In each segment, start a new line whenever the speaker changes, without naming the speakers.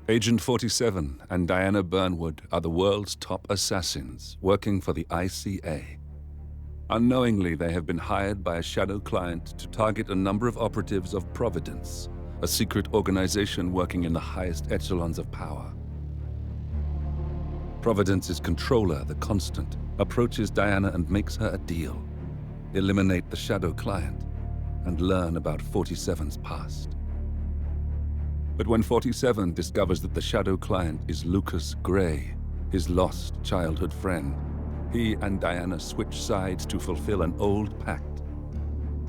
Agent 47 and Diana Burnwood are the world's top assassins working for the ICA. Unknowingly, they have been hired by a shadow client to target a number of operatives of Providence, a secret organization working in the highest echelons of power. Providence's controller, the Constant, approaches Diana and makes her a deal. Eliminate the shadow client and learn about 47's past. But when 47 discovers that the shadow client is Lucas Gray, his lost childhood friend, he and Diana switch sides to fulfill an old pact: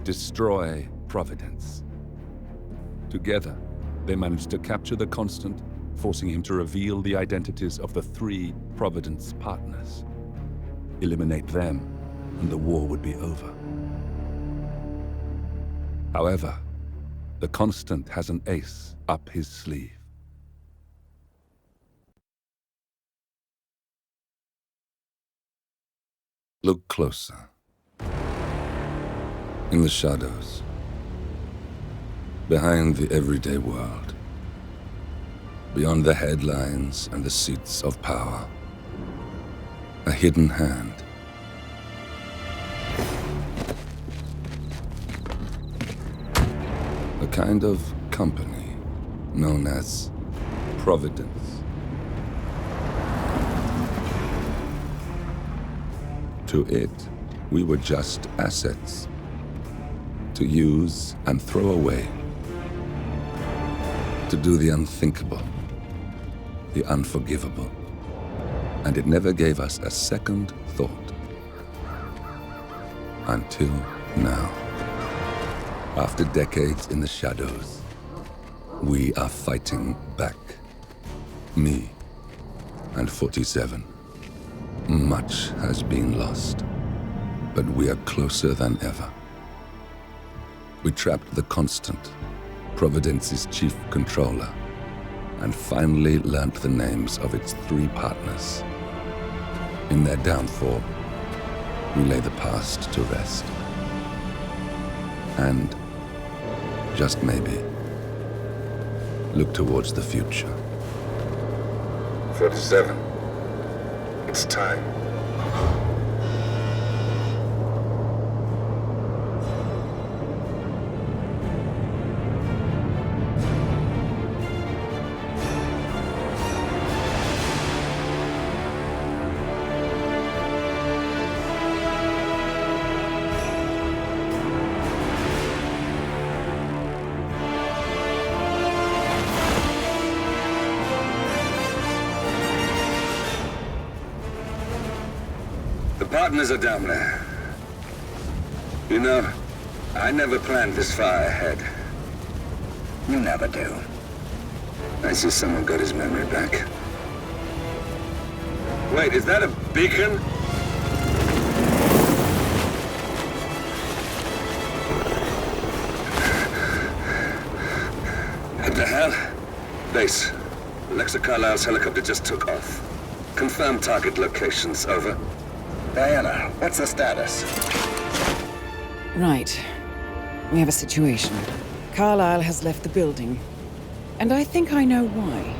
destroy Providence. Together, they manage to capture the Constant, forcing him to reveal the identities of the 3 Providence partners. Eliminate them, and the war would be over. However, the Constant has an ace up his sleeve. Look closer. In the shadows, behind the everyday world, beyond the headlines and the seats of power, a hidden hand. A kind of company known as Providence. To it, we were just assets to use and throw away, to do the unthinkable, the unforgivable, and it never gave us a second thought. Until now. After decades in the shadows, we are fighting back. Me and 47. Much has been lost, but we are closer than ever. We trapped the Constant, Providence's chief controller, and finally learnt the names of its 3 partners. In their downfall, we lay the past to rest. And, just maybe, look towards the future. 47. It's time.
The partners are down there. You know, I never planned this far ahead. You never do. I see someone got his memory back. Wait, is that a beacon? What the hell? Base. Alexa Carlisle's helicopter just took off. Confirm target locations, over. Diana, what's the status?
Right. We have a situation. Carlisle has left the building. And I think I know why.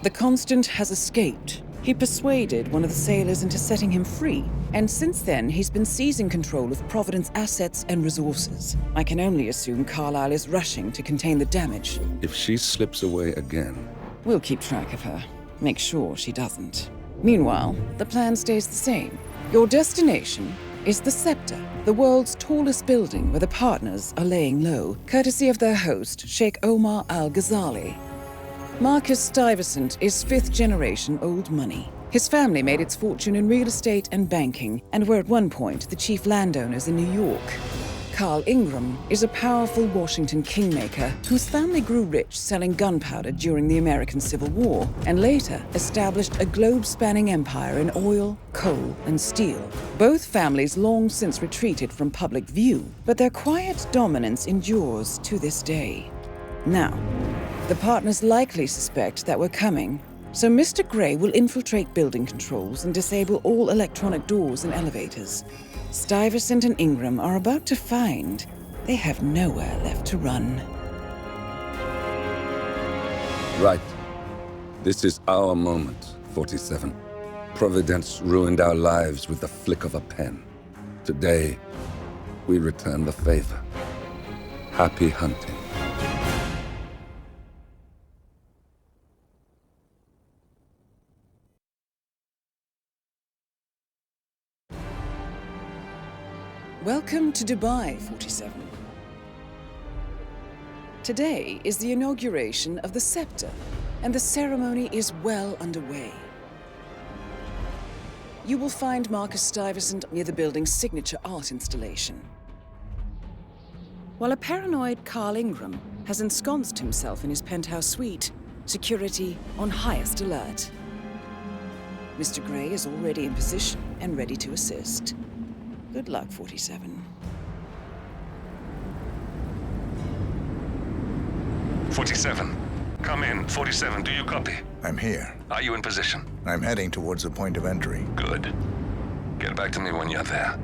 The Constant has escaped. He persuaded one of the sailors into setting him free. And since then, he's been seizing control of Providence assets and resources. I can only assume Carlisle is rushing to contain the damage.
If she slips away again...
We'll keep track of her. Make sure she doesn't. Meanwhile, the plan stays the same. Your destination is the Scepter, the world's tallest building where the partners are laying low, courtesy of their host, Sheikh Omar Al-Ghazali. Marcus Stuyvesant is 5th-generation old money. His family made its fortune in real estate and banking, and were at one point the chief landowners in New York. Carl Ingram is a powerful Washington kingmaker whose family grew rich selling gunpowder during the American Civil War, and later established a globe-spanning empire in oil, coal, and steel. Both families long since retreated from public view, but their quiet dominance endures to this day. Now, the partners likely suspect that we're coming, so Mr. Gray will infiltrate building controls and disable all electronic doors and elevators. Stuyvesant and Ingram are about to find they have nowhere left to run.
Right. This is our moment, 47. Providence ruined our lives with the flick of a pen. Today, we return the favor. Happy hunting.
Welcome to Dubai, 47. Today is the inauguration of the scepter, and the ceremony is well underway. You will find Marcus Stuyvesant near the building's signature art installation, while a paranoid Carl Ingram has ensconced himself in his penthouse suite, security on highest alert. Mr. Gray is already in position and ready to assist. Good luck, 47.
47. Come in. 47, do you copy?
I'm here.
Are you in position?
I'm heading towards the point of entry.
Good. Get back to me when you're there.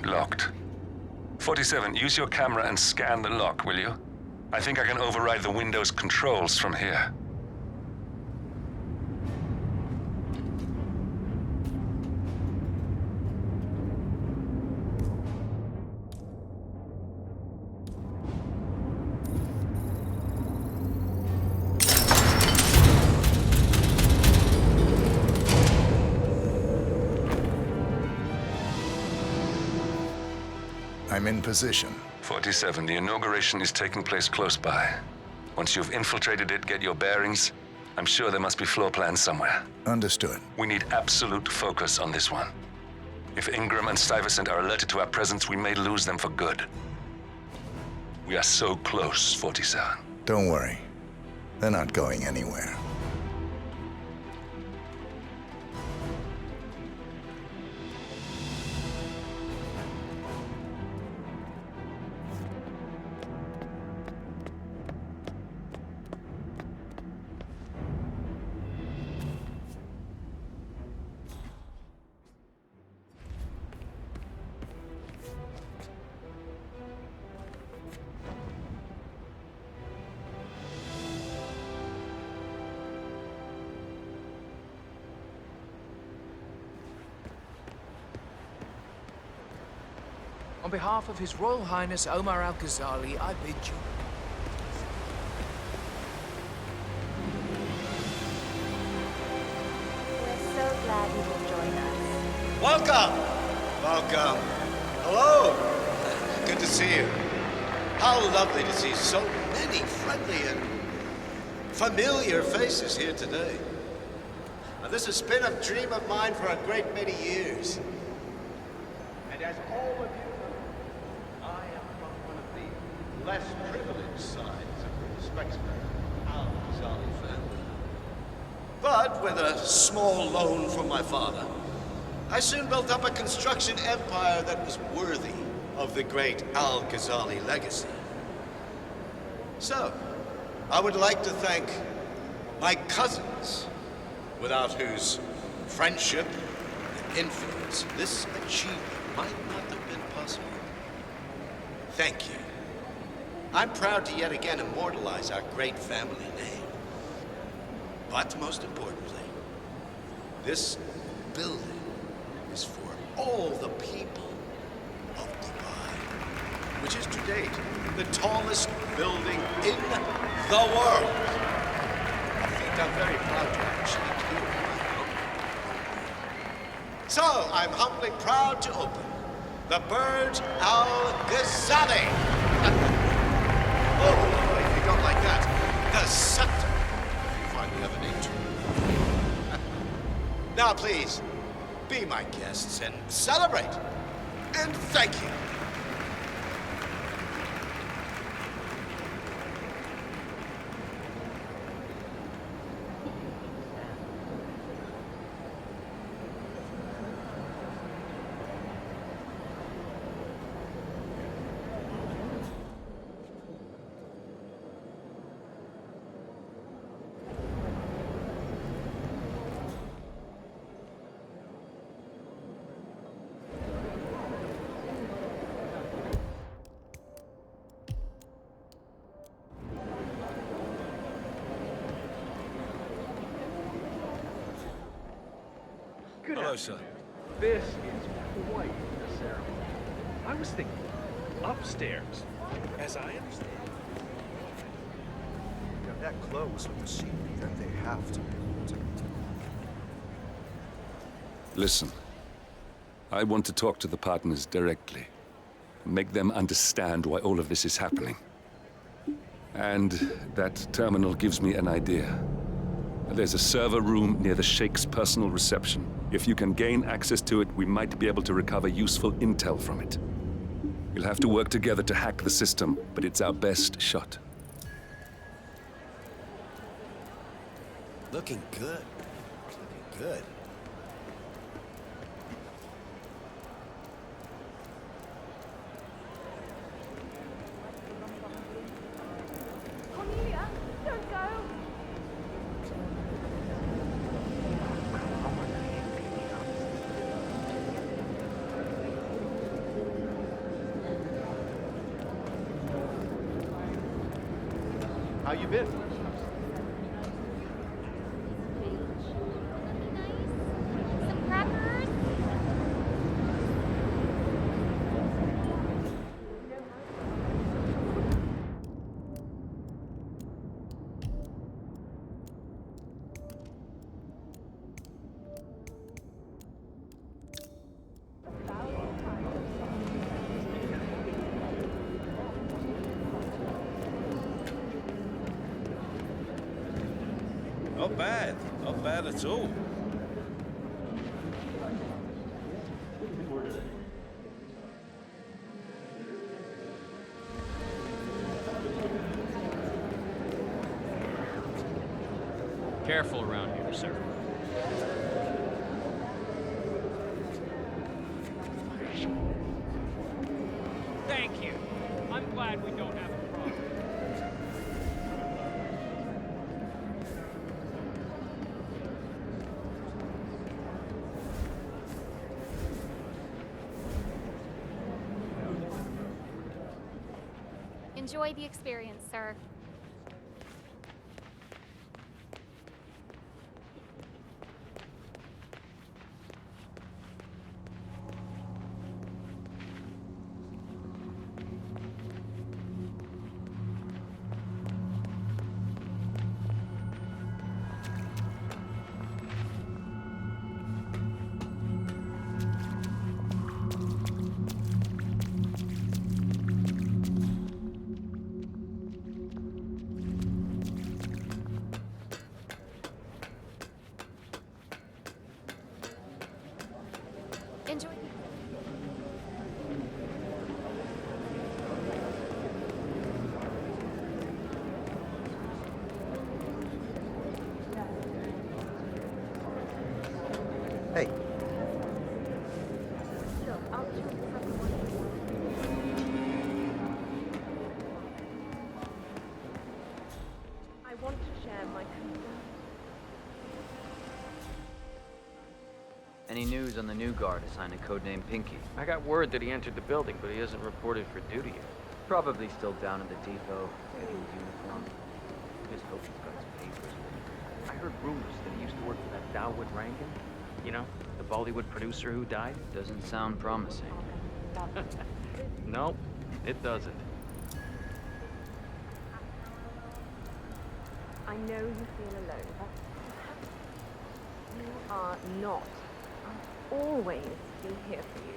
Locked. 47, use your camera and scan the lock, will you? I think I can override the Windows controls from here.
I'm in position.
47, the inauguration is taking place close by. Once you've infiltrated it, get your bearings. I'm sure there must be floor plans somewhere.
Understood.
We need absolute focus on this one. If Ingram and Stuyvesant are alerted to our presence, we may lose them for good. We are so close, 47.
Don't worry. They're not going anywhere.
On behalf of His Royal Highness Omar Al-Ghazali, I bid you.
We're so glad you could join us.
Welcome! Welcome. Hello! Good to see you. How lovely to see so many friendly and familiar faces here today. Now, this has been a dream of mine for a great many years. And as all of you know, I am from one of the less privileged sides of the respectable Al-Ghazali family. But with a small loan from my father, I soon built up a construction empire that was worthy of the great Al-Ghazali legacy. So, I would like to thank my cousins, without whose friendship and influence this achievement might not have been possible. Thank you. I'm proud to yet again immortalize our great family name. But most importantly, this building is for all the people of Dubai, which is to date the tallest building in the world. A feat I'm very proud to have achieved here in my home. So, I'm humbly proud to open the Burj Al Ghazali. Oh, if you don't like that, the scepter, if you find the other name too. Now, please, be my guests and celebrate. and thank you.
Hello, sir. This is quite the ceremony. I was thinking upstairs, as I understand.
They're that close with the sheep, then they have to be able to.
Listen, I want to talk to the partners directly. Make them understand why all of this is happening. And that terminal gives me an idea. There's a server room near the Sheikh's personal reception. If you can gain access to it, we might be able to recover useful intel from it. We'll have to work together to hack the system, but it's our best shot.
Looking good. Looking good.
Cornelia, don't go.
How you been?
Some crackers?
Not bad. Not bad at all.
Careful around here, sir. Thank you. I'm glad we don't have a problem.
Enjoy the experience, sir. Enjoy.
Hey,
Look, I'll choose the second one. I want to share my concern.
Any news on the new guard assigned to codename Pinky?
I got word that he entered the building, but he hasn't reported for duty yet.
Probably still down at the depot, getting his uniform. Just hope he's got his papers.
I heard rumors that he used to work for that Dawood Rankin. You know, the Bollywood producer who died?
Doesn't sound promising.
No, it doesn't.
I know you feel alone, but you are not. I'll always be here for you.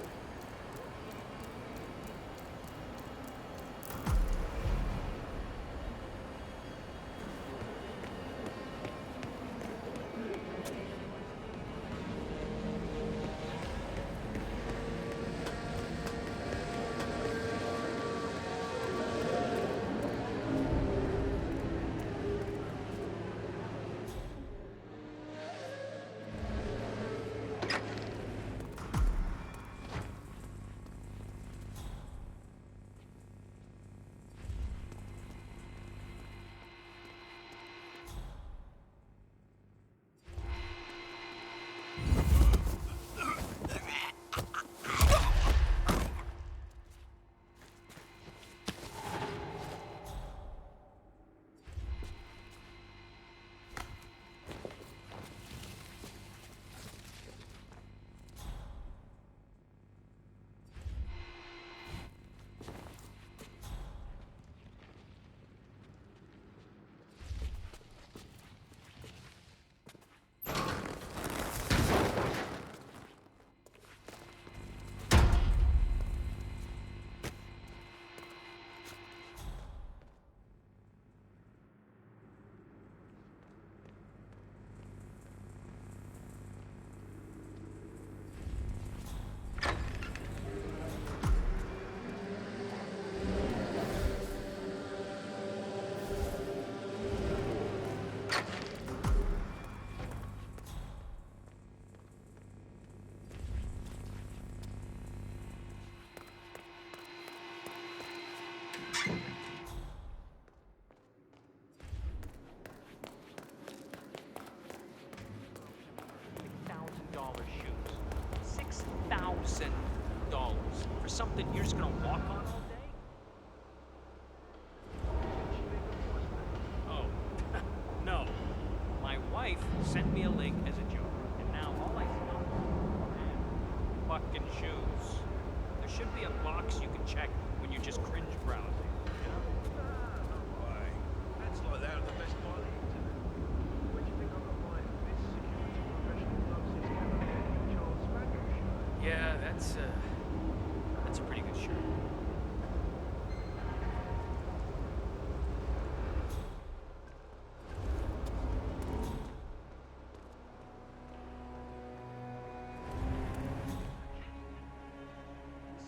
$6,000 shoes. $6,000 for something you're just gonna walk on all day? Oh, no. My wife sent me a link as a joke, and now all I see on fucking shoes. There should be a box you can check when you just cringe browsing, you know?
Why? That's like that on the best part of the internet. Where do you think I got my this security professional gloves since Canada Charles Spanish?
Yeah, that's a pretty good shirt.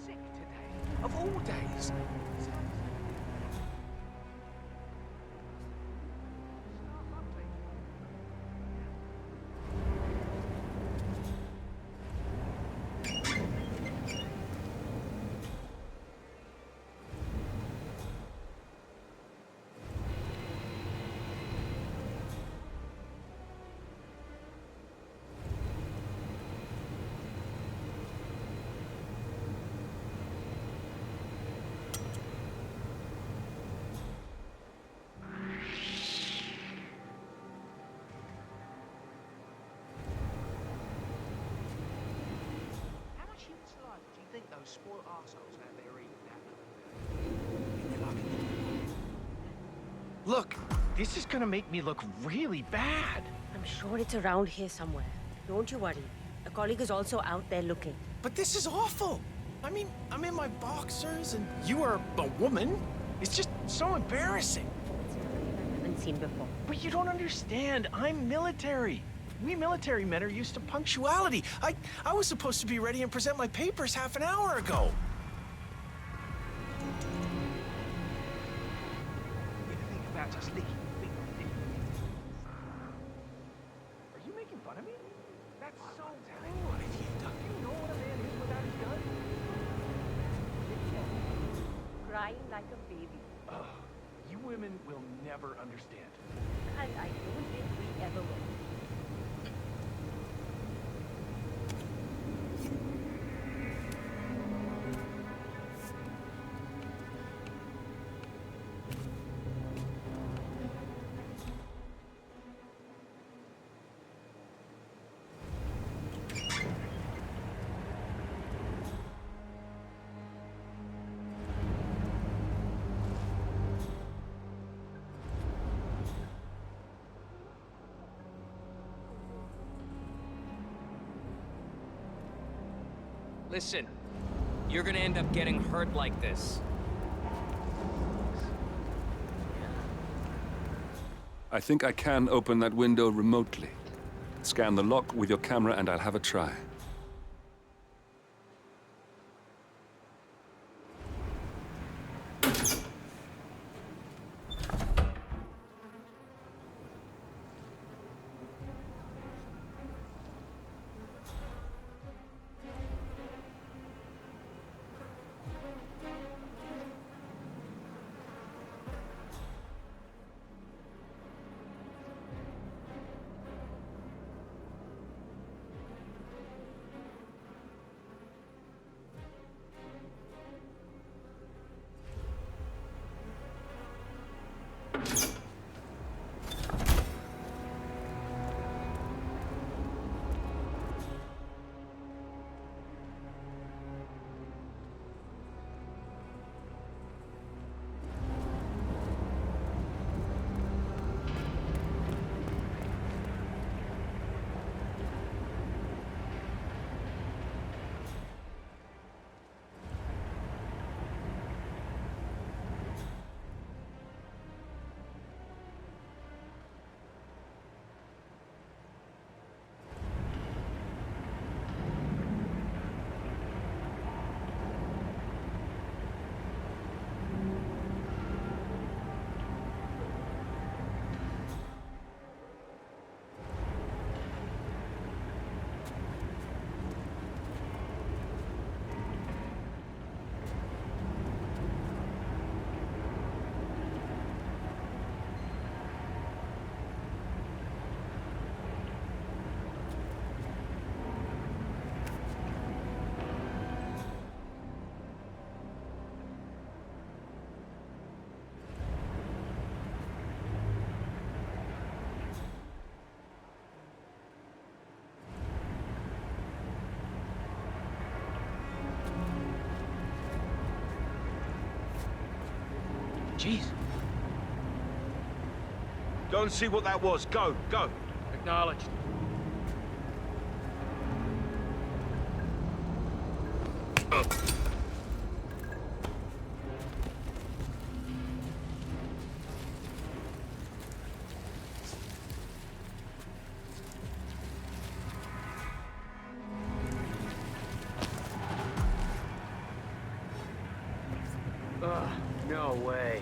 Sick today, of all days. How much human saliva do you think those spoiled arseholes have there eating that?
Look, this is gonna make me look really bad.
I'm sure it's around here somewhere. Don't you worry. A colleague is also out there looking.
But this is awful. I mean, I'm in my boxers and you are a woman. It's just so embarrassing.
I haven't seen before.
But you don't understand. I'm military. We military men are used to punctuality. I was supposed to be ready and present my papers half an hour ago. You think about just leaking. Are you making fun of me? That's so telling. What have you done? Do you know what a man is without his gun?
Crying like a baby.
Ugh, you women will never understand.
And I don't think we ever will.
Listen, you're gonna end up getting hurt like this.
I think I can open that window remotely. Scan the lock with your camera and I'll have a try.
Jeez. Go and see what that was. Go, go.
Acknowledged.
No way.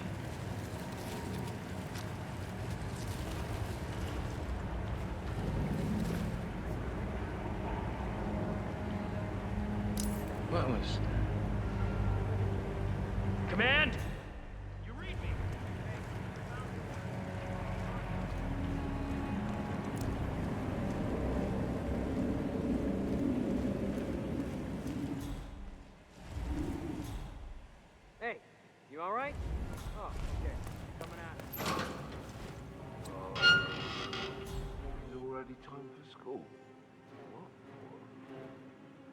What was...
Command! You read me? Hey, you all right? Oh, okay. Coming at us.
It's already time for school. What?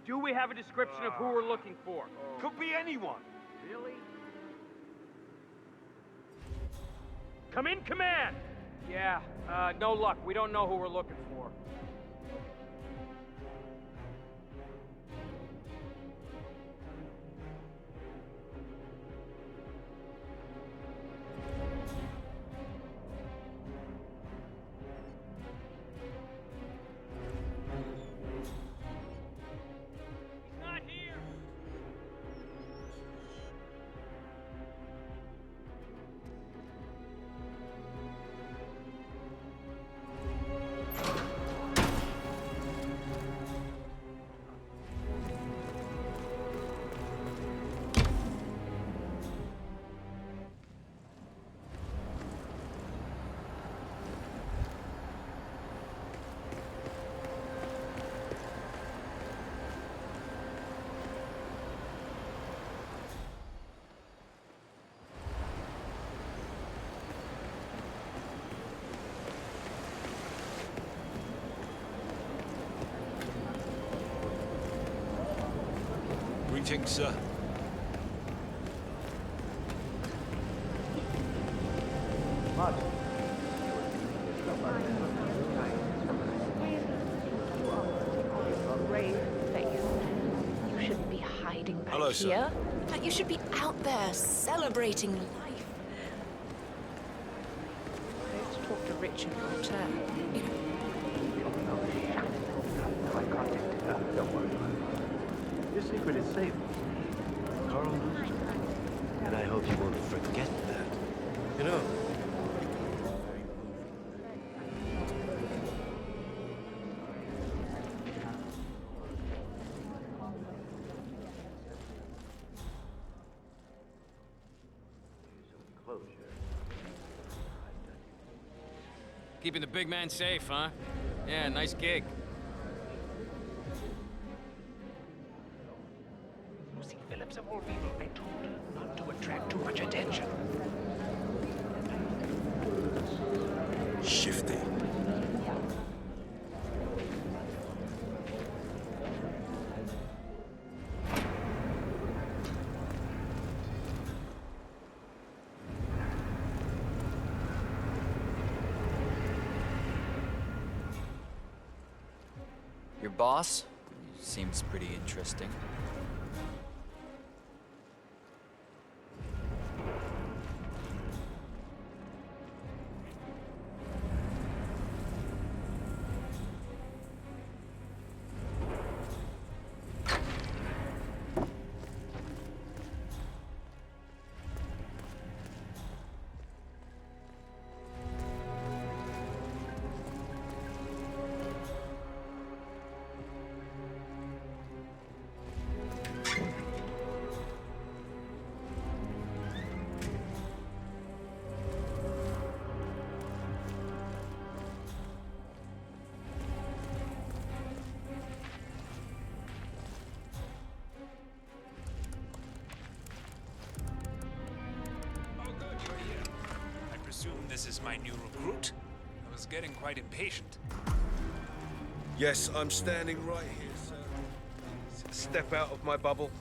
Do we have a description of who we're looking for?
Could be anyone.
Really? Come in, command! Yeah, no luck. We don't know who we're looking for. He's not here!
Greetings, sir.
You shouldn't be hiding back
Hello, sir.
here. Like, you should be out there celebrating life. Let's talk to Richard in return.
Your secret is safe. Carl knows it. And I hope you won't forget that. You know,
Keeping the big man safe, huh? Yeah, nice gig.
Lucy Phillips of all people, I told her not to attract too much attention.
Shifty.
Your boss? Seems pretty interesting.
This is my new recruit. I was getting quite impatient.
Yes, I'm standing right here, sir. Step out of my bubble.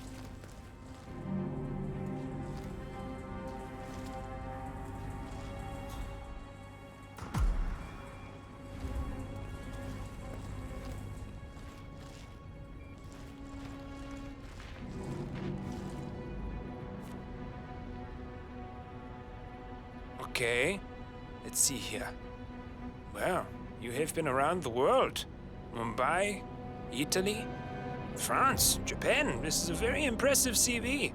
Okay. Let's see here. Well, you have been around the world. Mumbai, Italy, France, Japan. This is a very impressive CV.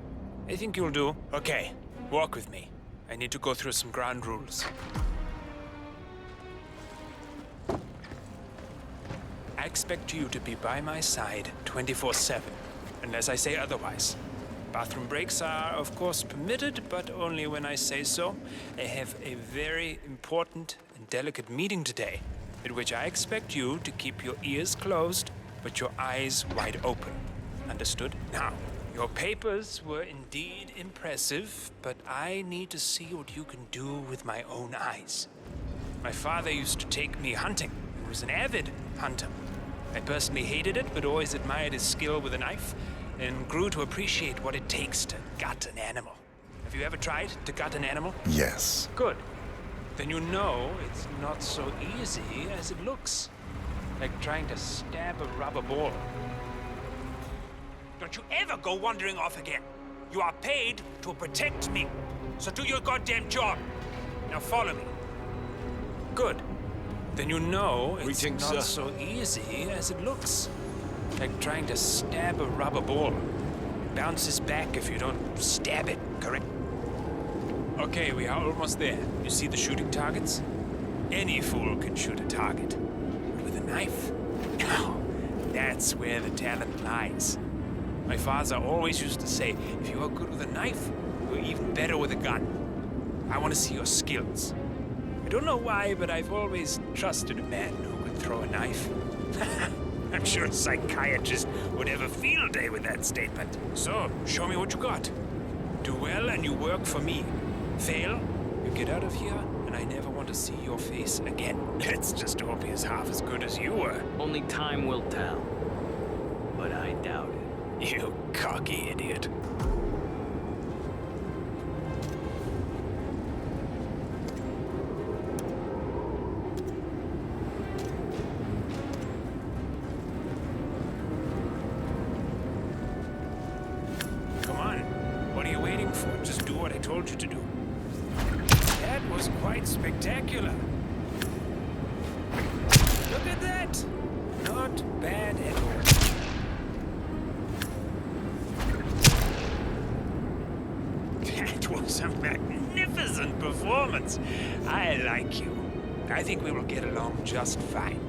I think you'll do. Okay, walk with me. I need to go through some ground rules. I expect you to be by my side 24/7, unless I say otherwise. Bathroom breaks are, of course, permitted, but only when I say so. I have a very important and delicate meeting today, at which I expect you to keep your ears closed, but your eyes wide open. Understood? Now, your papers were indeed impressive, but I need to see what you can do with my own eyes. My father used to take me hunting. He was an avid hunter. I personally hated it, but always admired his skill with a knife, and grew to appreciate what it takes to gut an animal. Have you ever tried to gut an animal?
Yes.
Good. Then you know it's not so easy as it looks. Like trying to stab a rubber ball. Don't you ever go wandering off again. You are paid to protect me. So do your goddamn job. Now follow me. Good. Then you know it's
Greetings,
not
sir.
so easy as it looks. Like trying to stab a rubber ball. It bounces back if you don't stab it, correct? Okay, we are almost there. You see the shooting targets? Any fool can shoot a target. But with a knife? No, that's where the talent lies. My father always used to say, if you are good with a knife, you're even better with a gun. I want to see your skills. I don't know why, but I've always trusted a man who could throw a knife. I'm sure a psychiatrist would have a field day with that statement. So, show me what you got. Do well and you work for me. Fail, you get out of here, and I never want to see your face again. Let's just hope he's half as good as you were.
Only time will tell. But I doubt it.
You cocky idiot. Come on. What are you waiting for? Just do what I told you to do. That was quite spectacular. Look at that. Not bad at all. That was a magnificent performance. I like you. I think we will get along just fine.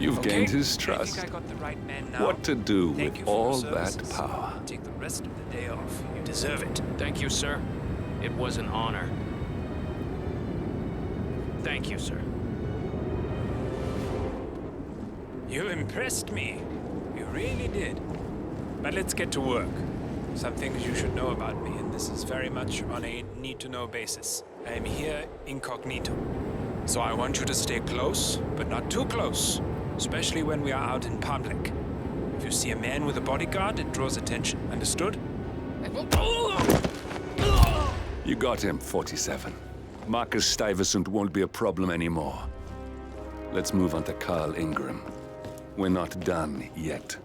You've
Okay,
gained his
I
trust.
think I got the right man now.
What to do
Thank
with
you for your
all that
services.
power?
Take the rest of the day off. You deserve it.
Thank you, sir. It was an honor. Thank you, sir.
You impressed me. You really did. But let's get to work. Some things you should know about me, and this is very much on a need-to-know basis. I am here incognito. So I want you to stay close, but not too close. Especially when we are out in public. If you see a man with a bodyguard, it draws attention. Understood?
You got him, 47. Marcus Stuyvesant won't be a problem anymore. Let's move on to Carl Ingram. We're not done yet.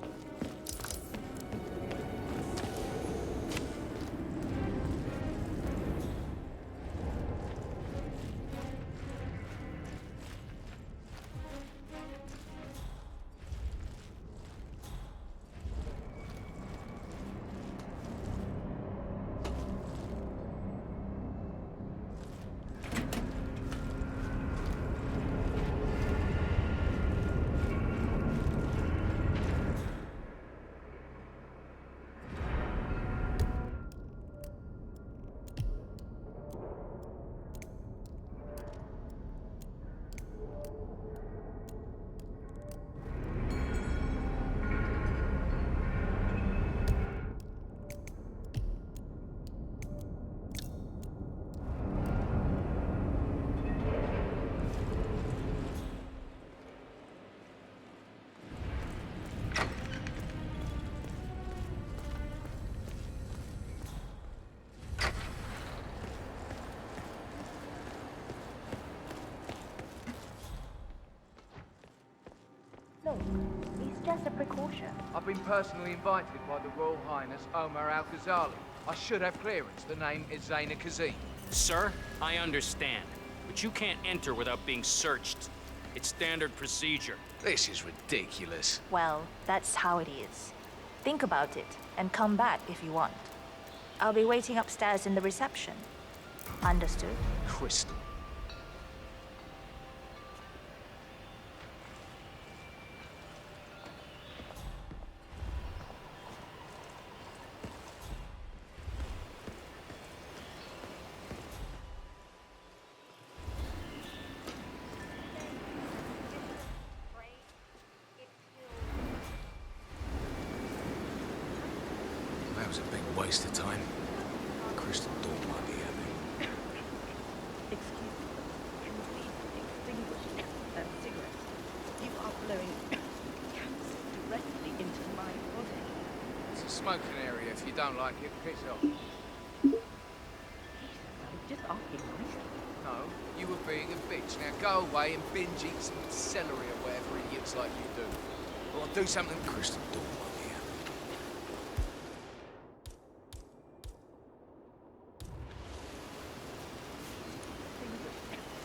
Look, it's just a precaution.
I've been personally invited by the Royal Highness Omar Al-Ghazali. I should have clearance. The name is Zaina Kazim.
Sir, I understand, but you can't enter without being searched. It's standard procedure.
This is ridiculous.
Well, that's how it is. Think about it, and come back if you want. I'll be waiting upstairs in the reception. Understood?
Crystal. That was a big waste of time. Crystal Dawn might be happy.
Excuse me, can we extinguish that cigarette? You are blowing cancer directly into my body.
It's a smoking area. If you don't like it, piss off.
I'm just asking nicely.
No, you were being a bitch. Now go away and binge eat some celery or whatever idiots like you do. Or do something Crystal Dawn might be happy.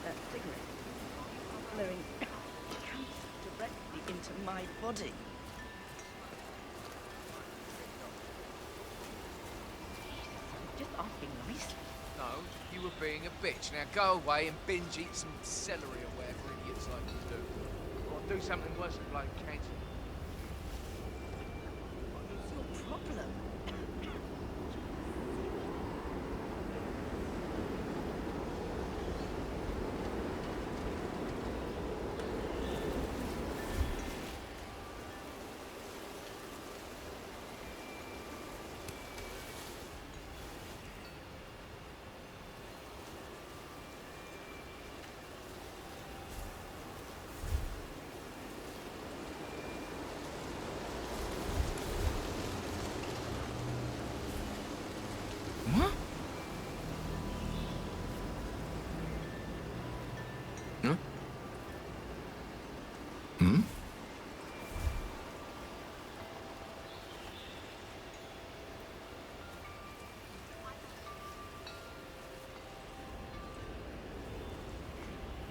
That cigarette. You are blowing cancer directly into my body. I'm just asking nicely.
No, you were being a bitch. Now go away and binge eat some celery or whatever idiots like you do. Or do something worse than blowing cancer.
What is your problem?
What? Huh? Hmm?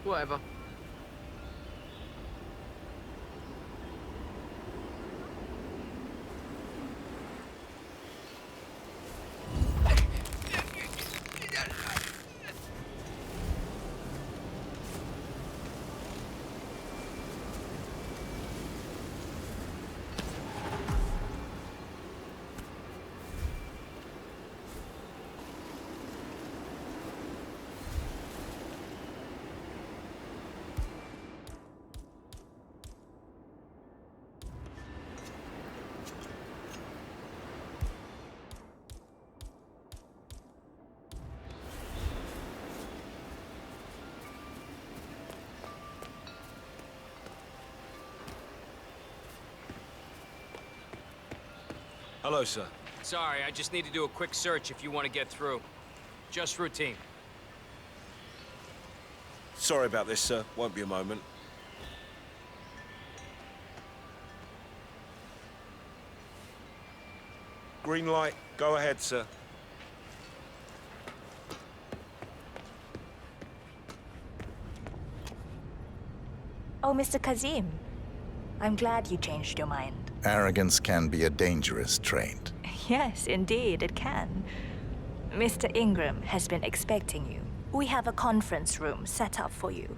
Whatever.
Hello, sir.
Sorry, I just need to do a quick search if you want to get through. Just routine.
Sorry about this, sir. Won't be a moment. Green light. Go ahead, sir.
Oh, Mr. Kazim. I'm glad you changed your mind.
Arrogance can be a dangerous trait.
Yes, indeed, it can. Mr. Ingram has been expecting you. We have a conference room set up for you.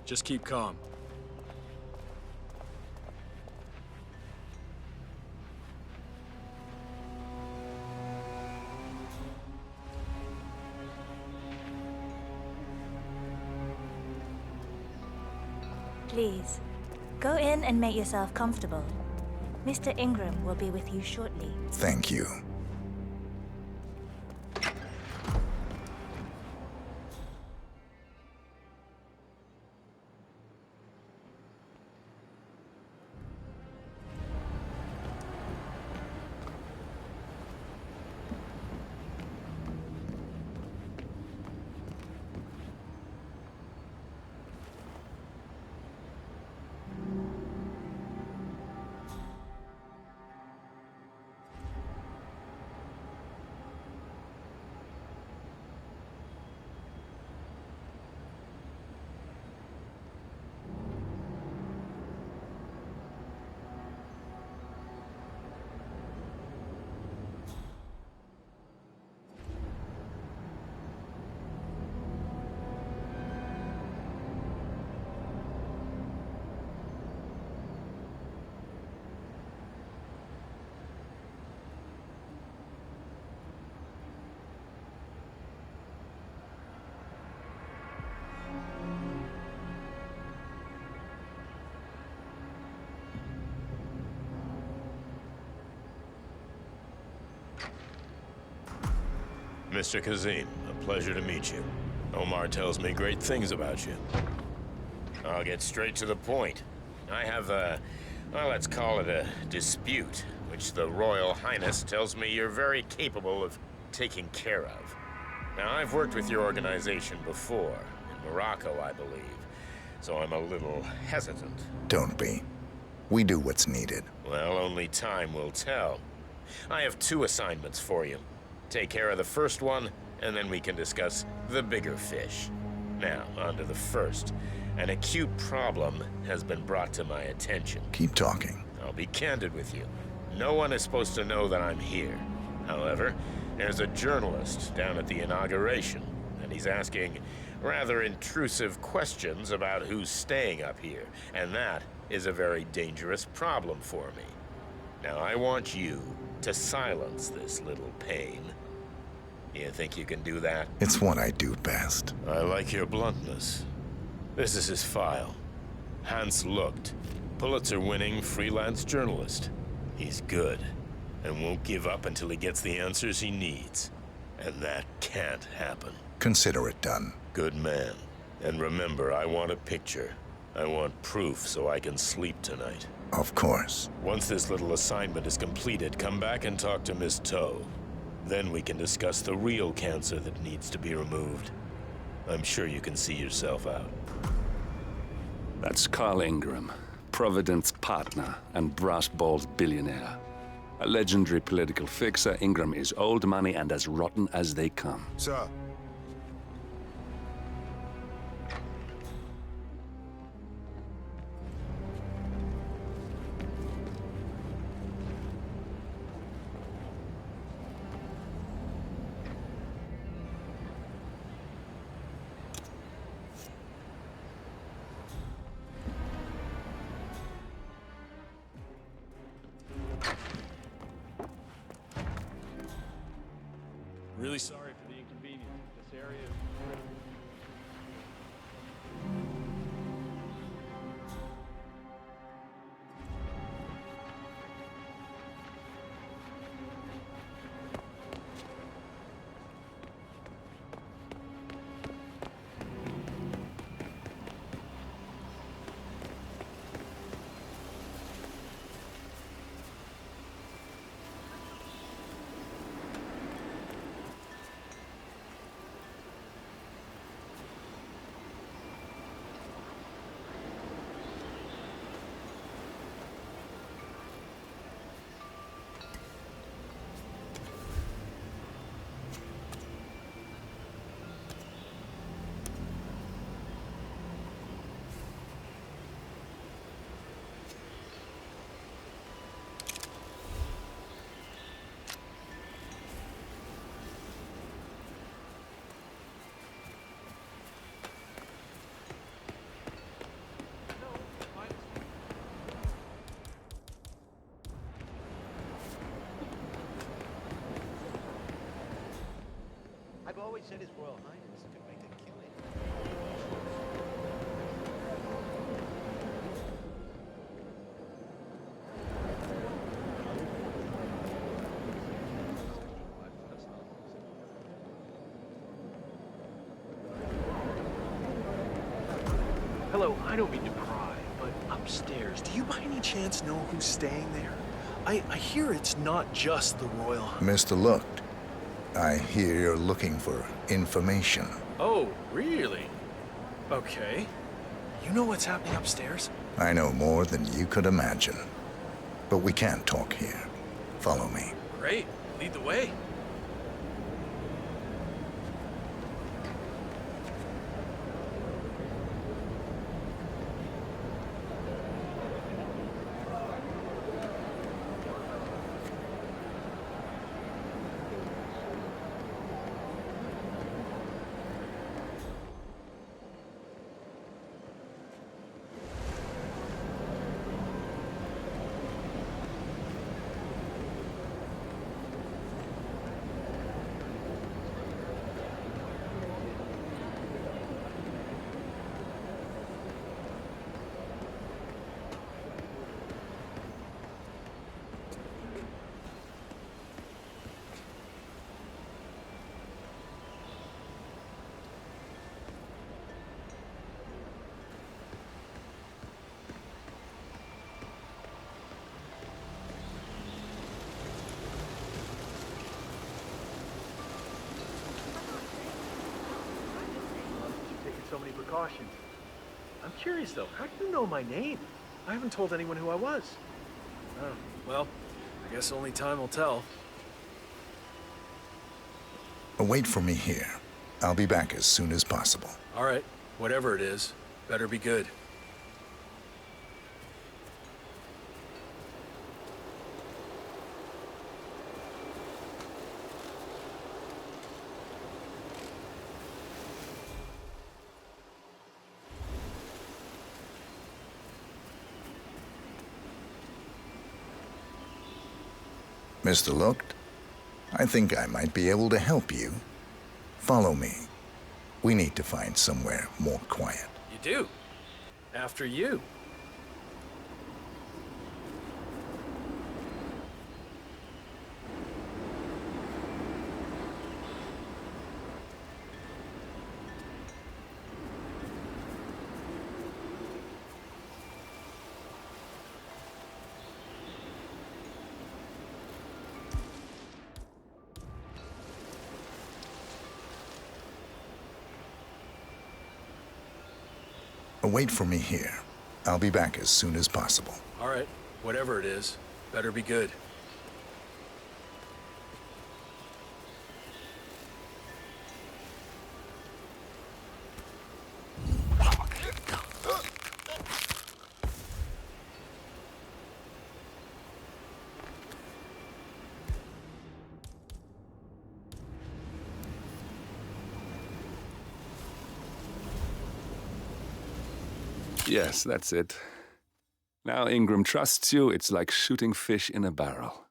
Just keep calm.
Please, go in and make yourself comfortable. Mr. Ingram will be with you shortly.
Thank you.
Mr. Kazim, a pleasure to meet you. Omar tells me great things about you. I'll get straight to the point. I have well, let's call it a dispute, which the Royal Highness tells me you're very capable of taking care of. Now, I've worked with your organization before, in Morocco, I believe, so I'm a little hesitant.
Don't be. We do what's needed.
Well, only time will tell. I have 2 assignments for you. Take care of the first one, and then we can discuss the bigger fish. Now, on to the first. An acute problem has been brought to my attention.
Keep talking.
I'll be candid with you. No one is supposed to know that I'm here. However, there's a journalist down at the inauguration, and he's asking rather intrusive questions about who's staying up here, and that is a very dangerous problem for me. Now, I want you to silence this little pain. You think you can do that?
It's what I do best.
I like your bluntness. This is his file. Hans Lucht, Pulitzer-winning freelance journalist. He's good, and won't give up until he gets the answers he needs. And that can't happen.
Consider it done.
Good man. And remember, I want a picture. I want proof so I can sleep tonight.
Of course.
Once this little assignment is completed, come back and talk to Miss Toe. Then we can discuss the real cancer that needs to be removed. I'm sure you can see yourself out.
That's Carl Ingram, Provident's partner and Brass Balls billionaire. A legendary political fixer, Ingram is old money and as rotten as they come.
Sir.
Really sorry for the inconvenience. This area is...
I've always said His Royal Highness could make a killing.
Hello, I don't mean to pry, but upstairs, do you by any chance know who's staying there? I hear it's not just the Royal...
Mr. Lucht, I hear you're looking for information.
Oh, really? Okay. You know what's happening upstairs?
I know more than you could imagine. But we can't talk here. Follow me.
Great. Lead the way. so many precautions. I'm curious though, how do you know my name? I haven't told anyone who I was. Oh, well, I guess only time will tell.
Wait for me here. I'll be back as soon as possible.
All right, whatever it is, better be good.
Mr. Looked, I think I might be able to help you. Follow me. We need to find somewhere more quiet.
You do? After you.
Wait for me here. I'll be back as soon as possible.
All right, whatever it is, better be good.
Yes, that's it. Now Ingram trusts you, it's like shooting fish in a barrel.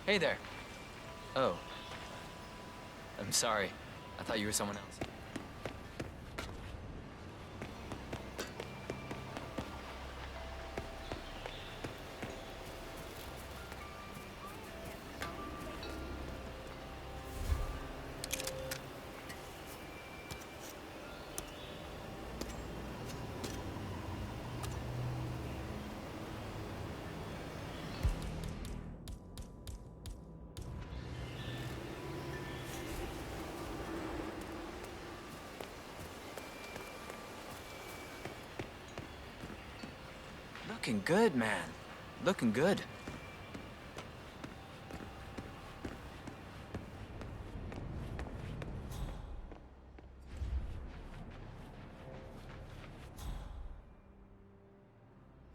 Hey there. Oh. I'm sorry. I thought you were someone else. Looking good, man. Looking good.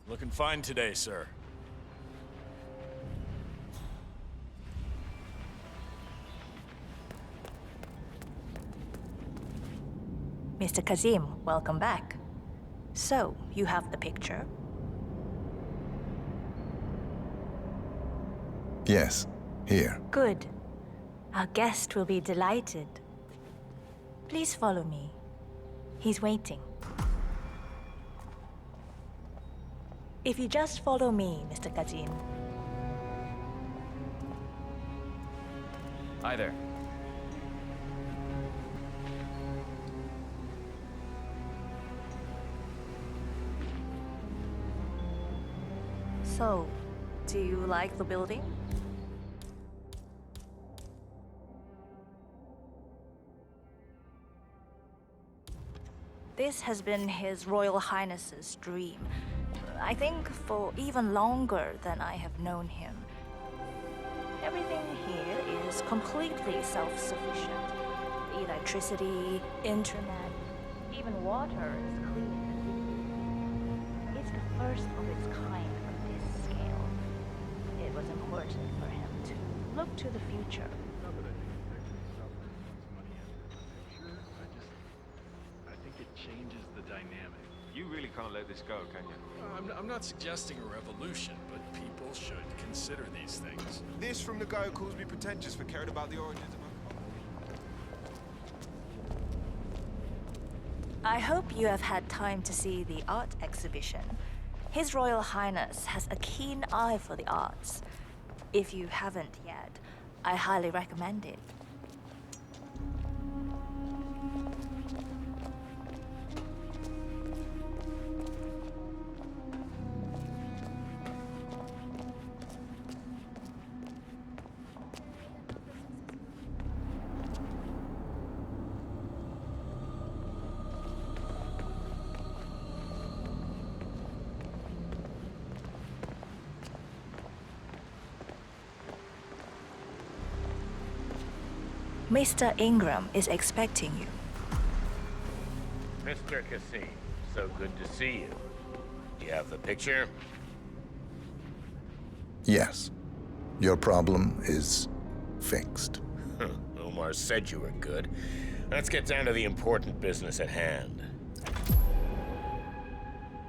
Looking fine today, sir.
Mr. Kazim, welcome back. So, you have the picture?
Yes, here.
Good. Our guest will be delighted. Please follow me. He's waiting. If you just follow me, Mr. Kazim.
Hi there.
So, do you like the building? This has been His Royal Highness's dream. I think for even longer than I have known him. Everything here is completely self-sufficient. Electricity, internet, even water is clean. It's first of its kind on this scale. It was important for him to look to the future.
I think it changes the dynamic.
You really can't let this go, can you?
I'm not suggesting a revolution, but people should consider these things.
This from the guy who calls me pretentious for caring about the origins of my...
I hope you have had time to see the art exhibition. His Royal Highness has a keen eye for the arts. If you haven't yet, I highly recommend it. Mr. Ingram is expecting you.
Mr. Cassim, so good to see you. You have the picture?
Yes. Your problem is fixed.
Omar said you were good. Let's get down to the important business at hand.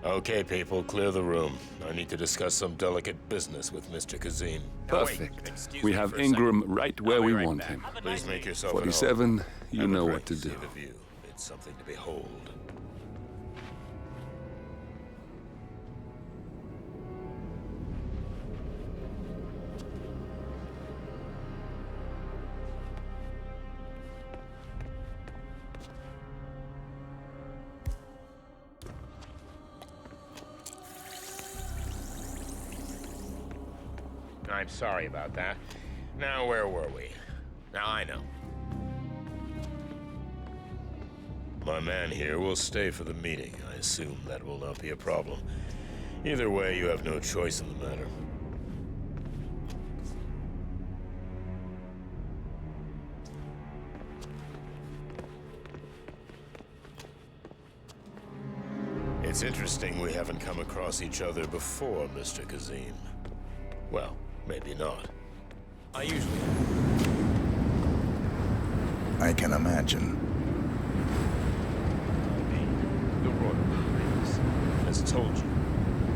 Okay, people, clear the room. I need to discuss some delicate business with Mr. Kazim.
Perfect. We have Ingram right where we want him.
Please make yourself
47, you know what to do.
The view. It's something to behold. I'm sorry about that. Now, where were we? Now I know. My man here will stay for the meeting. I assume that will not be a problem. Either way, you have no choice in the matter. It's interesting we haven't come across each other before, Mr. Kazim. Well, maybe not. I usually
I can imagine.
The Royal Highness has told you.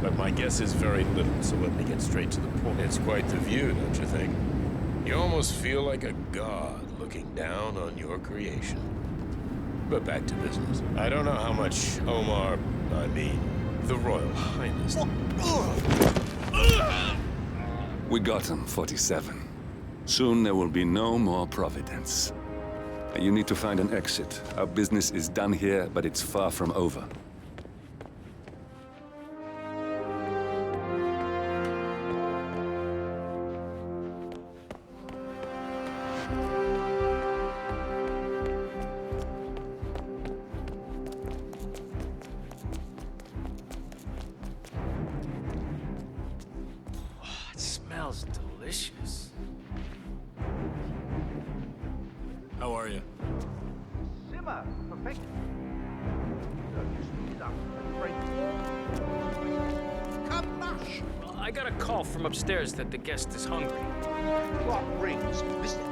But my guess is very little, so let me get straight to the point. It's quite the view, don't you think? You almost feel like a god looking down on your creation. But back to business. I don't know how much Omar, the Royal Highness...
We got him, 47. Soon there will be no more Providence. You need to find an exit. Our business is done here, but it's far from over.
It smells delicious.
How are you?
Simmer, perfect.
Kamash! I got a call from upstairs that the guest is hungry.
Clock rings. Listen.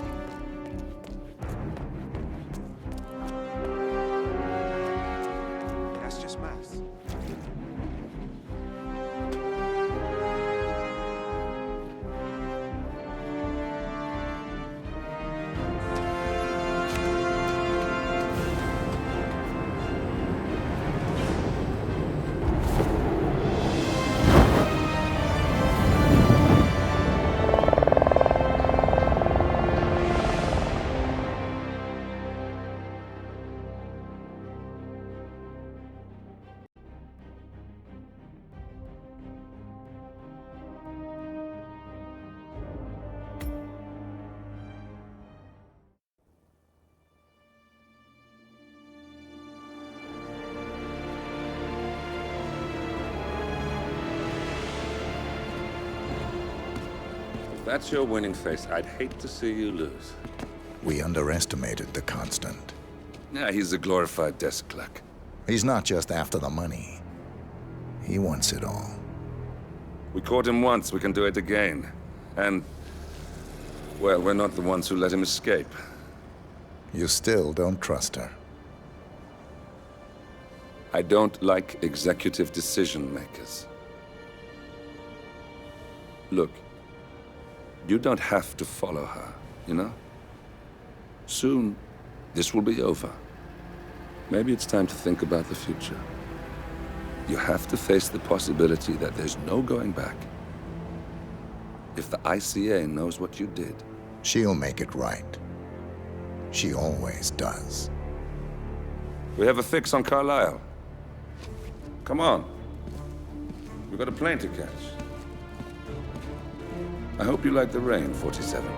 That's just maths.
If that's your winning face, I'd hate to see you lose.
We underestimated the Constant.
Yeah, he's a glorified desk clerk.
He's not just after the money. He wants it all.
We caught him once, we can do it again. And, well, we're not the ones who let him escape.
You still don't trust her.
I don't like executive decision makers. Look, you don't have to follow her, you know? Soon, this will be over. Maybe it's time to think about the future. You have to face the possibility that there's no going back. If the ICA knows what you did,
she'll make it right. She always does.
We have a fix on Carlisle. Come on. We've got a plane to catch. I hope you like the rain, 47.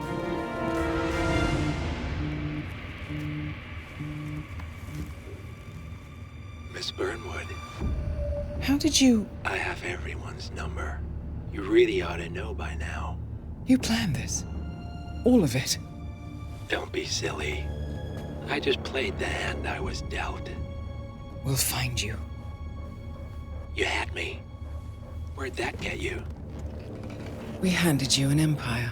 Miss Burnwood.
How did you...
I have everyone's number. You really ought to know by now.
You planned this? All of it?
Don't be silly. I just played the hand I was dealt.
We'll find you.
You had me. Where'd that get you?
We handed you an empire.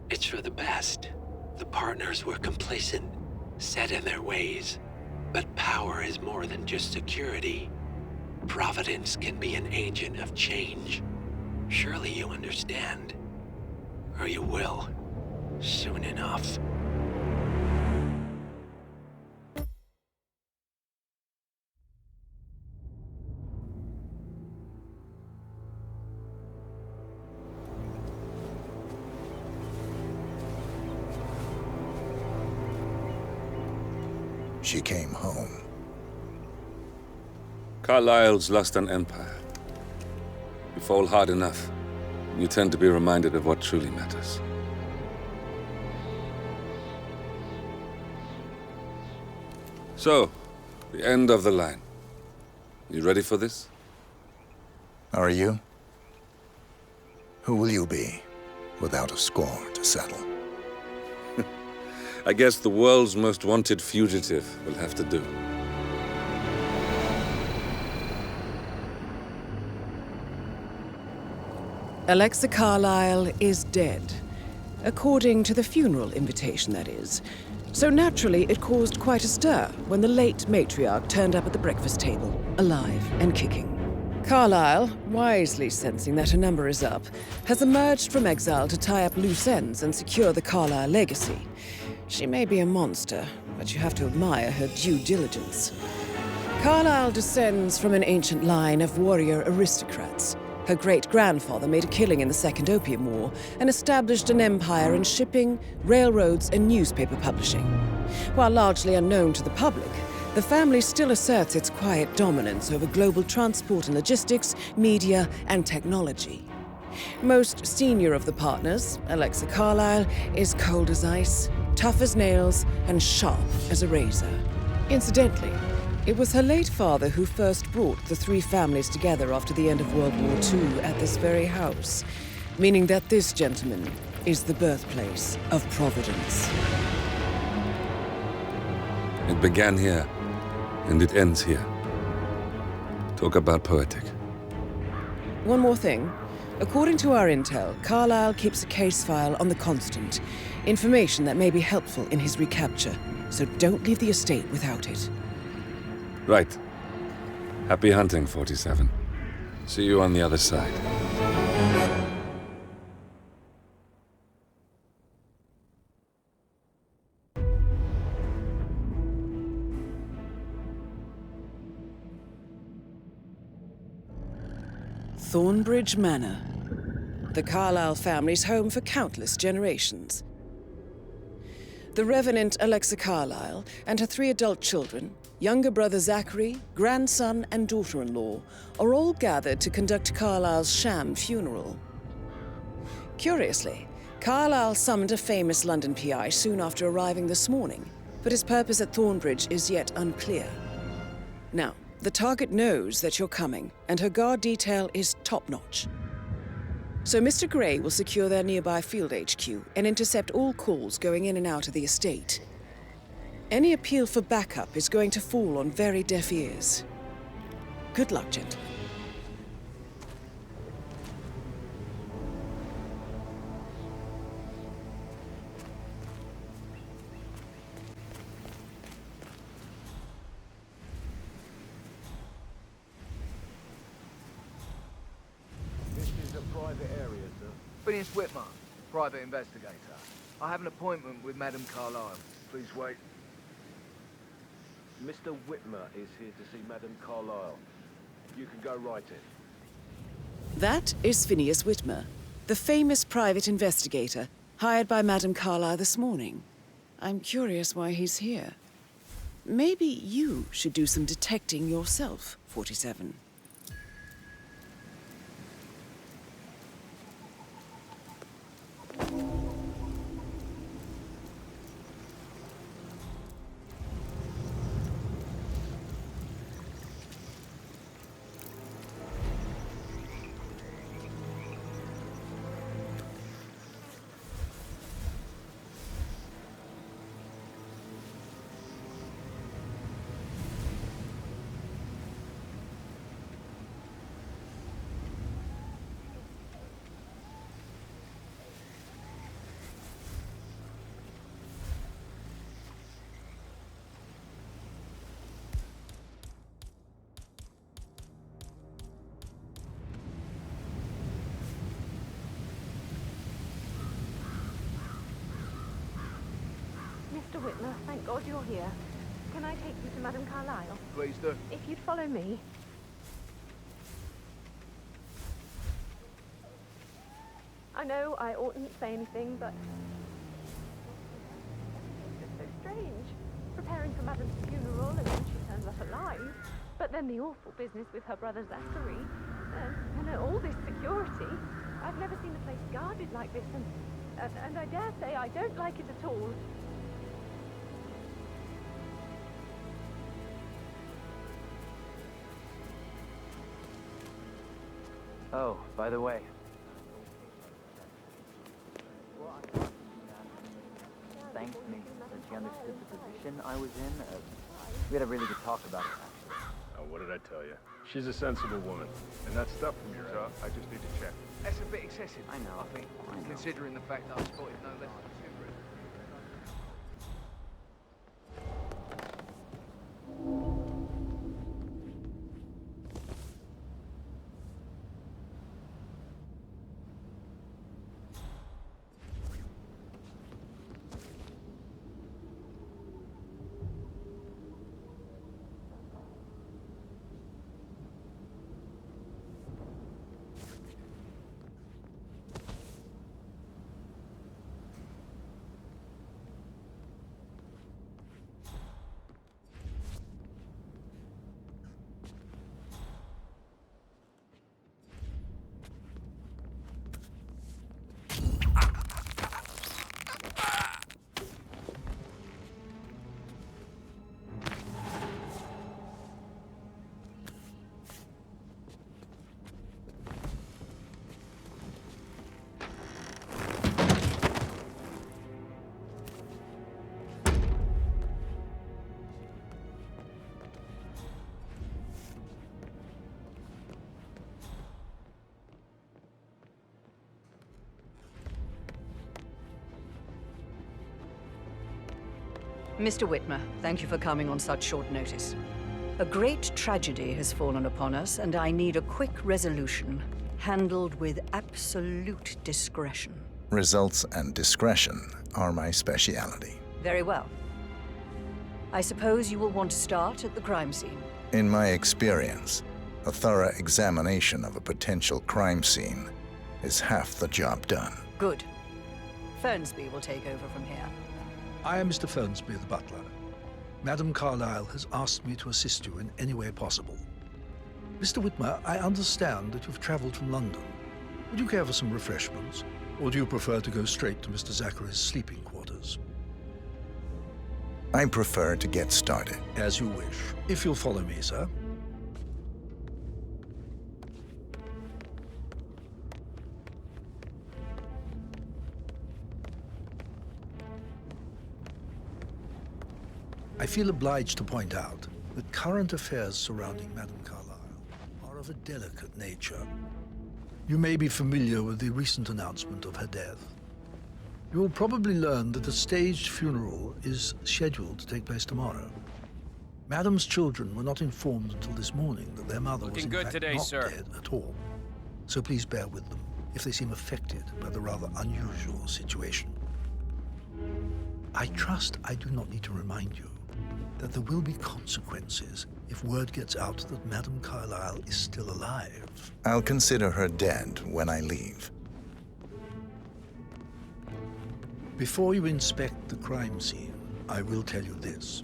It's for the best. The partners were complacent, set in their ways. But power is more than just security. Providence can be an agent of change. Surely you understand. Or you will. Soon enough.
She came home.
Carlisle's lost an empire. You fall hard enough, you tend to be reminded of what truly matters. So, the end of the line. You ready for this?
Are you? Who will you be, without a score to settle?
I guess the world's most wanted fugitive will have to do.
Alexa Carlisle is dead. According to the funeral invitation, that is. So naturally, it caused quite a stir when the late matriarch turned up at the breakfast table, alive and kicking. Carlisle, wisely sensing that her number is up, has emerged from exile to tie up loose ends and secure the Carlisle legacy. She may be a monster, but you have to admire her due diligence. Carlisle descends from an ancient line of warrior aristocrats. Her great-grandfather made a killing in the Second Opium War and established an empire in shipping, railroads, and newspaper publishing. While largely unknown to the public, the family still asserts its quiet dominance over global transport and logistics, media, and technology. Most senior of the partners, Alexa Carlisle, is cold as ice, tough as nails, and sharp as a razor. Incidentally, it was her late father who first brought the three families together after the end of World War II at this very house, meaning that this gentleman is the birthplace of Providence.
It began here, and it ends here. Talk about poetic.
One more thing. According to our intel, Carlisle keeps a case file on the Constant. Information that may be helpful in his recapture, so don't leave the estate without it.
Right. Happy hunting, 47. See you on the other side.
Thornbridge Manor. The Carlisle family's home for countless generations. The Revenant Alexa Carlisle and her 3 adult children, younger brother Zachary, grandson, and daughter-in-law, are all gathered to conduct Carlisle's sham funeral. Curiously, Carlisle summoned a famous London PI soon after arriving this morning, but his purpose at Thornbridge is yet unclear. Now, the target knows that you're coming, and her guard detail is top-notch. So Mr. Gray will secure their nearby field HQ and intercept all calls going in and out of the estate. Any appeal for backup is going to fall on very deaf ears. Good luck, gentlemen.
Phineas Whitmer, private investigator. I have an appointment with Madame Carlyle. Please wait.
Mr. Whitmer is here to see Madame Carlyle. You can go right in.
That is Phineas Whitmer, the famous private investigator hired by Madame Carlyle this morning. I'm curious why he's here. Maybe you should do some detecting yourself, 47.
Mr. Whitmer, thank God you're here. Can I take you to Madame Carlyle?
Please do.
If you'd follow me. I know I oughtn't say anything, but it's so strange. Preparing for Madame's funeral and then she turns up alive. But then the awful business with her brother Zachary. And all this security. I've never seen a place guarded like this, and I dare say I don't like it at all.
Oh, by the way. Thanked me when she understood the position I was in. We had a really good talk about it, actually.
Oh, what did I tell you? She's a sensible woman. And that stuff from your head, I just need to check.
That's a bit excessive.
I know.
I think, considering the fact that I spotted no less than 2 red.
Mr. Whitmer, thank you for coming on such short notice. A great tragedy has fallen upon us, and I need a quick resolution, handled with absolute discretion.
Results and discretion are my speciality.
Very well. I suppose you will want to start at the crime scene.
In my experience, a thorough examination of a potential crime scene is half the job done.
Good. Fernsby will take over from here.
I am Mr. Fernsby, the butler. Madame Carlyle has asked me to assist you in any way possible. Mr. Whitmer, I understand that you've traveled from London. Would you care for some refreshments? Or do you prefer to go straight to Mr. Zachary's sleeping quarters?
I prefer to get started.
As you wish. If you'll follow me, sir. I feel obliged to point out that current affairs surrounding Madame Carlyle are of a delicate nature. You may be familiar with the recent announcement of her death. You will probably learn that a staged funeral is scheduled to take place tomorrow. Madame's children were not informed until this morning that their mother was in fact not dead at all. So please bear with them. if they seem affected by the rather unusual situation. I trust I do not need to remind you that there will be consequences if word gets out that Madame Carlyle is still alive.
I'll consider her dead when I leave.
Before you inspect the crime scene, I will tell you this.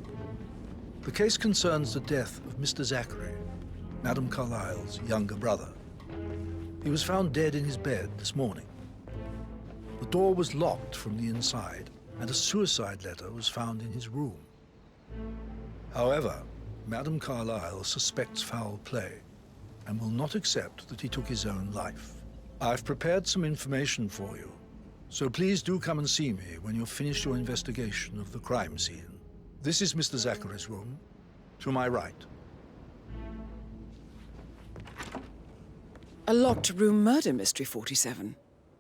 The case concerns the death of Mr. Zachary, Madame Carlyle's younger brother. He was found dead in his bed this morning. The door was locked from the inside, and a suicide letter was found in his room. However, Madame Carlyle suspects foul play and will not accept that he took his own life. I've prepared some information for you, so please do come and see me when you've finished your investigation of the crime scene. This is Mr. Zachary's room, to my right.
A locked room murder mystery, 47.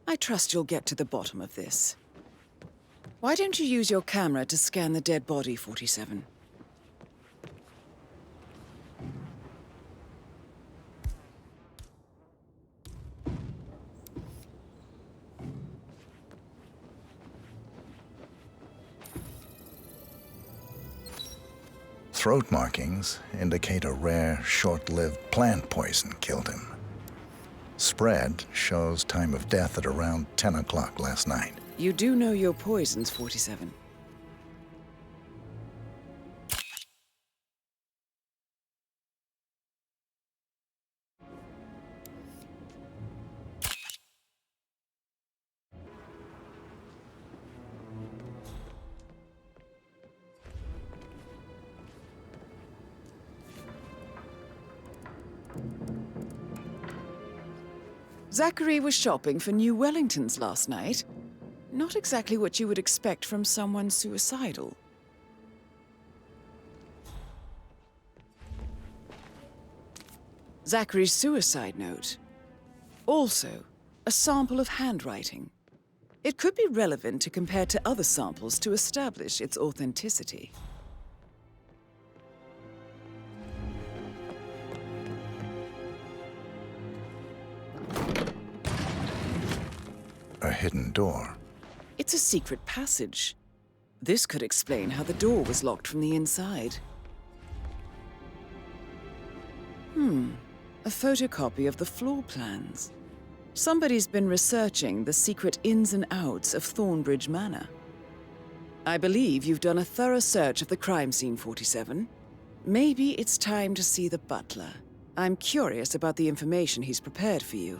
I trust you'll get to the bottom of this. Why don't you use your camera to scan the dead body, 47?
Throat markings indicate a rare, short-lived plant poison killed him. Spread shows time of death at around 10 o'clock last night.
You do know your poisons, 47. Zachary was shopping for new Wellingtons last night. Not exactly what you would expect from someone suicidal. Zachary's suicide note. Also, a sample of handwriting. It could be relevant to compare to other samples to establish its authenticity.
A hidden door.
It's a secret passage. This could explain how the door was locked from the inside. A photocopy of the floor plans. Somebody's been researching the secret ins and outs of Thornbridge Manor. I believe you've done a thorough search of the crime scene, 47. Maybe it's time to see the butler. I'm curious about the information he's prepared for you.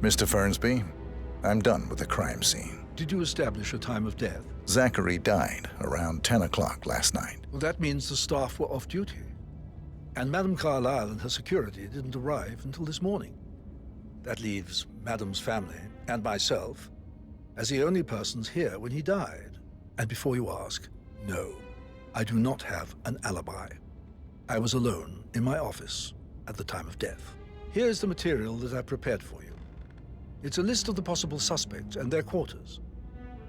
Mr. Fernsby, I'm done with the crime scene.
Did you establish a time of death?
Zachary died around 10 o'clock last night.
Well, that means the staff were off duty. And Madame Carlyle and her security didn't arrive until this morning. That leaves Madame's family and myself as the only persons here when he died. And before you ask, no, I do not have an alibi. I was alone in my office at the time of death. Here's the material that I prepared for you. It's a list of the possible suspects and their quarters.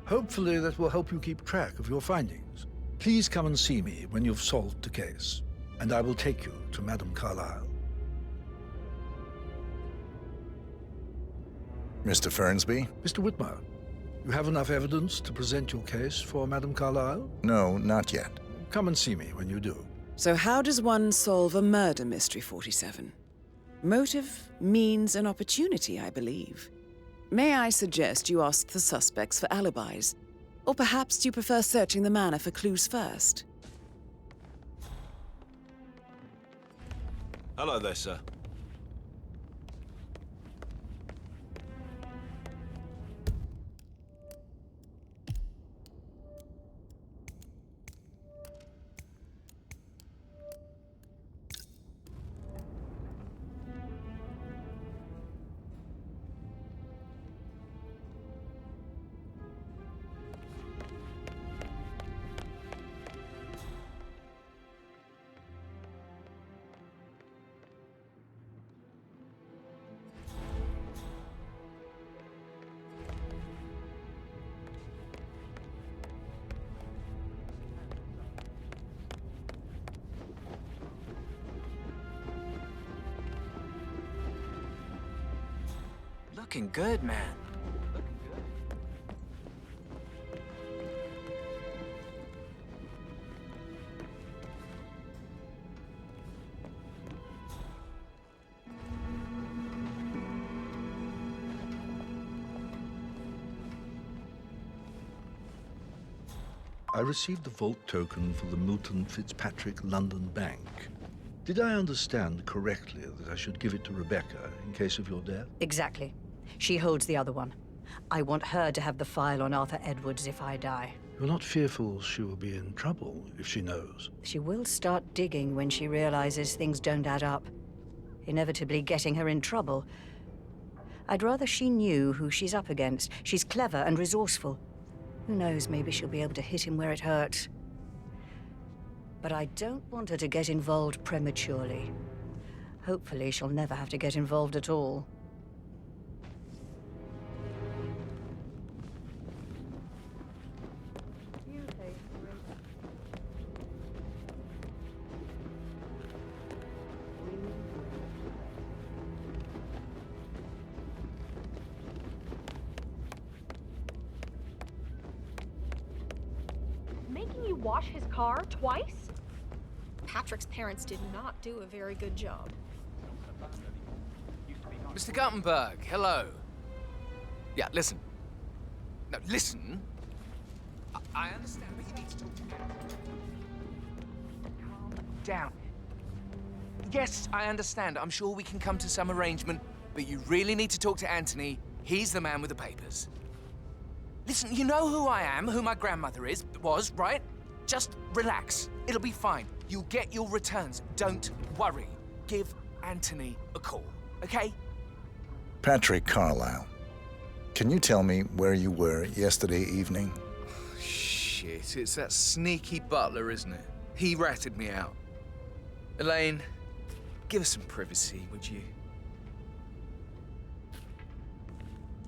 Hopefully that will help you keep track of your findings. Please come and see me when you've solved the case, and I will take you to Madame Carlyle.
Mr. Fernsby?
Mr. Whitmer, you have enough evidence to present your case for Madame Carlyle?
No, not yet.
Come and see me when you do.
So how does one solve a murder mystery, 47? Motive, means, and opportunity, I believe. May I suggest you ask the suspects for alibis? Or perhaps you prefer searching the manor for clues first?
Hello there, sir.
Looking good, man.
I received the vault token for the Milton Fitzpatrick London Bank. Did I understand correctly that I should give it to Rebecca in case of your death?
Exactly. She holds the other one. I want her to have the file on Arthur Edwards if I die.
You're not fearful she will be in trouble if she knows?
She will start digging when she realizes things don't add up, inevitably getting her in trouble. I'd rather she knew who she's up against. She's clever and resourceful. Who knows, maybe she'll be able to hit him where it hurts. But I don't want her to get involved prematurely. Hopefully she'll never have to get involved at all.
Making you wash his car twice?
Patrick's parents did not do a very good job.
Mr. Guttenberg, hello. Yeah, listen. No, listen. I understand, but you need to talk to me. Calm down. Yes, I understand. I'm sure we can come to some arrangement, but you really need to talk to Anthony. He's the man with the papers. Listen, you know who I am, who my grandmother was, right? Just relax. It'll be fine. You'll get your returns. Don't worry. Give Anthony a call, okay?
Patrick Carlyle. Can you tell me where you were yesterday evening?
Shit, it's that sneaky butler, isn't it? He ratted me out. Elaine, give us some privacy, would you?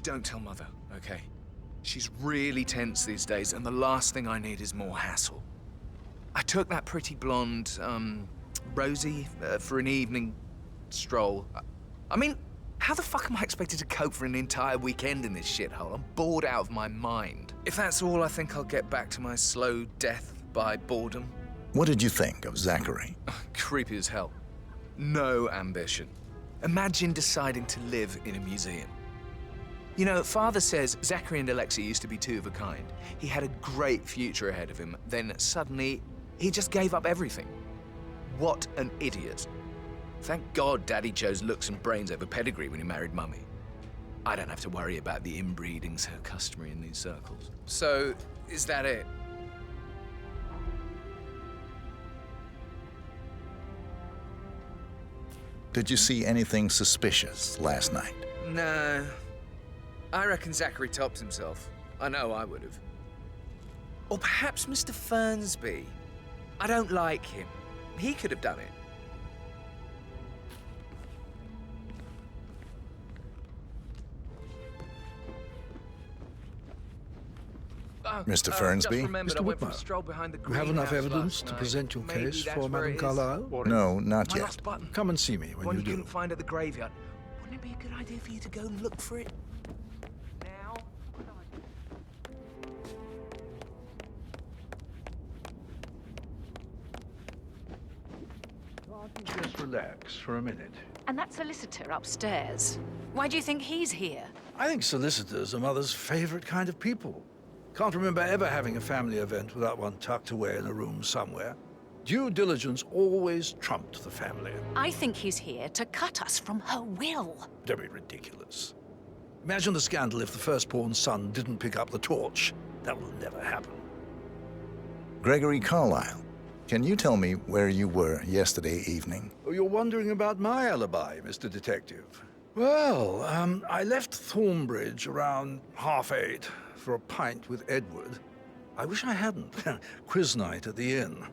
Don't tell Mother, okay? She's really tense these days, and the last thing I need is more hassle. I took that pretty blonde, Rosie, for an evening stroll. I mean, how the fuck am I expected to cope for an entire weekend in this shithole? I'm bored out of my mind. If that's all, I think I'll get back to my slow death by boredom.
What did you think of Zachary?
Creepy as hell. No ambition. Imagine deciding to live in a museum. You know, Father says Zachary and Alexei used to be two of a kind. He had a great future ahead of him. Then suddenly, he just gave up everything. What an idiot. Thank God Daddy chose looks and brains over pedigree when he married Mummy. I don't have to worry about the inbreeding so customary in these circles. So, is that it?
Did you see anything suspicious last night?
No. I reckon Zachary tops himself. I know I would have. Or perhaps Mr. Fernsby. I don't like him. He could have done it.
Mr. Fernsby?
Mr. Whitmer,
you have enough evidence to present your case for Madame Carlyle?
No, not yet.
Come and see me when you do.
Couldn't find at the graveyard. Wouldn't it be a good idea for you to go and look for it?
Just relax for a minute.
And that solicitor upstairs, why do you think he's here?
I think solicitors are Mother's favorite kind of people. Can't remember ever having a family event without one tucked away in a room somewhere. Due diligence always trumped the family.
I think he's here to cut us from her will.
Don't be ridiculous. Imagine the scandal if the firstborn son didn't pick up the torch. That will never happen.
Gregory Carlyle, can you tell me where you were yesterday evening?
Oh, you're wondering about my alibi, Mr. Detective. Well, I left Thornbridge around 8:30 for a pint with Edward. I wish I hadn't. Quiz night at the inn.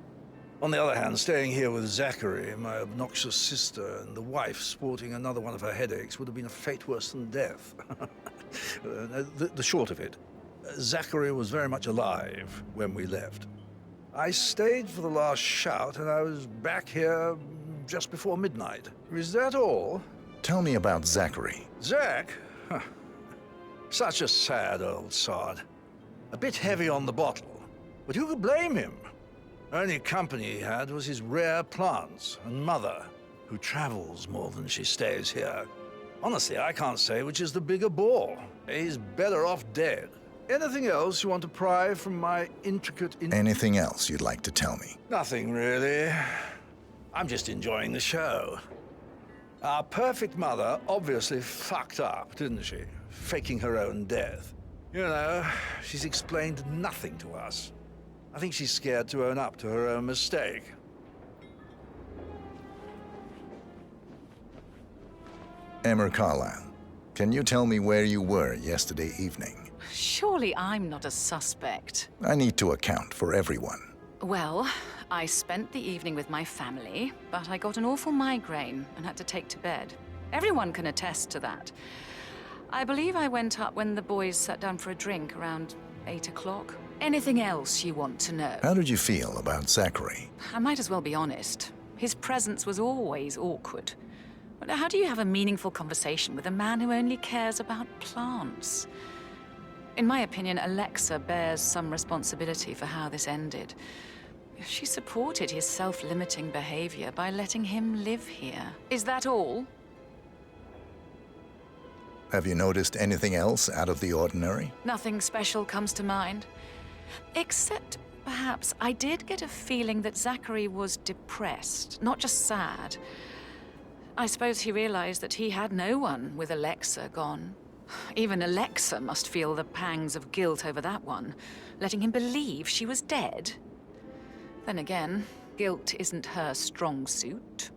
On the other hand, staying here with Zachary, my obnoxious sister, and the wife sporting another one of her headaches would have been a fate worse than death. The short of it, Zachary was very much alive when we left. I stayed for the last shout, and I was back here just before midnight. Is that all?
Tell me about Zachary.
Zach? Huh. Such a sad old sod. A bit heavy on the bottle, but who could blame him? Only company he had was his rare plants and Mother, who travels more than she stays here. Honestly, I can't say which is the bigger bore. He's better off dead. Anything else you want to pry from my intricate...
Anything else you'd like to tell me?
Nothing, really. I'm just enjoying the show. Our perfect mother obviously fucked up, didn't she? Faking her own death. You know, she's explained nothing to us. I think she's scared to own up to her own mistake.
Emma Carlyle, can you tell me where you were yesterday evening?
Surely I'm not a suspect.
I need to account for everyone.
Well, I spent the evening with my family, but I got an awful migraine and had to take to bed. Everyone can attest to that. I believe I went up when the boys sat down for a drink around 8 o'clock. Anything else you want to know?
How did you feel about Zachary?
I might as well be honest. His presence was always awkward. But how do you have a meaningful conversation with a man who only cares about plants? In my opinion, Alexa bears some responsibility for how this ended. She supported his self-limiting behavior by letting him live here. Is that all?
Have you noticed anything else out of the ordinary?
Nothing special comes to mind. Except, perhaps, I did get a feeling that Zachary was depressed, not just sad. I suppose he realized that he had no one with Alexa gone. Even Alexa must feel the pangs of guilt over that one, letting him believe she was dead. Then again, guilt isn't her strong suit.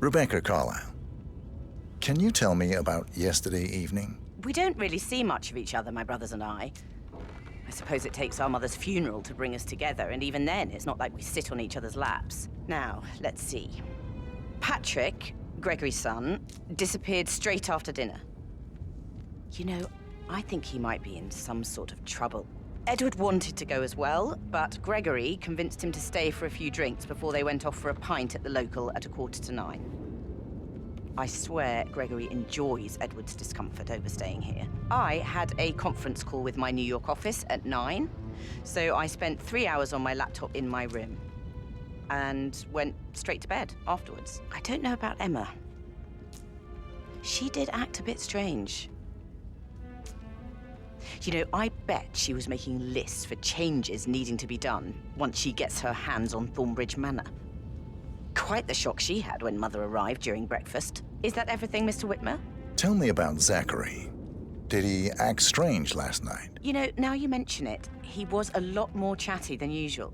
Rebecca Carlyle, can you tell me about yesterday evening?
We don't really see much of each other, my brothers and I. I suppose it takes our mother's funeral to bring us together, and even then, it's not like we sit on each other's laps. Now, let's see. Patrick, Gregory's son, disappeared straight after dinner. You know, I think he might be in some sort of trouble. Edward wanted to go as well, but Gregory convinced him to stay for a few drinks before they went off for a pint at the local at 9:15. I swear Gregory enjoys Edward's discomfort overstaying here. I had a conference call with my New York office at 9, so I spent 3 hours on my laptop in my room and went straight to bed afterwards. I don't know about Emma. She did act a bit strange. You know, I bet she was making lists for changes needing to be done once she gets her hands on Thornbridge Manor. Quite the shock she had when Mother arrived during breakfast. Is that everything, Mr. Whitmer?
Tell me about Zachary. Did he act strange last night?
You know, now you mention it, he was a lot more chatty than usual.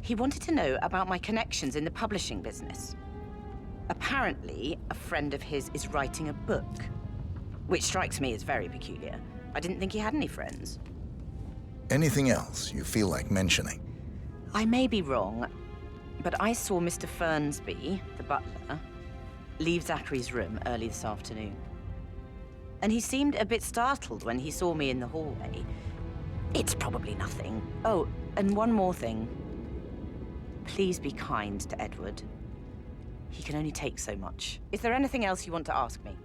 He wanted to know about my connections in the publishing business. Apparently, a friend of his is writing a book. Which strikes me as very peculiar. I didn't think he had any friends.
Anything else you feel like mentioning?
I may be wrong, but I saw Mr. Fernsby, the butler, leave Zachary's room early this afternoon. And he seemed a bit startled when he saw me in the hallway. It's probably nothing. Oh, and one more thing. Please be kind to Edward. He can only take so much. Is there anything else you want to ask me?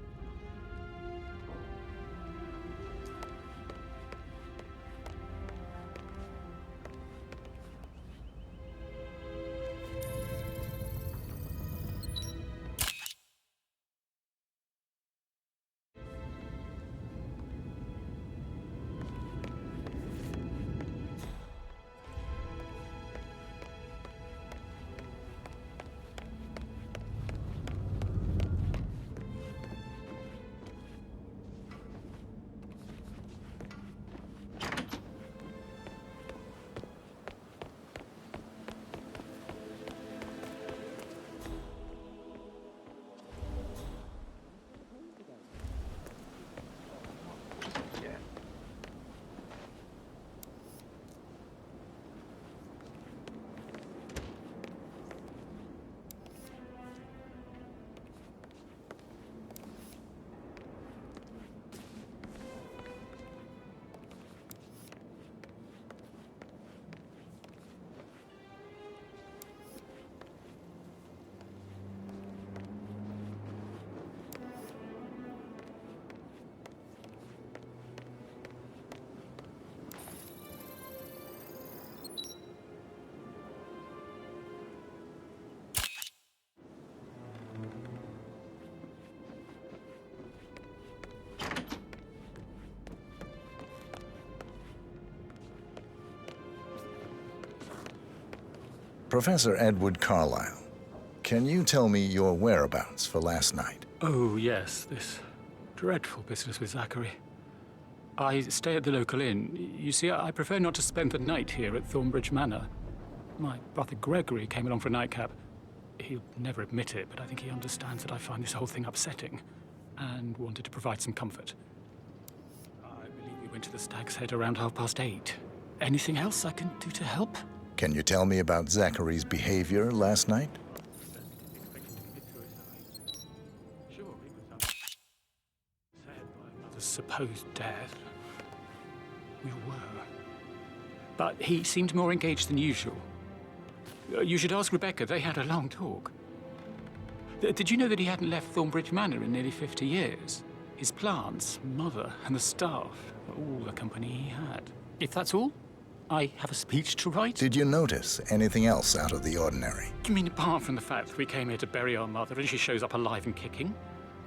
Professor Edward Carlyle, can you tell me your whereabouts for last night?
Oh, yes, this dreadful business with Zachary. I stay at the local inn. You see, I prefer not to spend the night here at Thornbridge Manor. My brother Gregory came along for a nightcap. He'll never admit it, but I think he understands that I find this whole thing upsetting and wanted to provide some comfort. I believe we went to the Stag's Head around 8:30. Anything else I can do to help?
Can you tell me about Zachary's behavior last night?
Sure, it was upset by mother's supposed death. We were. But he seemed more engaged than usual. You should ask Rebecca. They had a long talk. Did you know that he hadn't left Thornbridge Manor in nearly 50 years? His plants, mother, and the staff were all the company he had. If that's all, I have a speech to write.
Did you notice anything else out of the ordinary?
You mean apart from the fact that we came here to bury our mother and she shows up alive and kicking?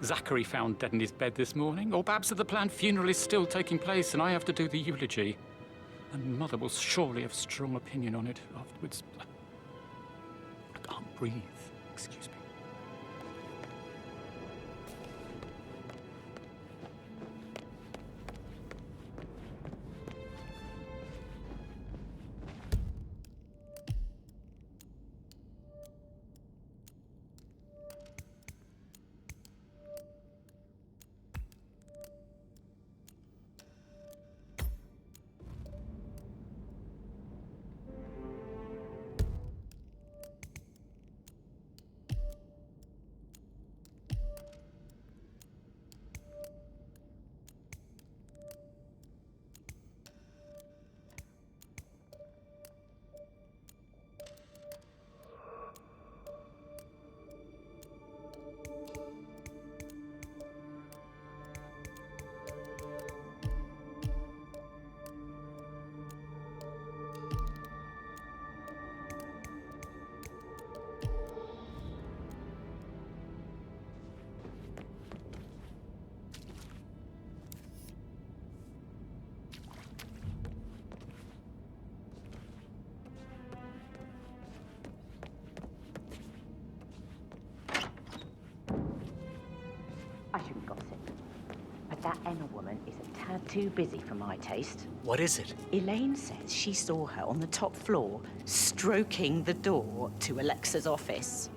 Zachary found dead in his bed this morning? Or perhaps that the planned funeral is still taking place and I have to do the eulogy? And Mother will surely have a strong opinion on it afterwards. I can't breathe. Excuse me.
I shouldn't gossip, but that Emma woman is a tad too busy for my taste.
What is it?
Elaine says she saw her on the top floor, stroking the door to Alexa's office.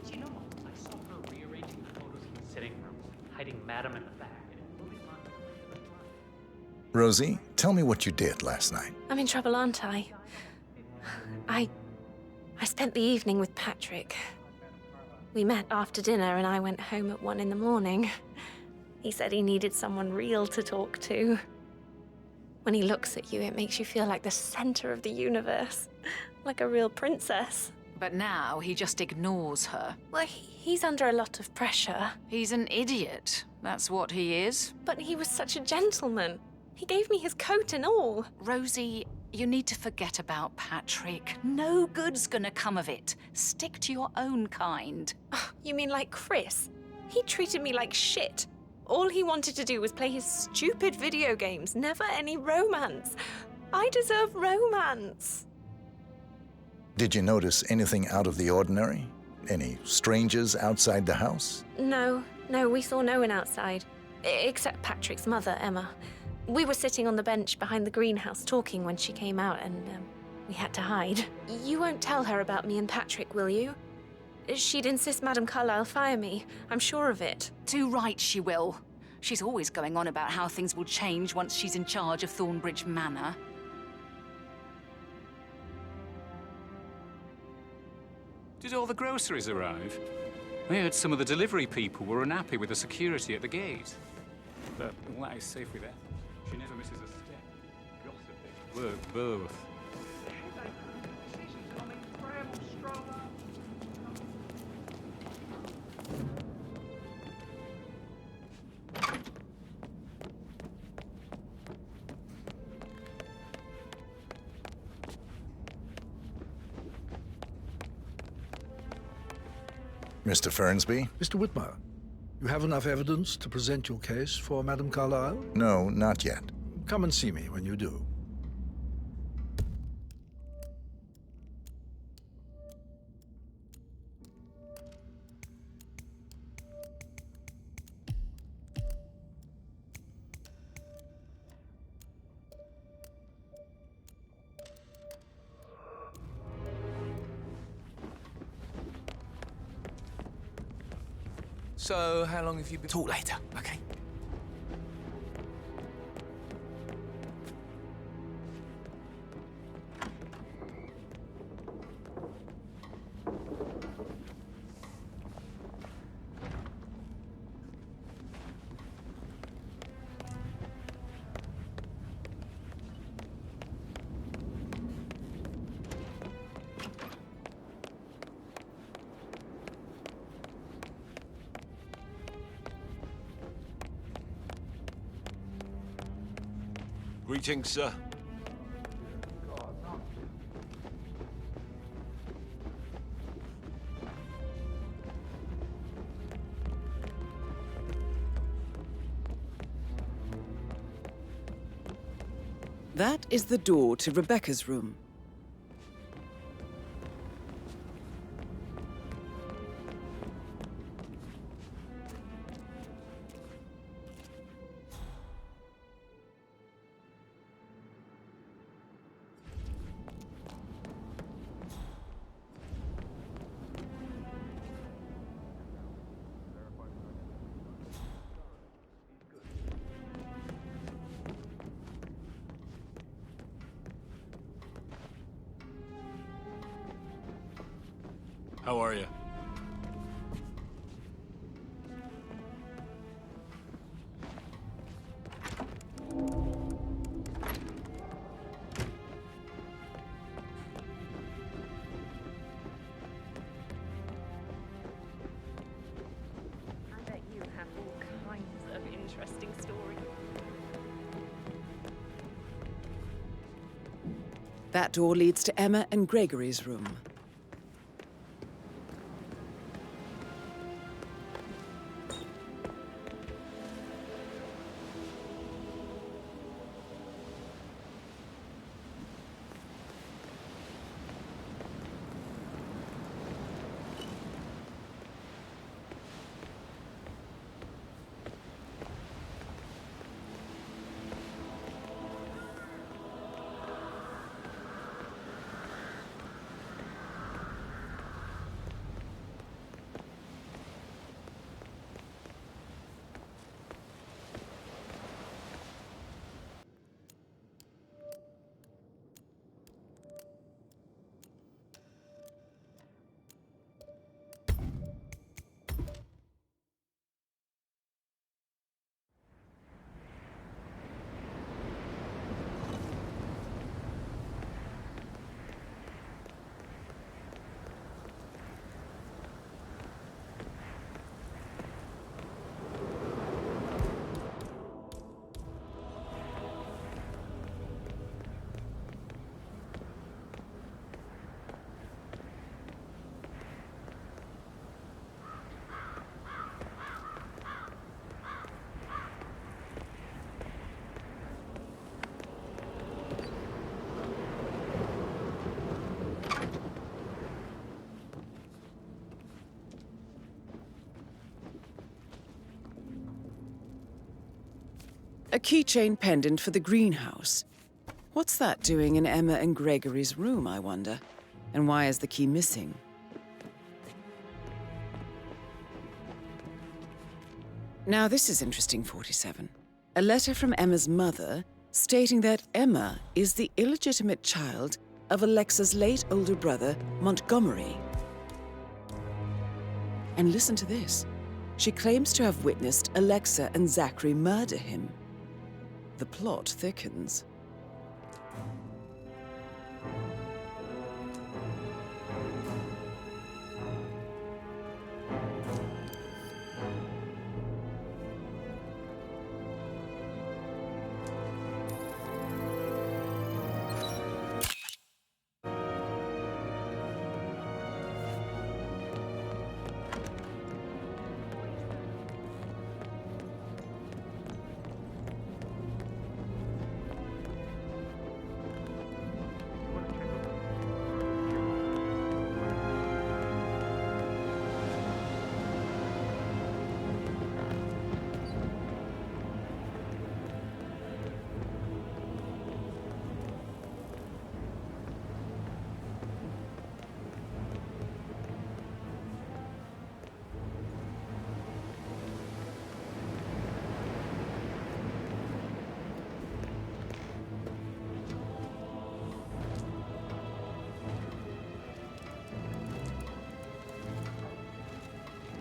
Do you know what? I saw her rearranging the photos in the sitting room, hiding Madam in the back, and it
Rosie, tell me what you did last night.
I'm in trouble, aren't I? I spent the evening with Patrick. We met after dinner and I went home at 1 in the morning. He said he needed someone real to talk to. When he looks at you, it makes you feel like the center of the universe. Like a real princess.
But now he just ignores her.
Well, he's under a lot of pressure.
He's an idiot. That's what he is.
But he was such a gentleman. He gave me his coat and all.
Rosie, you need to forget about Patrick. No good's gonna come of it. Stick to your own kind.
You mean like Chris? He treated me like shit. All he wanted to do was play his stupid video games, never any romance. I deserve romance.
Did you notice anything out of the ordinary? Any strangers outside the house?
No, we saw no one outside. Except Patrick's mother, Emma. We were sitting on the bench behind the greenhouse talking when she came out and we had to hide. You won't tell her about me and Patrick, will you? She'd insist Madame Carlyle fire me. I'm sure of it.
Too right she will. She's always going on about how things will change once she's in charge of Thornbridge Manor.
Did all the groceries arrive? I heard some of the delivery people were unhappy with the security at the gate. But all that is safe with her. She never misses a step. Gossiping. Work both.
Mr. Fernsby?
Mr. Whitmer, you have enough evidence to present your case for Madame Carlyle?
No, not yet.
Come and see me when you do.
So, how long have you been... Talk later, okay?
Greetings, sir.
That is the door to Rebecca's room.
How are you?
I bet you have all kinds of interesting stories.
That door leads to Emma and Gregory's room. A keychain pendant for the greenhouse. What's that doing in Emma and Gregory's room, I wonder? And why is the key missing? Now this is interesting, 47. A letter from Emma's mother stating that Emma is the illegitimate child of Alexa's late older brother, Montgomery. And listen to this. She claims to have witnessed Alexa and Zachary murder him. The plot thickens.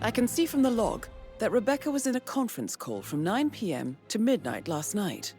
I can see from the log that Rebecca was in a conference call from 9 p.m. to midnight last night.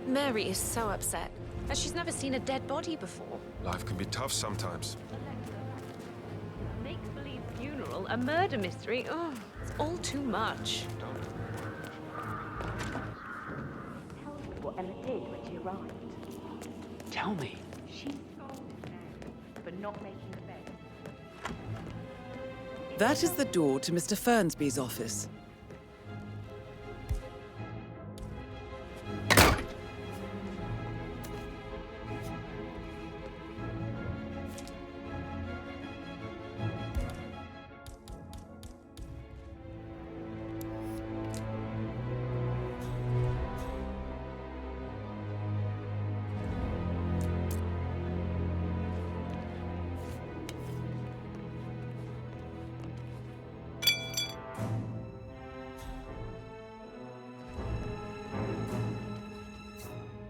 Mary is so upset, as she's never seen a dead body before.
Life can be tough sometimes.
Make-believe funeral, a murder mystery. Oh, it's all too much.
Tell me what Emma did when she arrived.
Tell me.
She scolded Mary for not making the bed.
That is the door to Mr. Fernsby's office.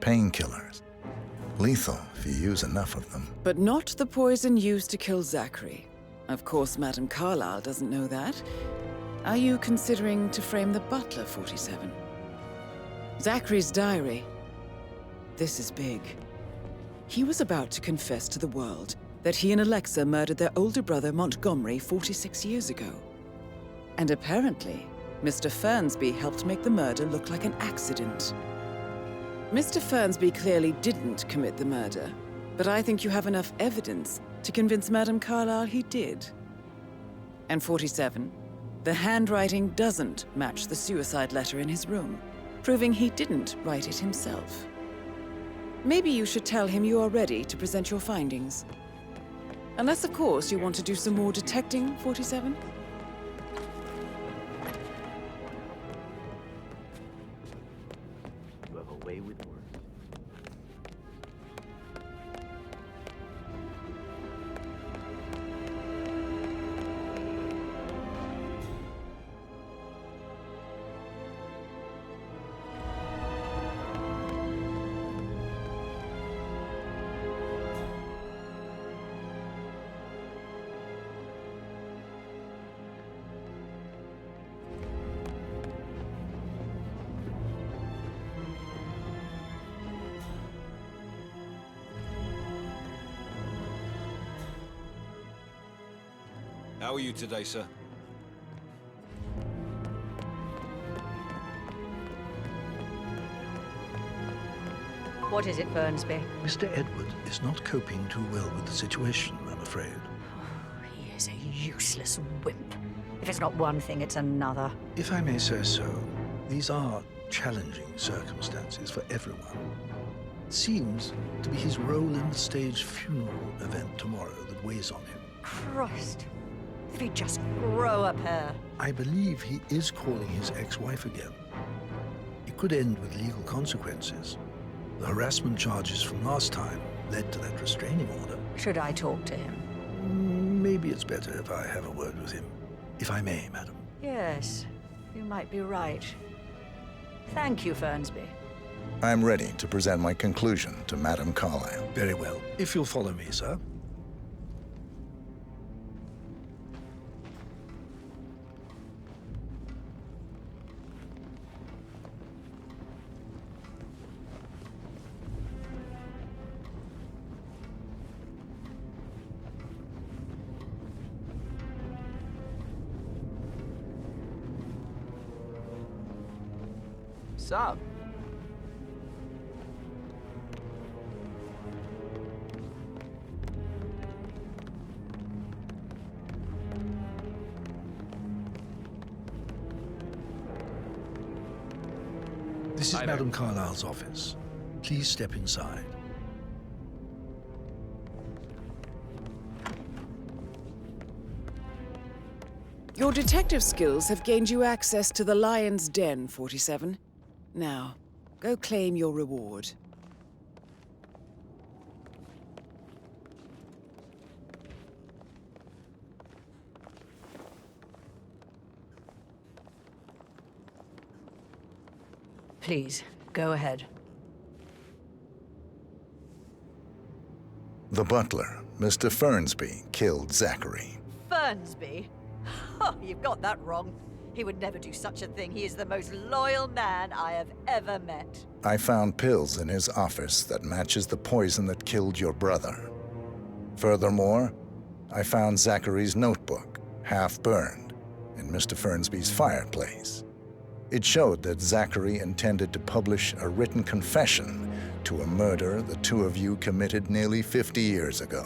Painkillers. Lethal if you use enough of them.
But not the poison used to kill Zachary. Of course, Madame Carlyle doesn't know that. Are you considering to frame the butler, 47? Zachary's diary. This is big. He was about to confess to the world that he and Alexa murdered their older brother Montgomery 46 years ago. And apparently, Mr. Fernsby helped make the murder look like an accident. Mr. Fernsby clearly didn't commit the murder, but I think you have enough evidence to convince Madame Carlyle he did. And 47, the handwriting doesn't match the suicide letter in his room, proving he didn't write it himself. Maybe you should tell him you are ready to present your findings. Unless, of course, you want to do some more detecting, 47?
You have a way with words.
How are you today, sir?
What is it, Fernsby?
Mr. Edward is not coping too well with the situation, I'm afraid.
He is a useless wimp. If it's not one thing, it's another.
If I may say so, these are challenging circumstances for everyone. It seems to be his role in the staged funeral event tomorrow that weighs on him.
Christ. If he'd just grow a pair.
I believe he is calling his ex-wife again. It could end with legal consequences. The harassment charges from last time led to that restraining order.
Should I talk to him?
Maybe it's better if I have a word with him. If I may, madam.
Yes, you might be right. Thank you, Fernsby.
I'm ready to present my conclusion to Madame Carlyle.
Very well. If you'll follow me, sir.
Sup?
This is Madame Carlyle's office. Please step inside.
Your detective skills have gained you access to the Lion's Den, 47. Now, go claim your reward.
Please, go ahead.
The butler, Mr. Fernsby, killed Zachary.
Fernsby? Oh, you've got that wrong. He would never do such a thing. He is the most loyal man I have ever met.
I found pills in his office that matches the poison that killed your brother. Furthermore, I found Zachary's notebook, half burned, in Mr. Fernsby's fireplace. It showed that Zachary intended to publish a written confession to a murder the two of you committed nearly 50 years ago.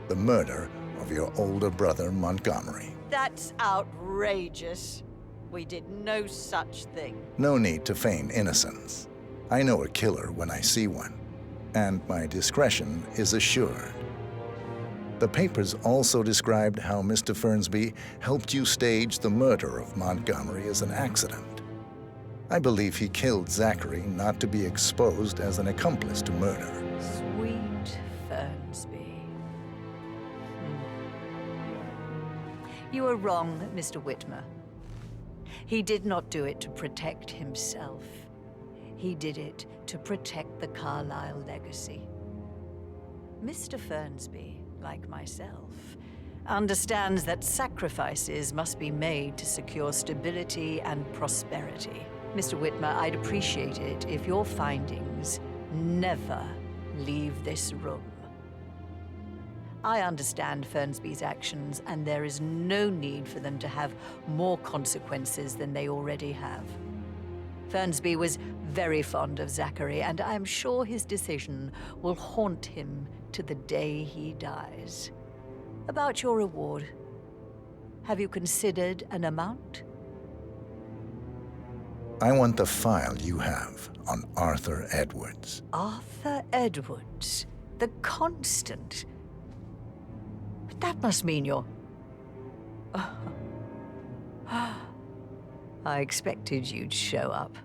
The murder of your older brother, Montgomery.
That's outrageous. We did no such thing.
No need to feign innocence. I know a killer when I see one, and my discretion is assured. The papers also described how Mr. Fernsby helped you stage the murder of Montgomery as an accident. I believe he killed Zachary not to be exposed as an accomplice to murder.
Sweet Fernsby. You are wrong, Mr. Whitmer. He did not do it to protect himself. He did it to protect the Carlyle legacy. Mr. Fernsby, like myself, understands that sacrifices must be made to secure stability and prosperity. Mr. Whitmer, I'd appreciate it if your findings never leave this room. I understand Fernsby's actions, and there is no need for them to have more consequences than they already have. Fernsby was very fond of Zachary, and I am sure his decision will haunt him to the day he dies. About your reward, have you considered an amount?
I want the file you have on Arthur Edwards.
Arthur Edwards, the Constant. That must mean you're... I expected you'd show up.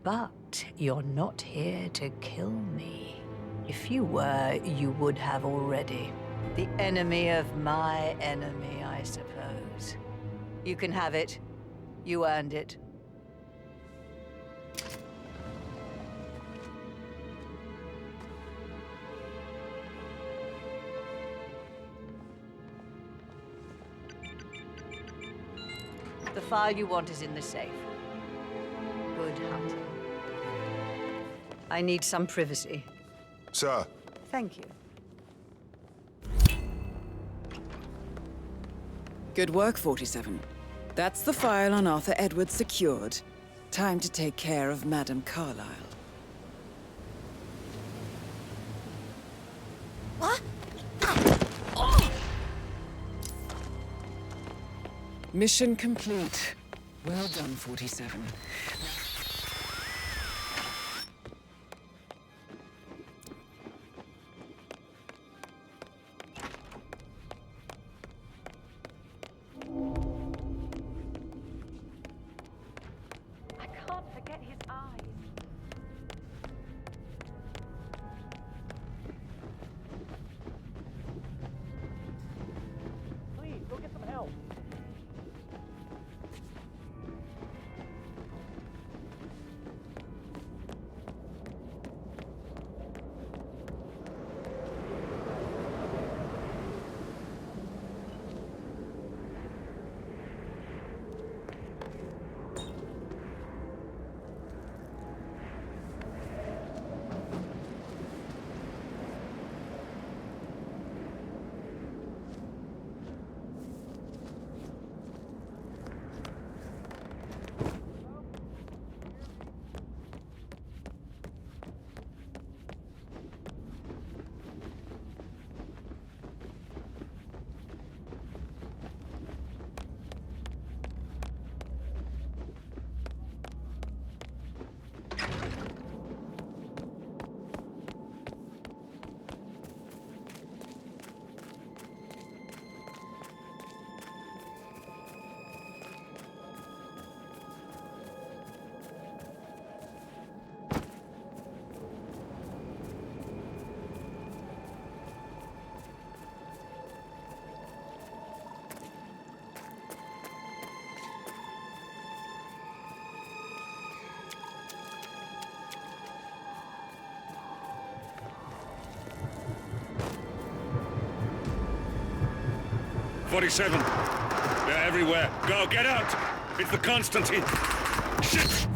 But you're not here to kill me. If you were, you would have already. The enemy of my enemy, I suppose. You can have it. You earned it. The file you want is in the safe. Good hunting. I need some privacy.
Sir.
Thank you.
Good work, 47. That's the file on Arthur Edwards secured. Time to take care of Madame Carlyle.
What?
Mission complete. Well done, 47.
I can't forget his eyes.
Please, go get some help.
"47. They're everywhere. Go, get out! It's the Constantine. Shit!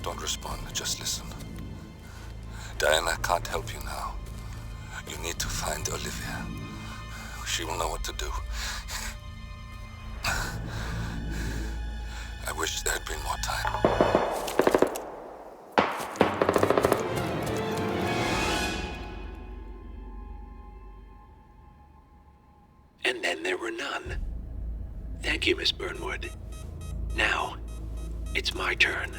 Don't respond, just listen. Diana can't help you now. You need to find Olivia. She will know what to do. I wish there had been more time.
And then there were none. Thank you, Miss Burnwood. Now, it's my turn.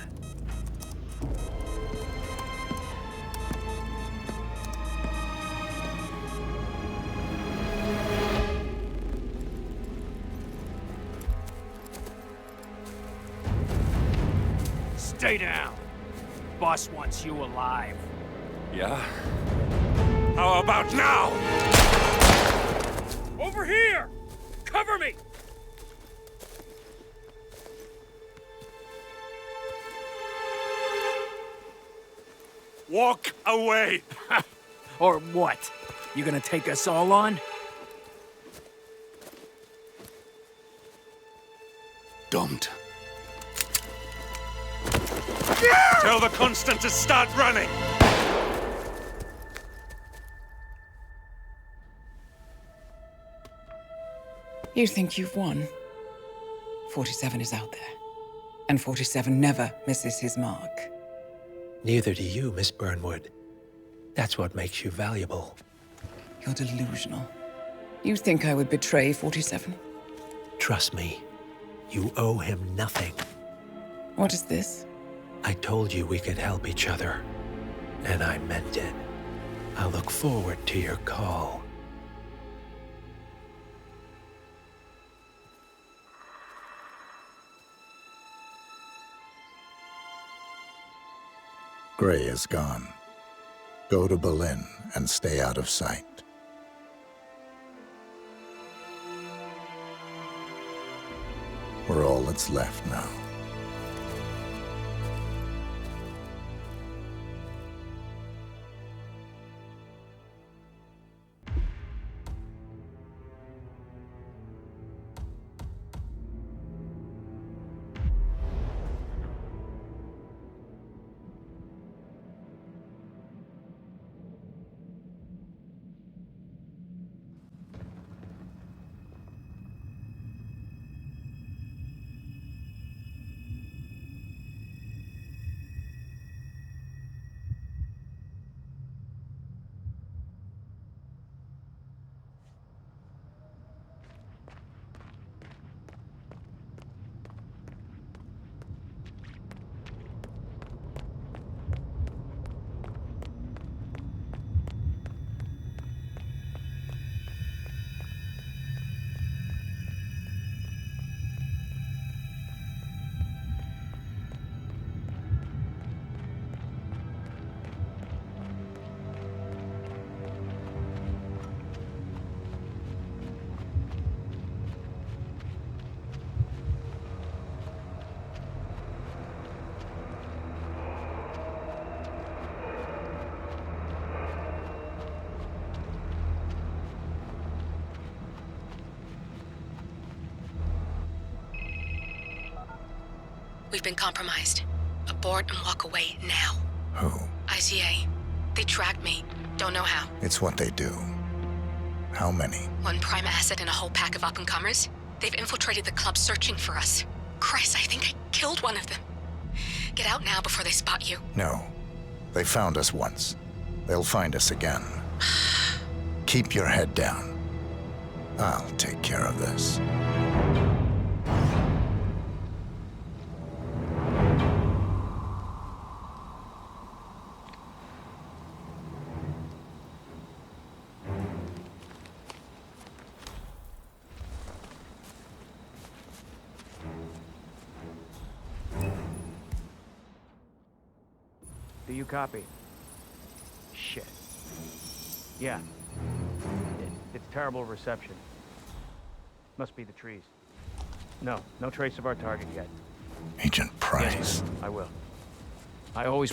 Stay down. Boss wants you alive.
Yeah? How about now?
Over here! Cover me!
Walk away!
Or what? You gonna take us all on?
Don't. Tell the Constant to start running!
You think you've won? 47 is out there. And 47 never misses his mark.
Neither do you, Miss Burnwood. That's what makes you valuable.
You're delusional. You think I would betray 47?
Trust me, you owe him nothing.
What is this?
I told you we could help each other, and I meant it. I'll look forward to your call.
Gray is gone. Go to Berlin and stay out of sight. We're all that's left now.
We've been compromised. Abort and walk away now.
Who?
ICA. They tracked me. Don't know how.
It's what they do. How many?
One prime asset and a whole pack of up-and-comers. They've infiltrated the club searching for us. Christ, I think I killed one of them. Get out now before they spot you.
No. They found us once. They'll find us again. Keep your head down. I'll take care of this.
Do you copy? Shit. Yeah. It's terrible reception. Must be the trees. No trace of our target yet.
Agent Price.
Yes, I will. I always...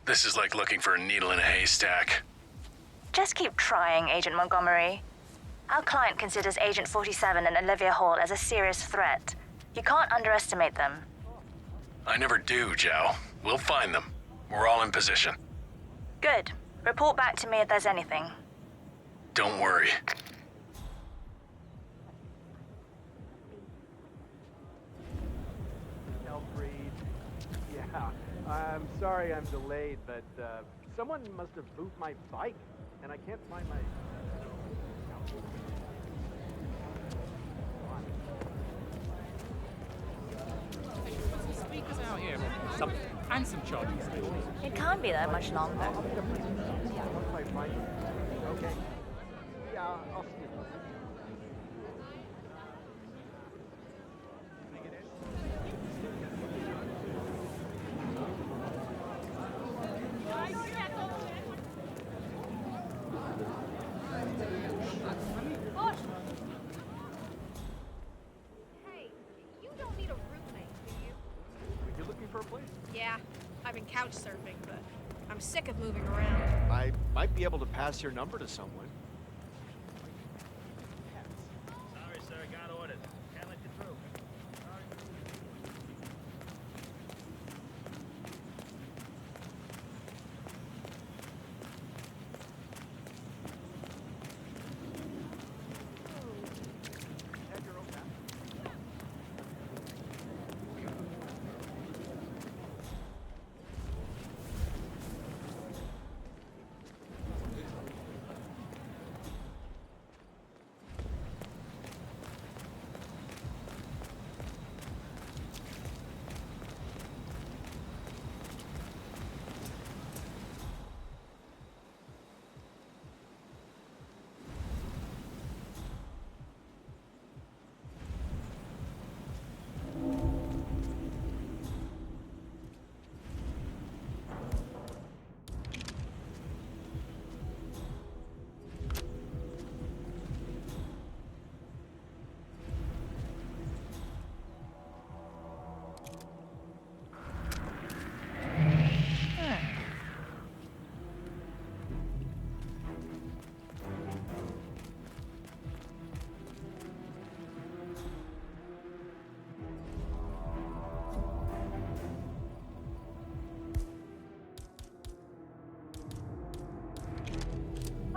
This is like looking for a needle in a haystack.
Just keep trying, Agent Montgomery. Our client considers Agent 47 and Olivia Hall as a serious threat. You can't underestimate them.
I never do, Joe. We'll find them. We're all in position.
Good. Report back to me if there's anything.
Don't worry.
Yeah, I'm sorry I'm delayed, but someone must have moved my bike, and I can't find my...
Speakers out here, and some charging stations.
It can't be that much longer.
Okay. Yeah, I'll see you.
Hey, you don't need a roommate, do you?
You're looking for a place?
Yeah, I've been couch surfing, but I'm sick of moving around.
I might be able to pass your number to someone.
Sorry, sir, got orders. Can't let you through.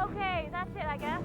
Okay, that's it, I guess.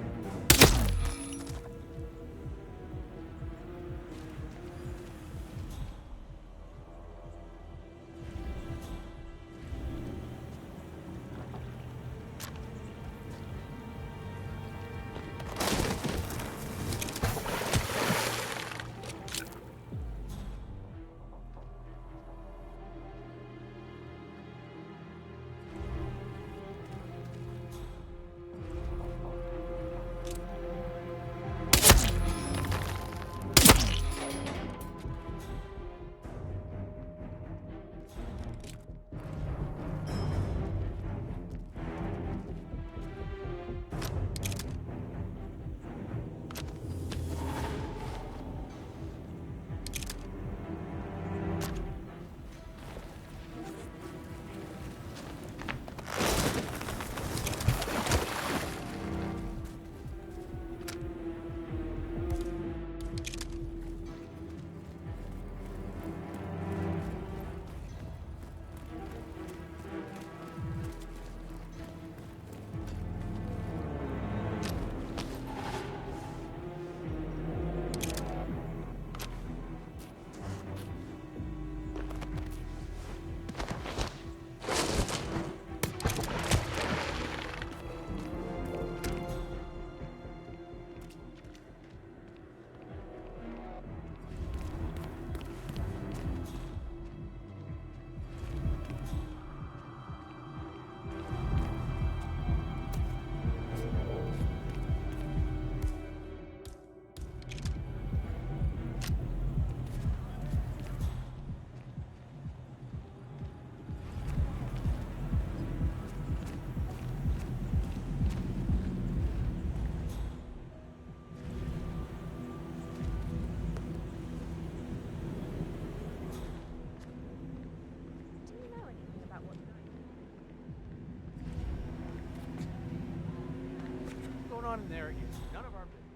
On in there is none of our business.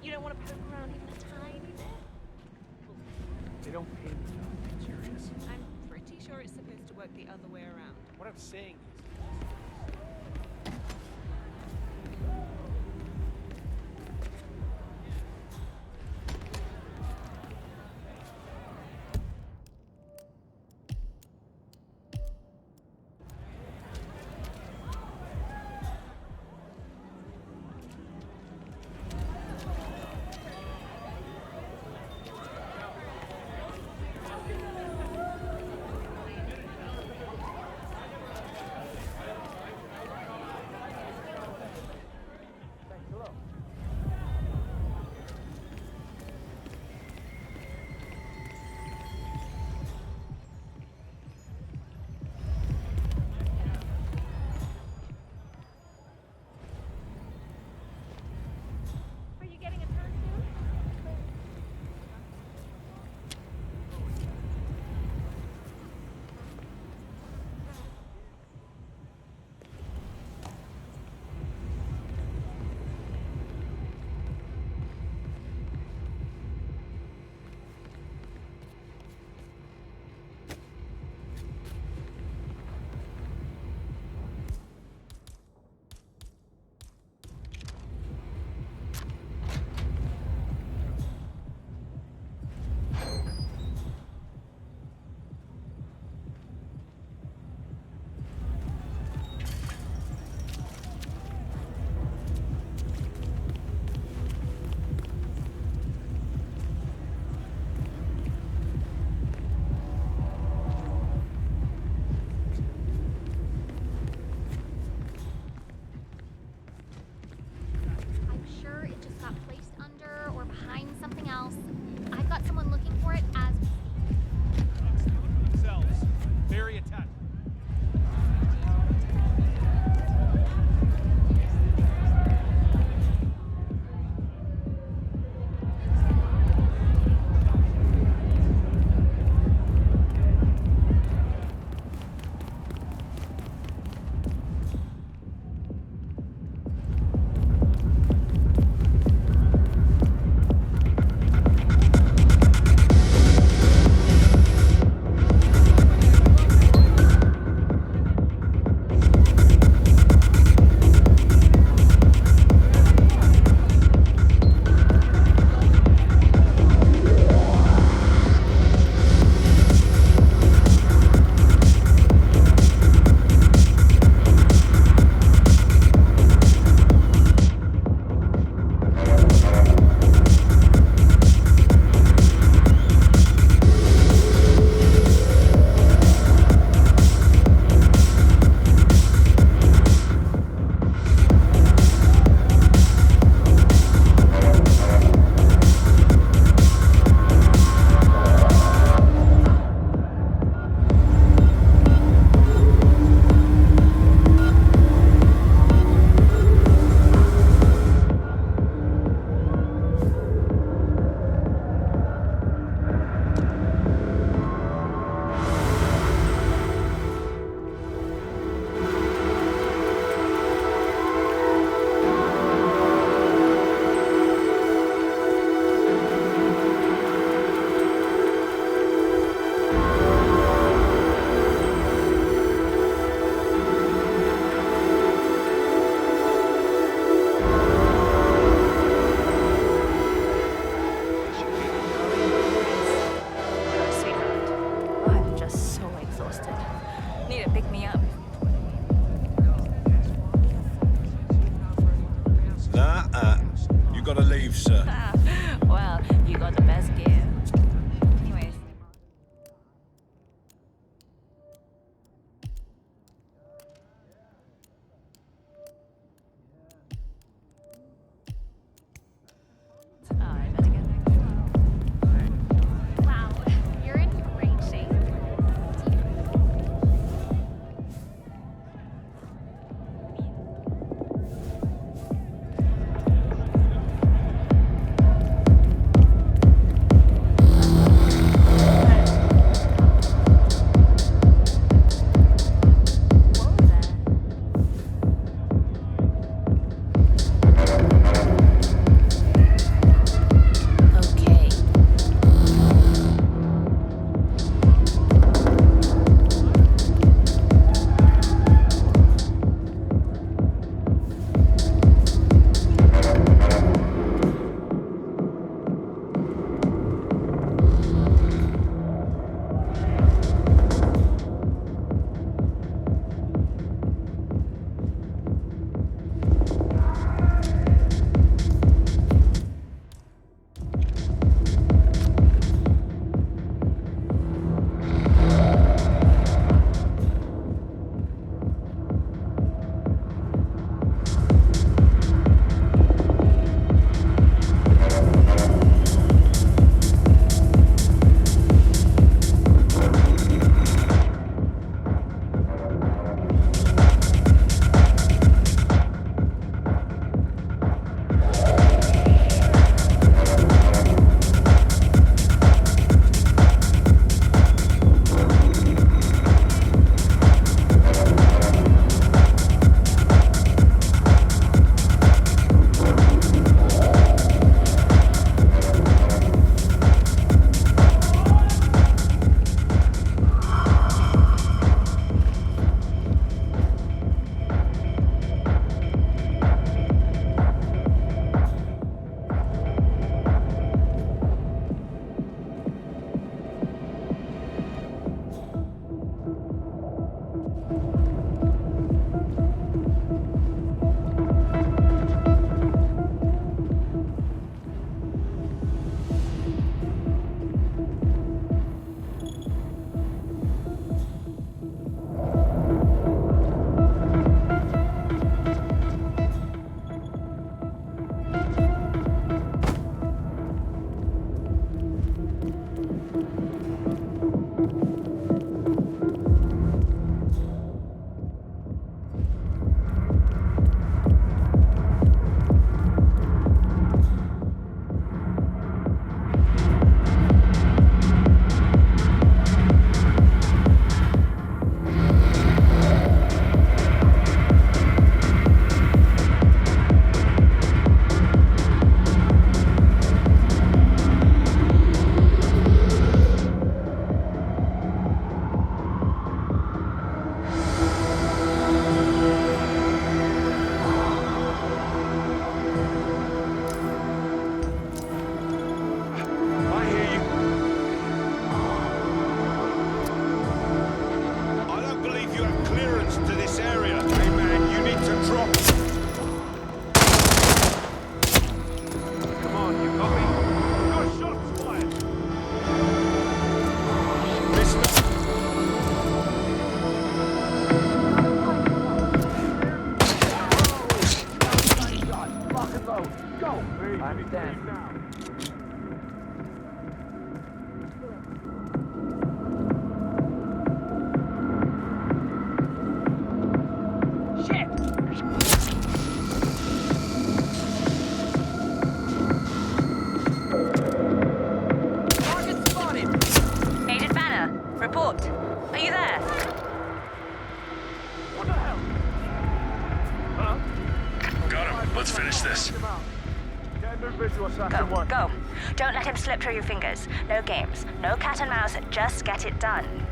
You don't want to poke around even a tiny bit?
They don't pay me enough. I'm curious.
I'm pretty sure it's supposed to work the other way around.
What I'm saying is,
pick me up.
Nah, you gotta leave, sir.
Well, you got the best gear. Anyways.
Wow, you're in great shape.
Okay. Report. Are you there?
What the hell? Huh?
Got him. Let's finish this.
Get a new visual, Assassin
Go,
1.
go. Don't let him slip through your fingers. No games. No cat and mouse. Just get it done.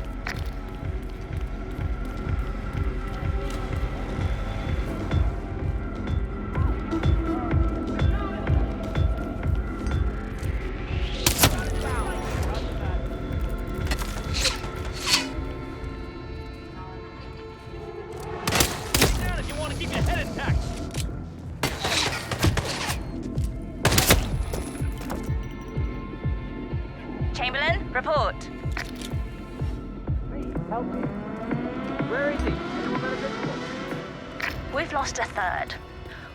Help me. Where is he? Anyone got a visual?
We've lost a third.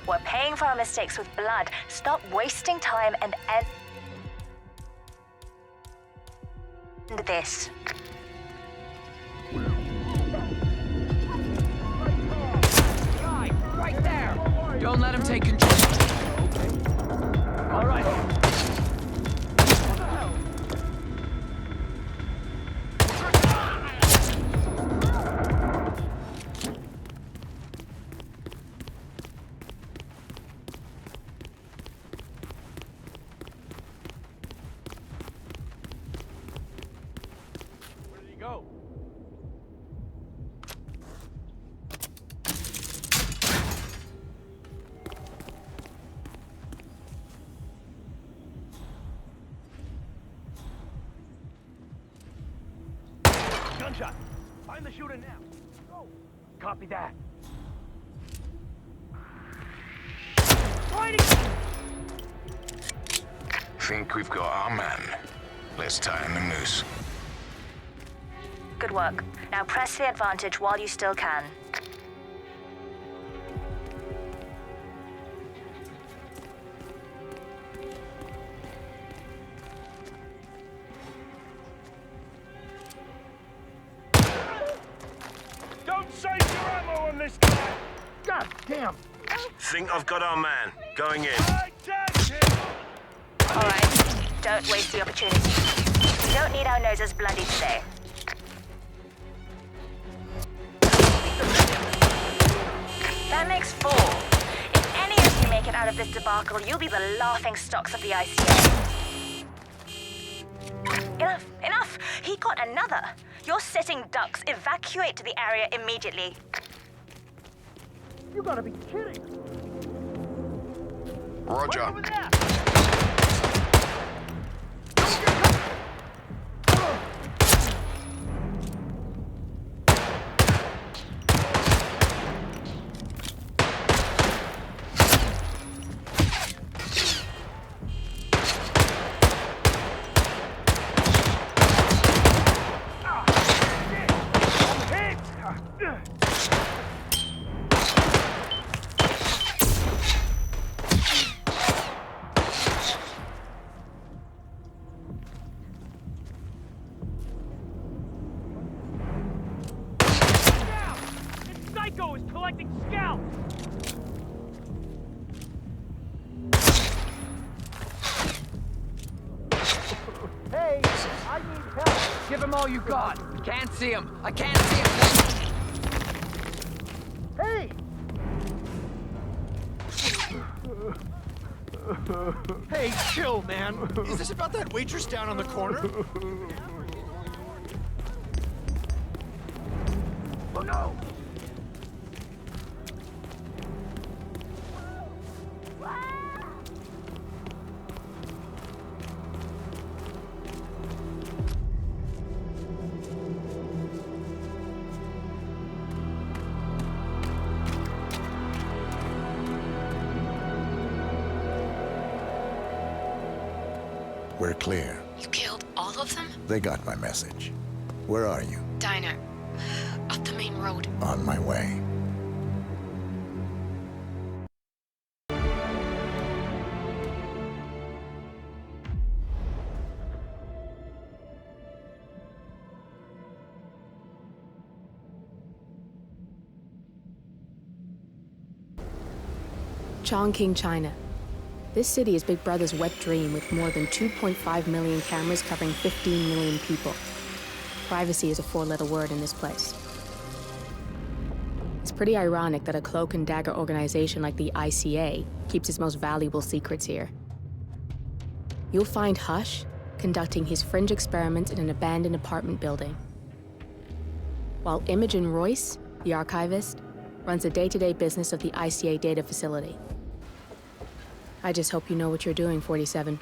We're paying for our mistakes with blood. Stop wasting time and end this.
Guy, right there! Don't let him take control. Okay. All right.
Where did he go? Gunshot! Find the shooter now! Go! Copy that.
Think we've got our man. Let's tie in the noose.
Good work. Now press the advantage while you still can.
Don't save your ammo on this guy! God damn!
Think I've got our man. Going in.
I tagged him!
Alright, don't waste the opportunity. We don't need our noses bloody today. That makes 4. If any of you make it out of this debacle, you'll be the laughing stocks of the ICA. Enough, enough! He got another! You're sitting ducks. Evacuate to the area immediately.
You gotta be kidding!
Roger.
Right over there! Psycho is collecting scouts!
Hey, I need help. Give him all you got. Can't see him. I can't see him.
Hey! Hey, chill, man. Is this about that waitress down on the corner? Oh no!
We're clear.
You killed all of them?
They got my message. Where are you?
Diner. Up the main road.
On my way.
Chongqing, China. This city is Big Brother's wet dream with more than 2.5 million cameras covering 15 million people. Privacy is a 4-letter word in this place. It's pretty ironic that a cloak and dagger organization like the ICA keeps its most valuable secrets here. You'll find Hush conducting his fringe experiments in an abandoned apartment building, while Imogen Royce, the archivist, runs the day-to-day business of the ICA data facility. I just hope you know what you're doing, 47.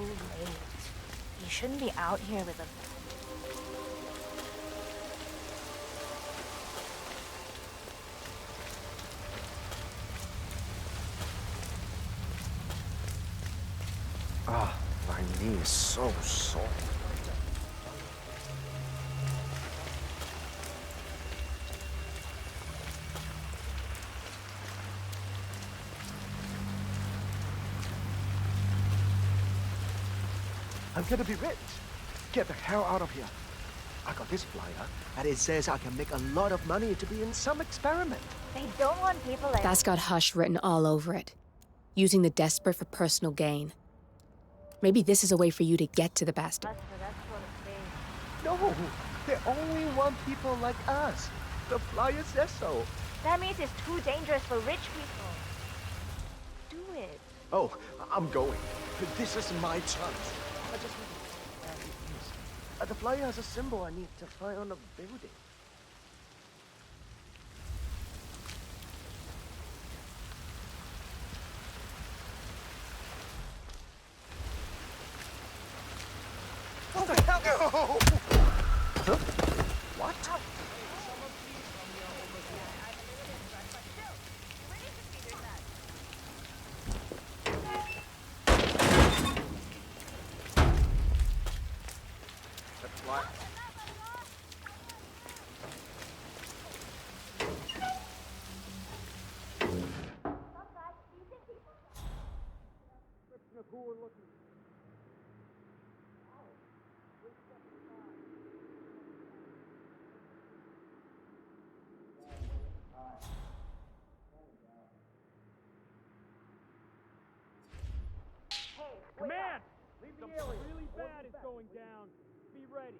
late. You shouldn't be out here with a...
Ah, my knee is so sore.
I'm gonna be rich. Get the hell out of here. I got this flyer, and it says I can make a lot of money to be in some experiment.
They don't want people like...
That's got Hush written all over it. Using the desperate for personal gain. Maybe this is a way for you to get to the bastard.
No, they only want people like us. The flyer says so.
That means it's too dangerous for rich people. Do it.
Oh, I'm going. This is my chance. I just need to... the flyer has a symbol I need to find on a building. What the hell? Huh? What? That's why.
Command! Something really bad is going down. Be ready.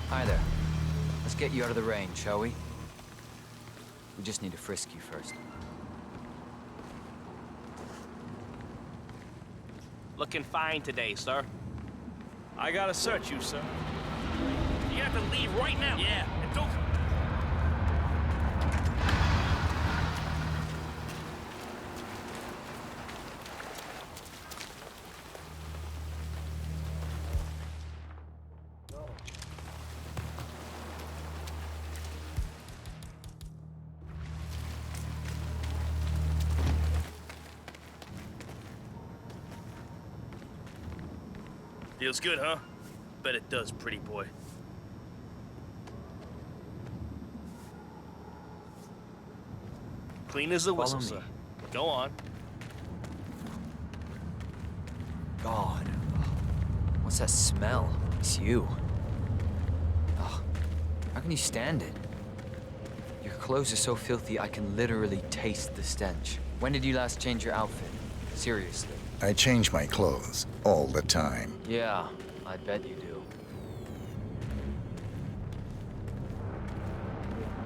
Hi there. Let's get you out of the rain, shall we? We just need to frisk you first.
Looking fine today, sir.
I gotta search you, sir.
You have to leave right now.
Yeah.
And don't...
Feels good, huh? Bet it does, pretty boy. Clean as a whistle, sir. Go on.
God. What's that smell? It's you. Oh, how can you stand it? Your clothes are so filthy I can literally taste the stench. When did you last change your outfit? Seriously.
I change my clothes all the time.
Yeah, I bet you do.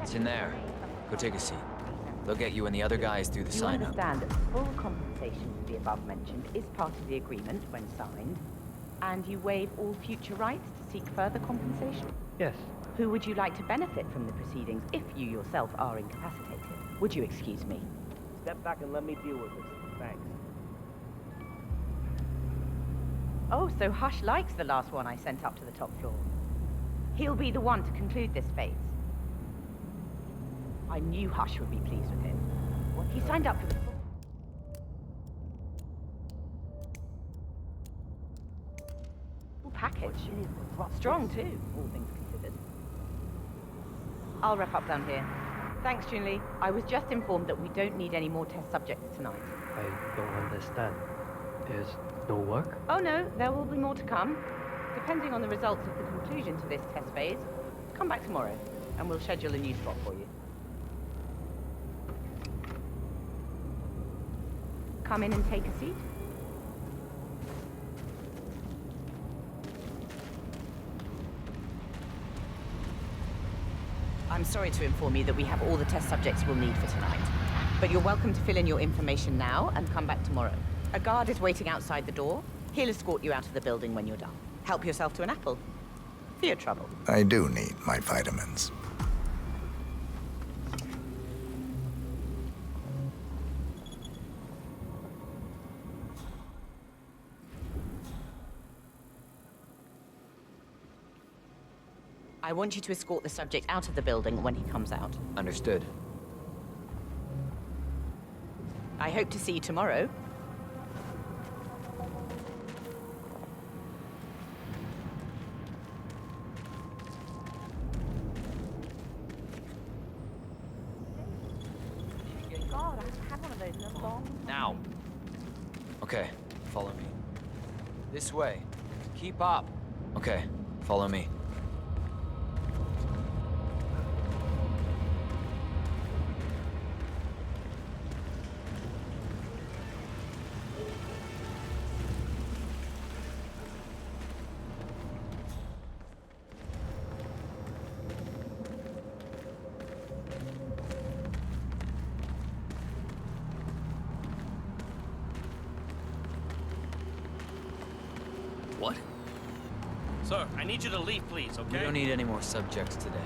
It's in there. Go take a seat. They'll get you and the other guys through the
You
sign-up.
understand that full compensation for the above mentioned is part of the agreement when signed, and you waive all future rights to seek further compensation?
Yes.
Who would you like to benefit from the proceedings if you yourself are incapacitated? Would you excuse me?
Step back and let me deal with this. Thanks.
Oh, so Hush likes the last one I sent up to the top floor. He'll be the one to conclude this phase. I knew Hush would be pleased with him. He signed up for the full package. Strong, too, all things considered. I'll wrap up down here. Thanks, Junli. I was just informed that we don't need any more test subjects tonight.
I don't understand. There's no work?
Oh no, there will be more to come. Depending on the results of the conclusion to this test phase, come back tomorrow, and we'll schedule a new spot for you. Come in and take a seat. I'm sorry to inform you that we have all the test subjects we'll need for tonight. But you're welcome to fill in your information now and come back tomorrow. A guard is waiting outside the door. He'll escort you out of the building when you're done. Help yourself to an apple. For your trouble.
I do need my vitamins.
I want you to escort the subject out of the building when he comes out.
Understood.
I hope to see you tomorrow. God, I haven't had one of those in a long time.
Now. Okay, follow me. This way. Keep up. Okay, follow me.
What? Sir, I need you to leave, please, okay?
We don't need any more subjects today.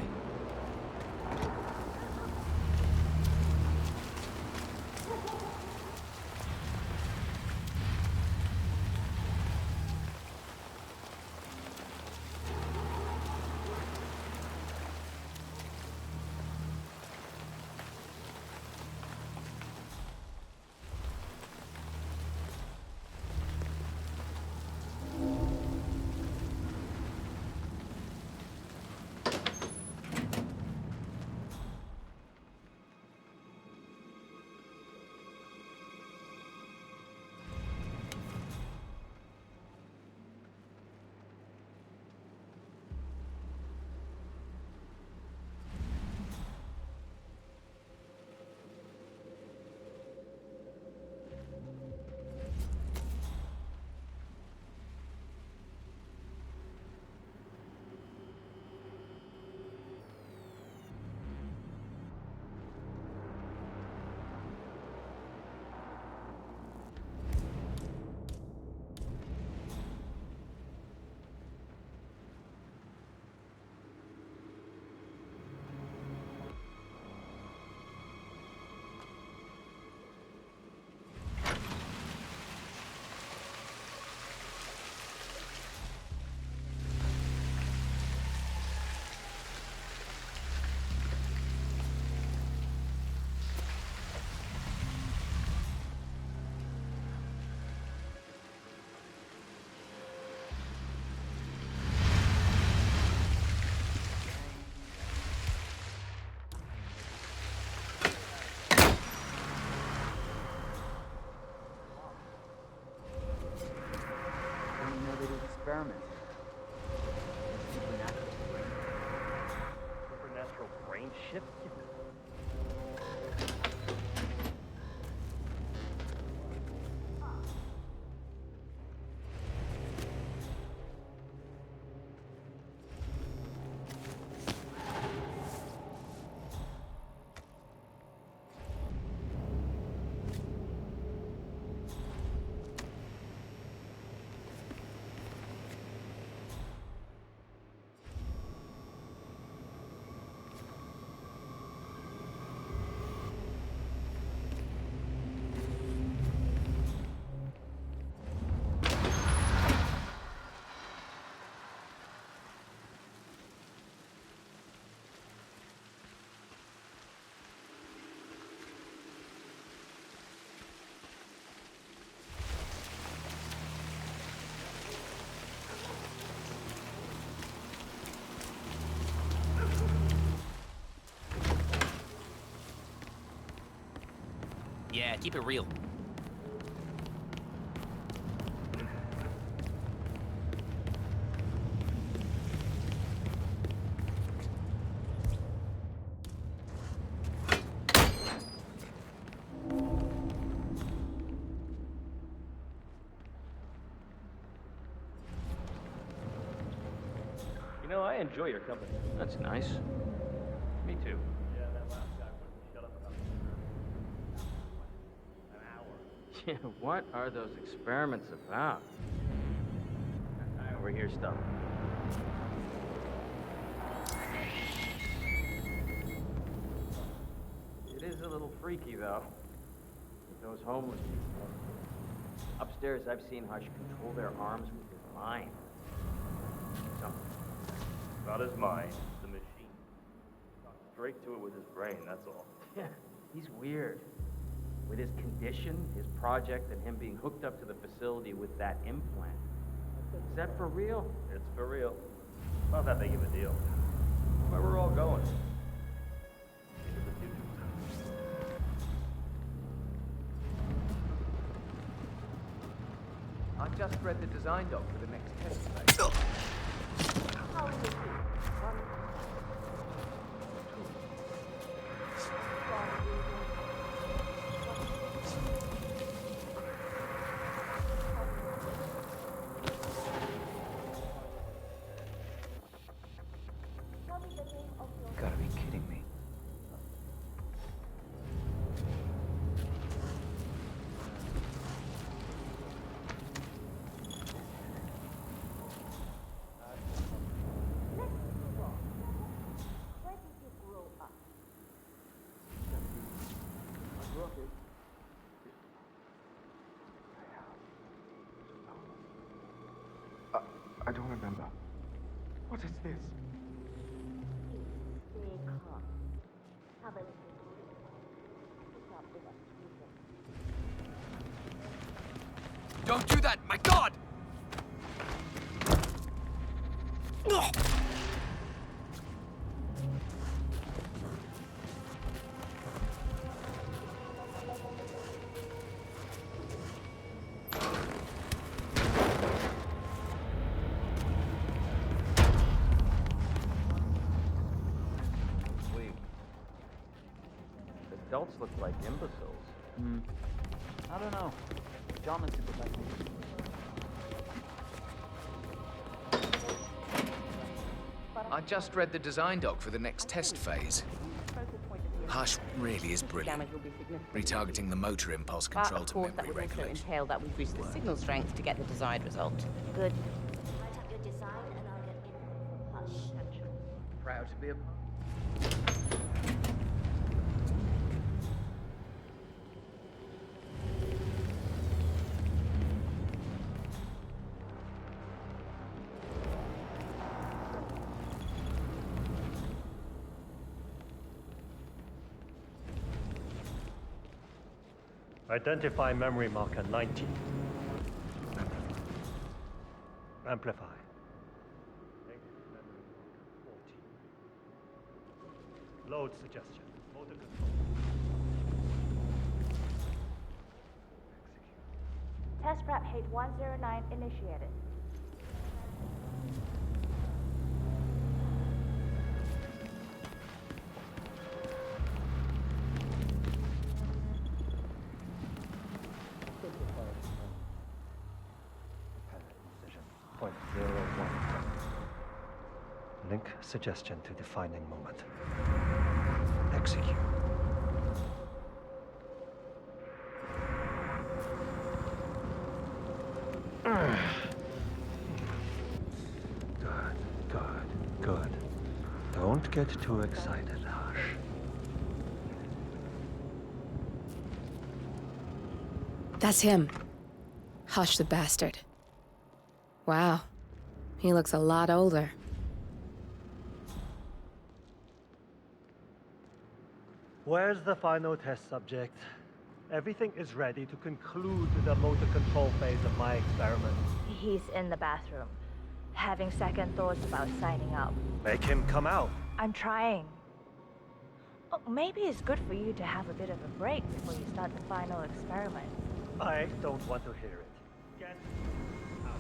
Yeah, keep it real.
You know, I enjoy your company.
That's nice.
Me too. Yeah, what are those experiments about? Over here, stuff. It is a little freaky, though. With those homeless people. Upstairs, I've seen Hush control their arms with his mind. Something.
Not his mind, the machine. Straight to it with his brain, that's all.
Yeah, he's weird. With his condition, his project, and him being hooked up to the facility with that implant. Is that for real?
It's for real. Not that big of a deal. Where we're all going. Into the future.
I just read the design doc for the next test phase.
How is it?
You gotta be kidding me.
Where did you grow up?
I grew up here. I don't remember. What is this?
Stay calm. Have a little breathe. Pick up with us.
Don't do that, my God!
Wait. Adults look like imbeciles.
I don't know. Pajamas could look like me.
I just read the design doc for the next test phase. Hush really is brilliant.
Damage will be significant.
Retargeting the motor impulse
But
control
of
to
course, that
memory
would also
regulation.
entail that we've reached the signal strength to get the desired result. Good.
Write up your design and I'll get input from Hush.
Proud to be a...
Identify memory marker 90. Amplify. Negative memory marker 14. Load suggestion. Motor control.
Test prep hate 109 initiated.
Link suggestion to defining moment. Execute. Good. Don't get too excited, Hush.
That's him. Hush the bastard. Wow. He looks a lot older.
Where's the final test subject? Everything is ready to conclude the motor control phase of my experiment.
He's in the bathroom, having second thoughts about signing up.
Make him come out.
I'm trying. Look, maybe it's good for you to have a bit of a break before you start the final experiment.
I don't want to hear it. Get out.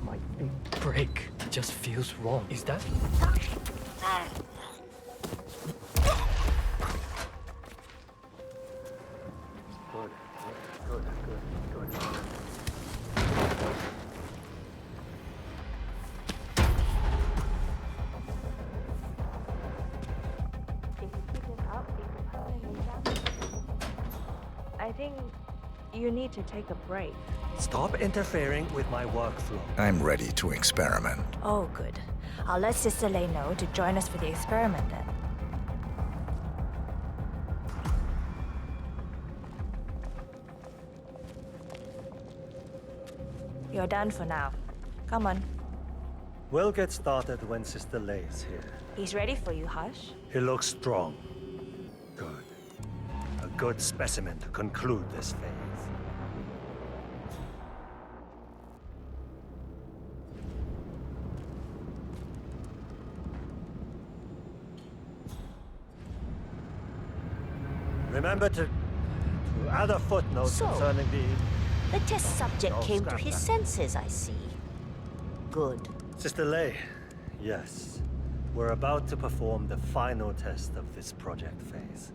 My big break just feels wrong. Is that?
Good, good, good, good.
I think you need to take a break.
Stop interfering with my workflow.
I'm ready to experiment.
Oh, good. I'll let Sister Lei know to join us for the experiment then. You're done for now. Come on.
We'll get started when Sister Lei is here.
He's ready for you, Hush.
He looks strong. Good. A good specimen to conclude this phase. Remember to add a footnote concerning
The test subject
Oh,
came to
scrap
his
that.
senses, I see. Good.
Sister Lei, yes. We're about to perform the final test of this project phase.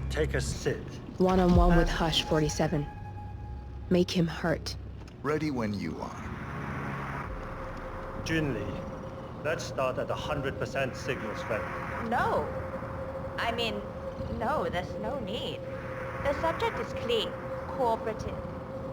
Take a sit.
One-on-one with Hush 47. Make him hurt.
Ready when you are.
Junli, let's start at 100% signal strength.
No. I mean, no, there's no need. The subject is clean, cooperative.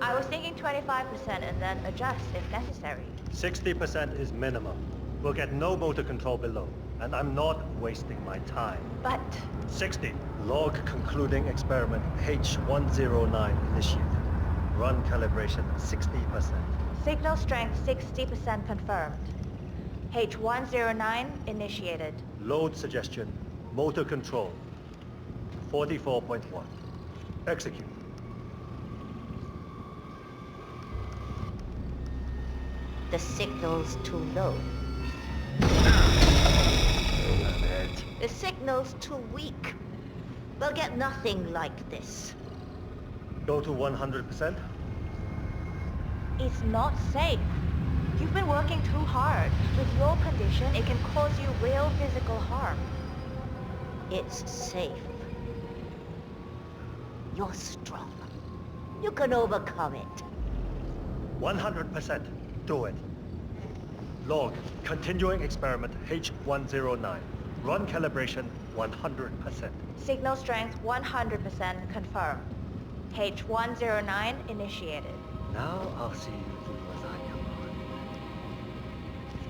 I was thinking 25% and then adjust if necessary.
60% is minimum. We'll get no motor control below, and I'm not wasting my time.
But
60. Log concluding experiment H109 initiated. Run calibration 60%.
signal strength 60% confirmed. H109 initiated.
Load suggestion, motor control 44.1. Execute.
The signal's too low.
Damn it.
The signal's too weak. We'll get nothing like this.
Go to 100%.
It's not safe. You've been working too hard. With your condition, it can cause you real physical harm. It's safe. You're strong. You can overcome it.
100%. Do it. Log continuing experiment H109. Run calibration 100%.
Signal strength 100% confirmed. H109 initiated.
Now I'll see you do as I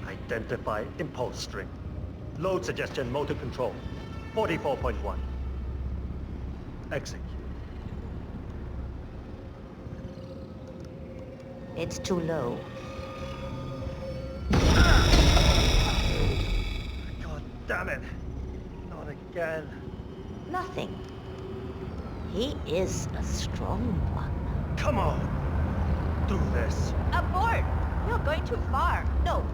command. Identify impulse string. Load suggestion motor control 44.1. Execute.
It's too low.
God damn it. Not again.
Nothing. He is a strong one.
Come on. Do this.
Abort! You're going too far. No.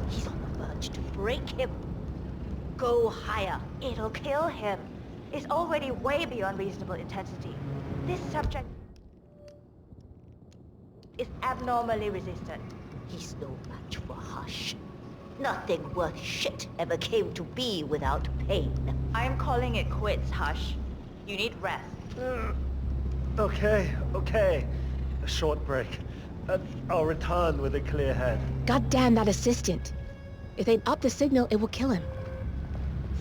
He's on the verge to break him. Go higher. It'll kill him. It's already way beyond reasonable intensity. This subject is abnormally resistant. He's no match for Hush. Nothing worth shit ever came to be without pain. I'm calling it quits, Hush. You need rest.
Okay. A short break. I'll return with a clear head.
God damn that assistant. If they up the signal, it will kill him.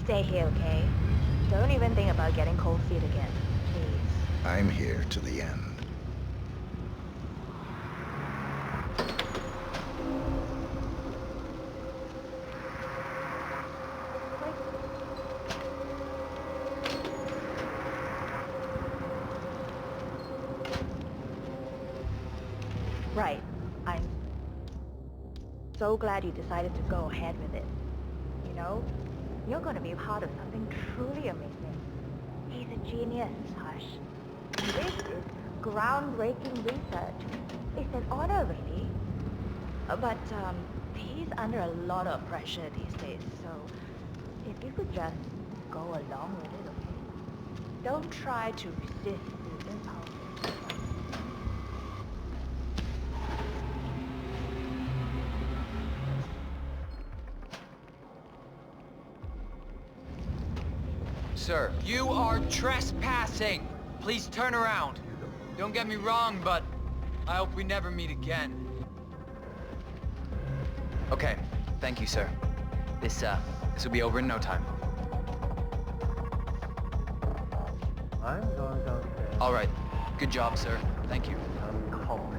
Stay here, okay? Don't even think about getting cold feet again, please.
I'm here to the end.
Right. I'm so glad you decided to go ahead with it. You know, you're going to be part of something truly amazing. He's a genius, Hush. This is groundbreaking research. It's an honor, really. But, he's under a lot of pressure these days, so if you could just go along with it, okay? Don't try to resist the impulses.
Sir, you are trespassing! Please turn around. Don't get me wrong, but I hope we never meet again. Okay, thank you, sir. This will be over in no time.
I'm going downstairs.
All right. Good job, sir. Thank you.
I'm calm.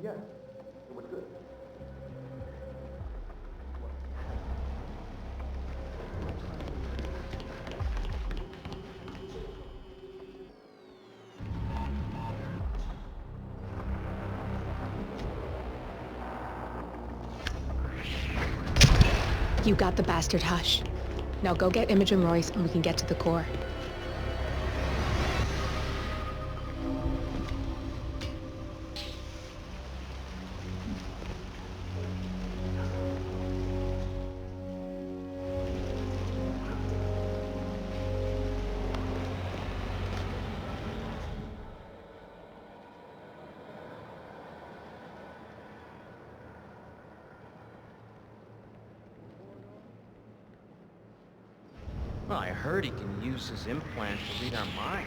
Yeah, it was good.
You got the bastard, Hush. Now go get Imogen Royce and we can get to the core.
Well, I heard he can use his implant to read our mind.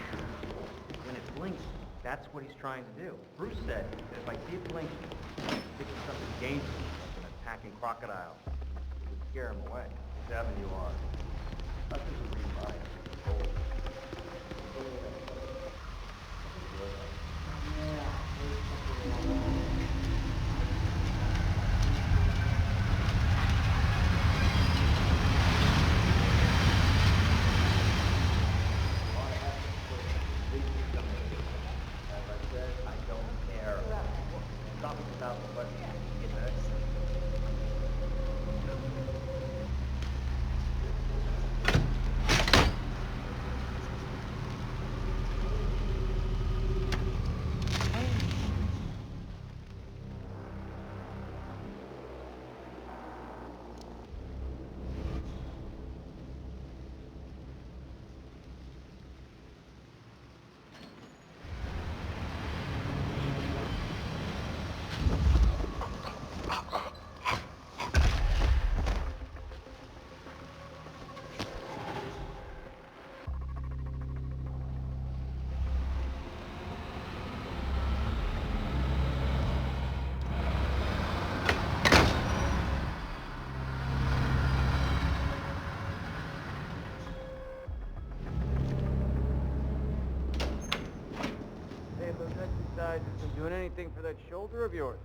When it blinks, that's what he's trying to do. Bruce said that if I see it blinking, it's something dangerous, like an attacking crocodile. It would scare him away. Seven you are. Nothing to read mind. Hey, if those exercises been doing anything for that shoulder of yours?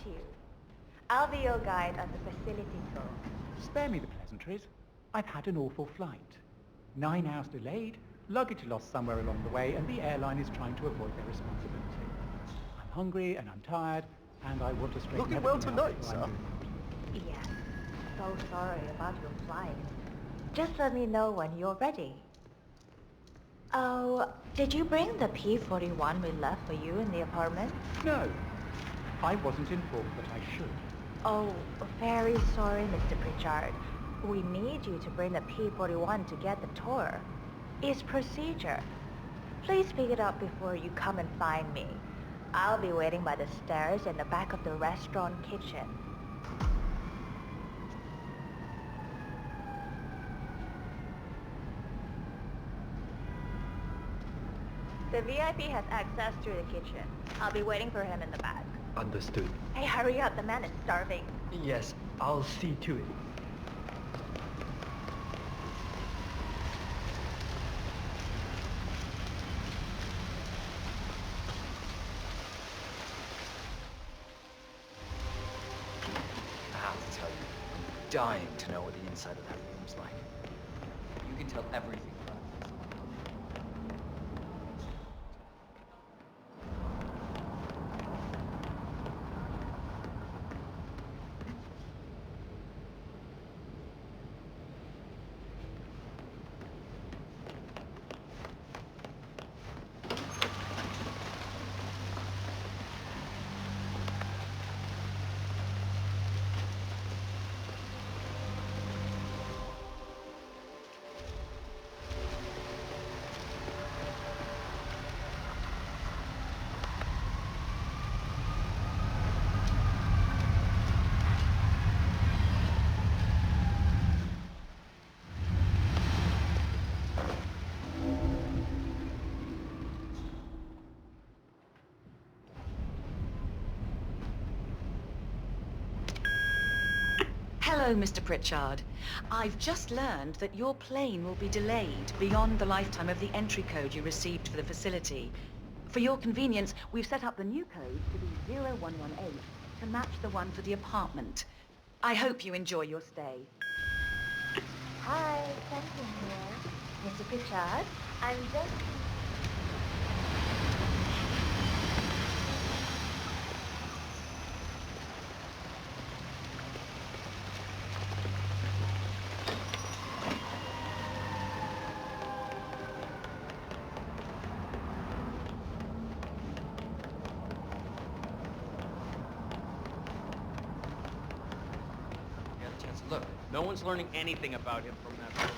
you. I'll be your guide on the facility tour.
Spare me the pleasantries. I've had an awful flight. 9 hours delayed, luggage lost somewhere along the way, and the airline is trying to avoid their responsibility. I'm hungry and I'm tired, and I want to straighten
Looking well
everything out
tonight,
before
sir.
I move out.
Yes, so sorry about your flight. Just let me know when you're ready. Oh, did you bring the P-41 we left for you in the apartment?
No, I wasn't informed that I should.
Oh, very sorry, Mr. Pritchard. We need you to bring the P-41 to get the tour. It's procedure. Please pick it up before you come and find me. I'll be waiting by the stairs in the back of the restaurant kitchen. The VIP has access to the kitchen. I'll be waiting for him in the back.
Understood.
Hey, hurry up, the man is starving.
Yes, I'll see to it.
I have to tell you, I'm dying to know what the inside of that room's like. You can tell everything about it.
Hello, Mr. Pritchard. I've just learned that your plane will be delayed beyond the lifetime of the entry code you received for the facility. For your convenience, we've set up the new code to be 0118 to match the one for the apartment. I hope you enjoy your stay.
Hi, Fenton here. Mr. Pritchard, I'm just...
Get a chance to look. No one's learning anything about him from that film.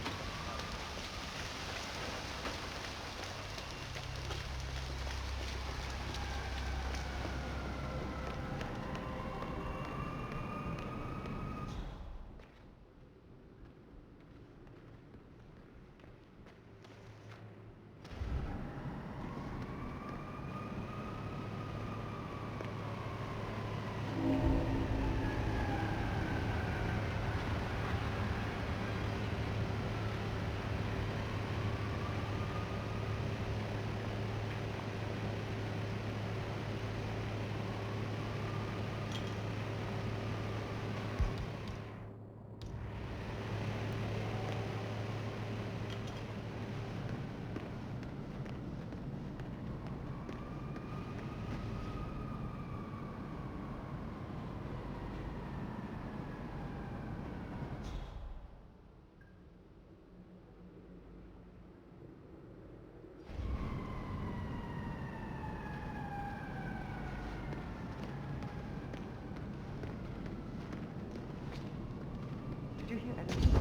Did you hear anything?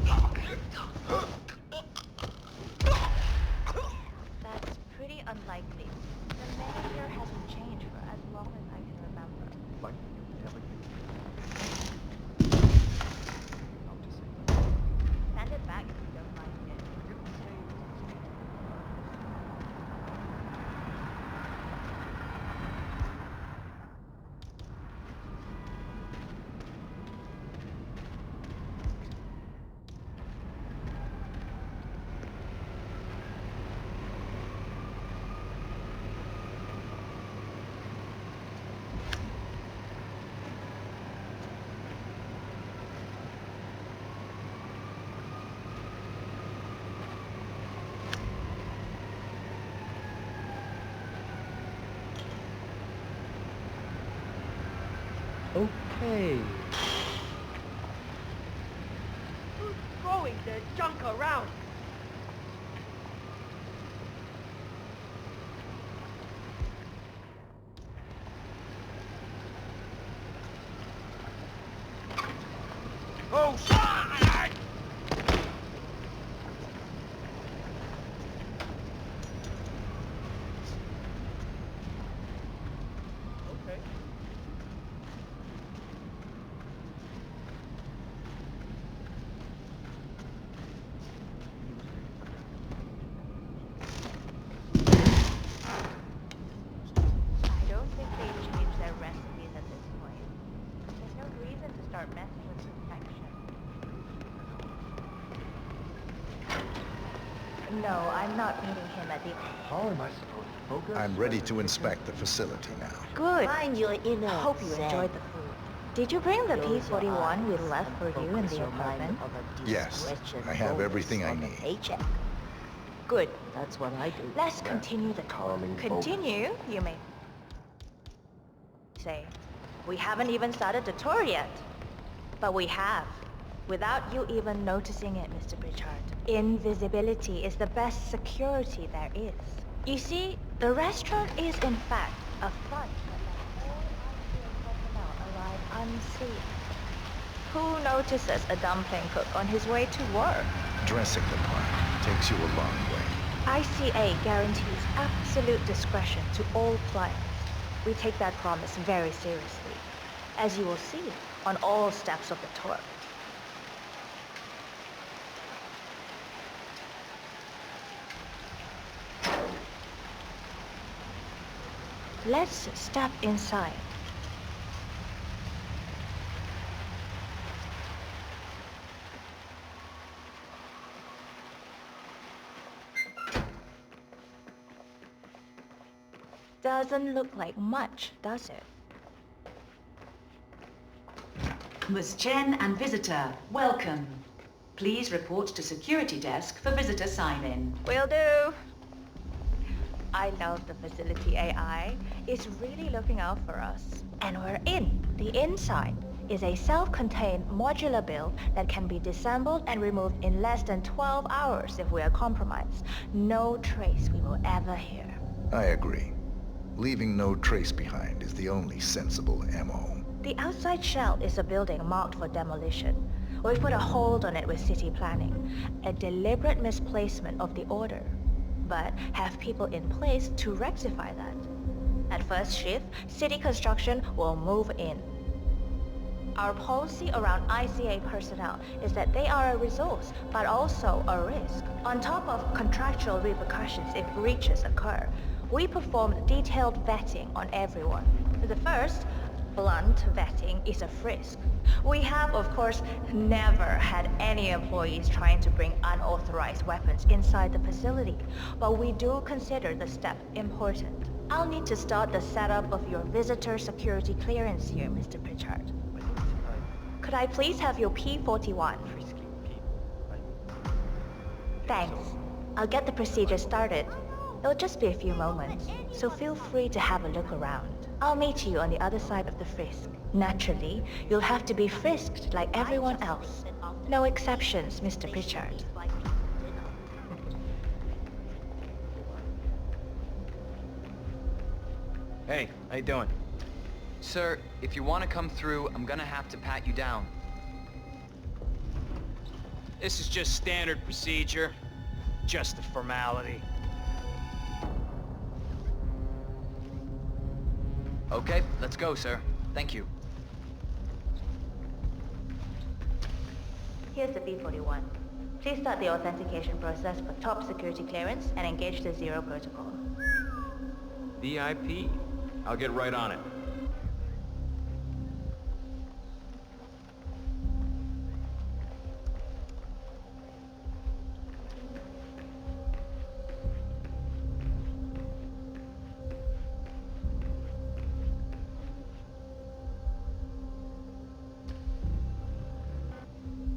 That's pretty unlikely. The mayor here hasn't changed for as long as I can remember.
Like you telling me.
Send it back if you don't like it.
Hey.
Who's throwing their junk around?
Oh, shit!
Okay.
I don't think they changed their recipes at this point. There's no reason to start messing with perfection. No, I'm not meeting him at the...
How am I supposed to focus?
I'm ready to inspect the facility now.
Good.
Find your inner
Hope you enjoyed the food. Did you bring the P-41 we left for you in the apartment?
Yes, I have everything I need.
Paycheck.
Good.
That's what I do.
Let's continue the tour. Continue, you may say. We haven't even started the tour yet. But we have. Without you even noticing it, Mr. Pritchard. Invisibility is the best security there is. You see, the restaurant is in fact a front that lets all personnel arrive unseen. Who notices a dumpling cook on his way to work?
Dressing the part takes you a long way.
ICA guarantees absolute discretion to all clients. We take that promise very seriously, as you will see on all steps of the tour. Let's step inside. Doesn't look like much, does it?
Ms. Chen and visitor, welcome. Please report to security desk for visitor sign-in.
Will do. I love the facility AI. It's really looking out for us. And we're in. The inside is a self-contained modular build that can be disassembled and removed in less than 12 hours if we are compromised. No trace we will ever hear.
I agree. Leaving no trace behind is the only sensible MO.
The outside shell is a building marked for demolition. We've put a hold on it with city planning. A deliberate misplacement of the order. But have people in place to rectify that. At first shift, city construction will move in. Our policy around ICA personnel is that they are a resource, but also a risk. On top of contractual repercussions if breaches occur, we perform detailed vetting on everyone. The first, blunt vetting, is a frisk. We have, of course, never had any employees trying to bring unauthorized weapons inside the facility, but we do consider the step important. I'll need to start the setup of your visitor security clearance here, Mr. Pritchard. Could I please have your P-41? Thanks. I'll get the procedure started. It'll just be a few moments, so feel free to have a look around. I'll meet you on the other side of the frisk. Naturally, you'll have to be frisked like everyone else. No exceptions, Mr. Pritchard.
Hey, how you doing?
Sir, if you want to come through, I'm gonna have to pat you down.
This is just standard procedure. Just a formality.
Okay, let's go, sir. Thank you.
Here's the P-41. Please start the authentication process for top security clearance and engage the Zero Protocol.
VIP. I'll get right on it.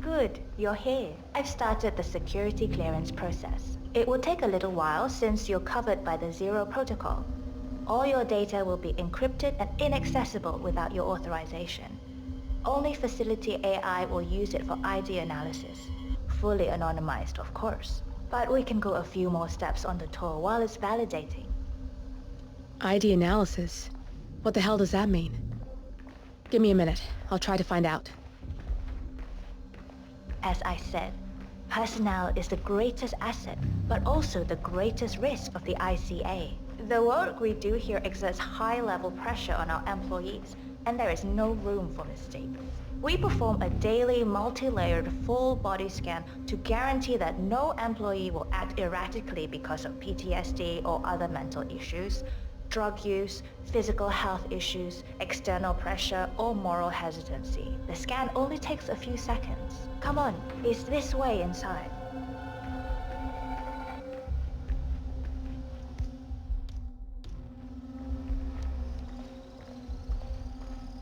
Good, you're here. I've started the security clearance process. It will take a little while since you're covered by the Zero Protocol. All your data will be encrypted and inaccessible without your authorization.
Only facility AI will use it for ID analysis. Fully anonymized, of course. But we can go a few more steps on the tour while it's validating.
ID analysis? What the hell does that mean? Give me a minute. I'll try to find out.
As I said, personnel is the greatest asset, but also the greatest risk of the ICA. The work we do here exerts high-level pressure on our employees, and there is no room for mistakes. We perform a daily, multi-layered, full-body scan to guarantee that no employee will act erratically because of PTSD or other mental issues, drug use, physical health issues, external pressure, or moral hesitancy. The scan only takes a few seconds. Come on, it's this way inside.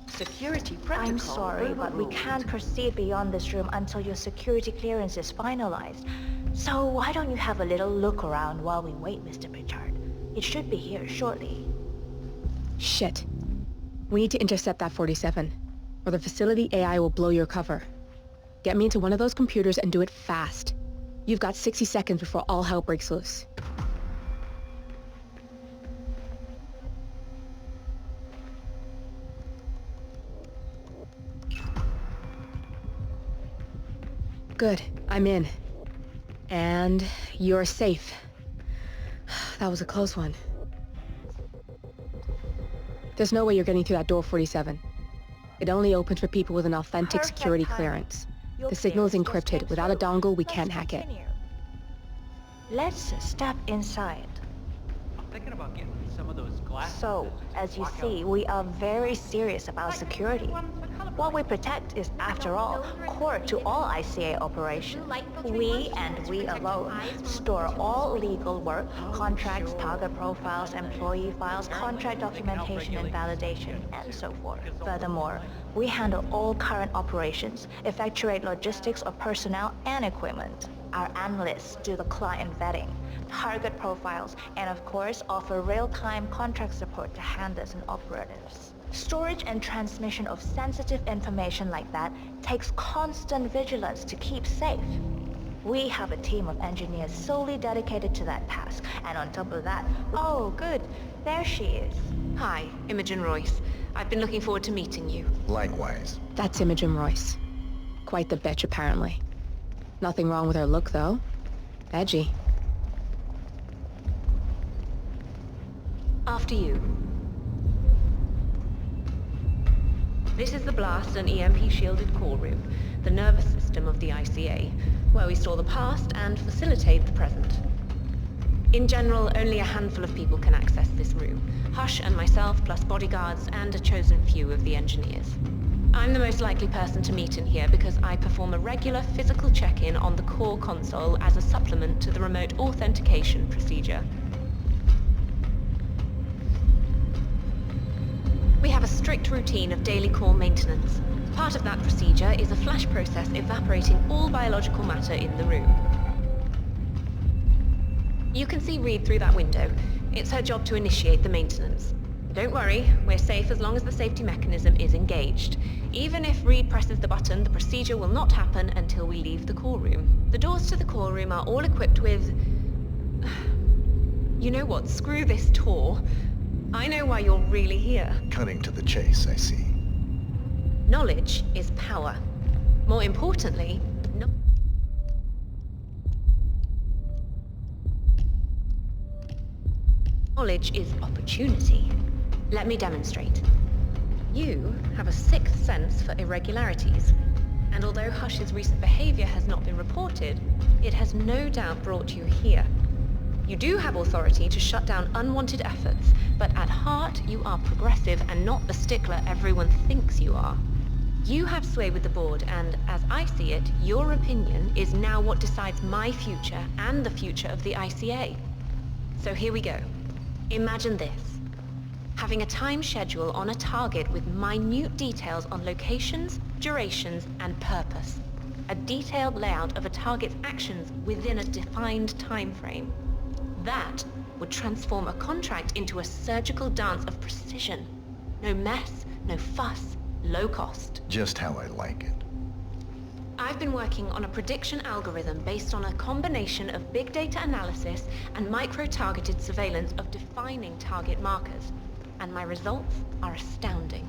Security protocol. I'm sorry, but we can't proceed beyond this room until your security clearance is finalized. So why don't you have a little look around while we wait, Mr. Pritchard? It should be here shortly.
Shit. We need to intercept that 47, or the facility AI will blow your cover. Get me into one of those computers and do it fast. You've got 60 seconds before all hell breaks loose. Good, I'm in. And you're safe. That was a close one. There's no way you're getting through that door 47. It only opens for people with an authentic security clearance. The signal is encrypted. Without a dongle, we can't hack it.
Let's step inside.
I'm thinking about getting some of those glasses.
So, as you see, we are very serious about security. What we protect is, after all, core to all ICA operations. We, and we alone, store all legal work, contracts, target profiles, employee files, contract documentation and validation, and so forth. Furthermore, we handle all current operations, effectuate logistics of personnel and equipment. Our analysts do the client vetting, target profiles, and of course offer real-time contract support to handlers and operatives. Storage and transmission of sensitive information like that takes constant vigilance to keep safe. We have a team of engineers solely dedicated to that task, and on top of that, oh good, there she is.
Hi, Imogen Royce. I've been looking forward to meeting you.
Likewise.
That's Imogen Royce. Quite the bitch, apparently. Nothing wrong with her look, though. Edgy.
After you. This is the blast and EMP-shielded core room, the nervous system of the ICA, where we store the past and facilitate the present. In general, only a handful of people can access this room. Hush and myself, plus bodyguards and a chosen few of the engineers. I'm the most likely person to meet in here because I perform a regular physical check-in on the core console as a supplement to the remote authentication procedure. We have a strict routine of daily core maintenance. Part of that procedure is a flash process evaporating all biological matter in the room. You can see Reed through that window. It's her job to initiate the maintenance. Don't worry, we're safe as long as the safety mechanism is engaged. Even if Reed presses the button, the procedure will not happen until we leave the core room. The doors to the core room are all equipped with... You know what? Screw this tour. I know why you're really here.
Cutting to the chase, I see.
Knowledge is power. More importantly, knowledge is opportunity. Let me demonstrate. You have a sixth sense for irregularities, and although Hush's recent behavior has not been reported, it has no doubt brought you here. You do have authority to shut down unwanted efforts, but at heart you are progressive and not the stickler everyone thinks you are. You have sway with the board, and as I see it, your opinion is now what decides my future and the future of the ICA. So here we go. Imagine this. Having a time schedule on a target with minute details on locations, durations, and purpose. A detailed layout of a target's actions within a defined time frame. That would transform a contract into a surgical dance of precision. No mess, no fuss, low cost.
Just how I like it.
I've been working on a prediction algorithm based on a combination of big data analysis and micro-targeted surveillance of defining target markers. And my results are astounding.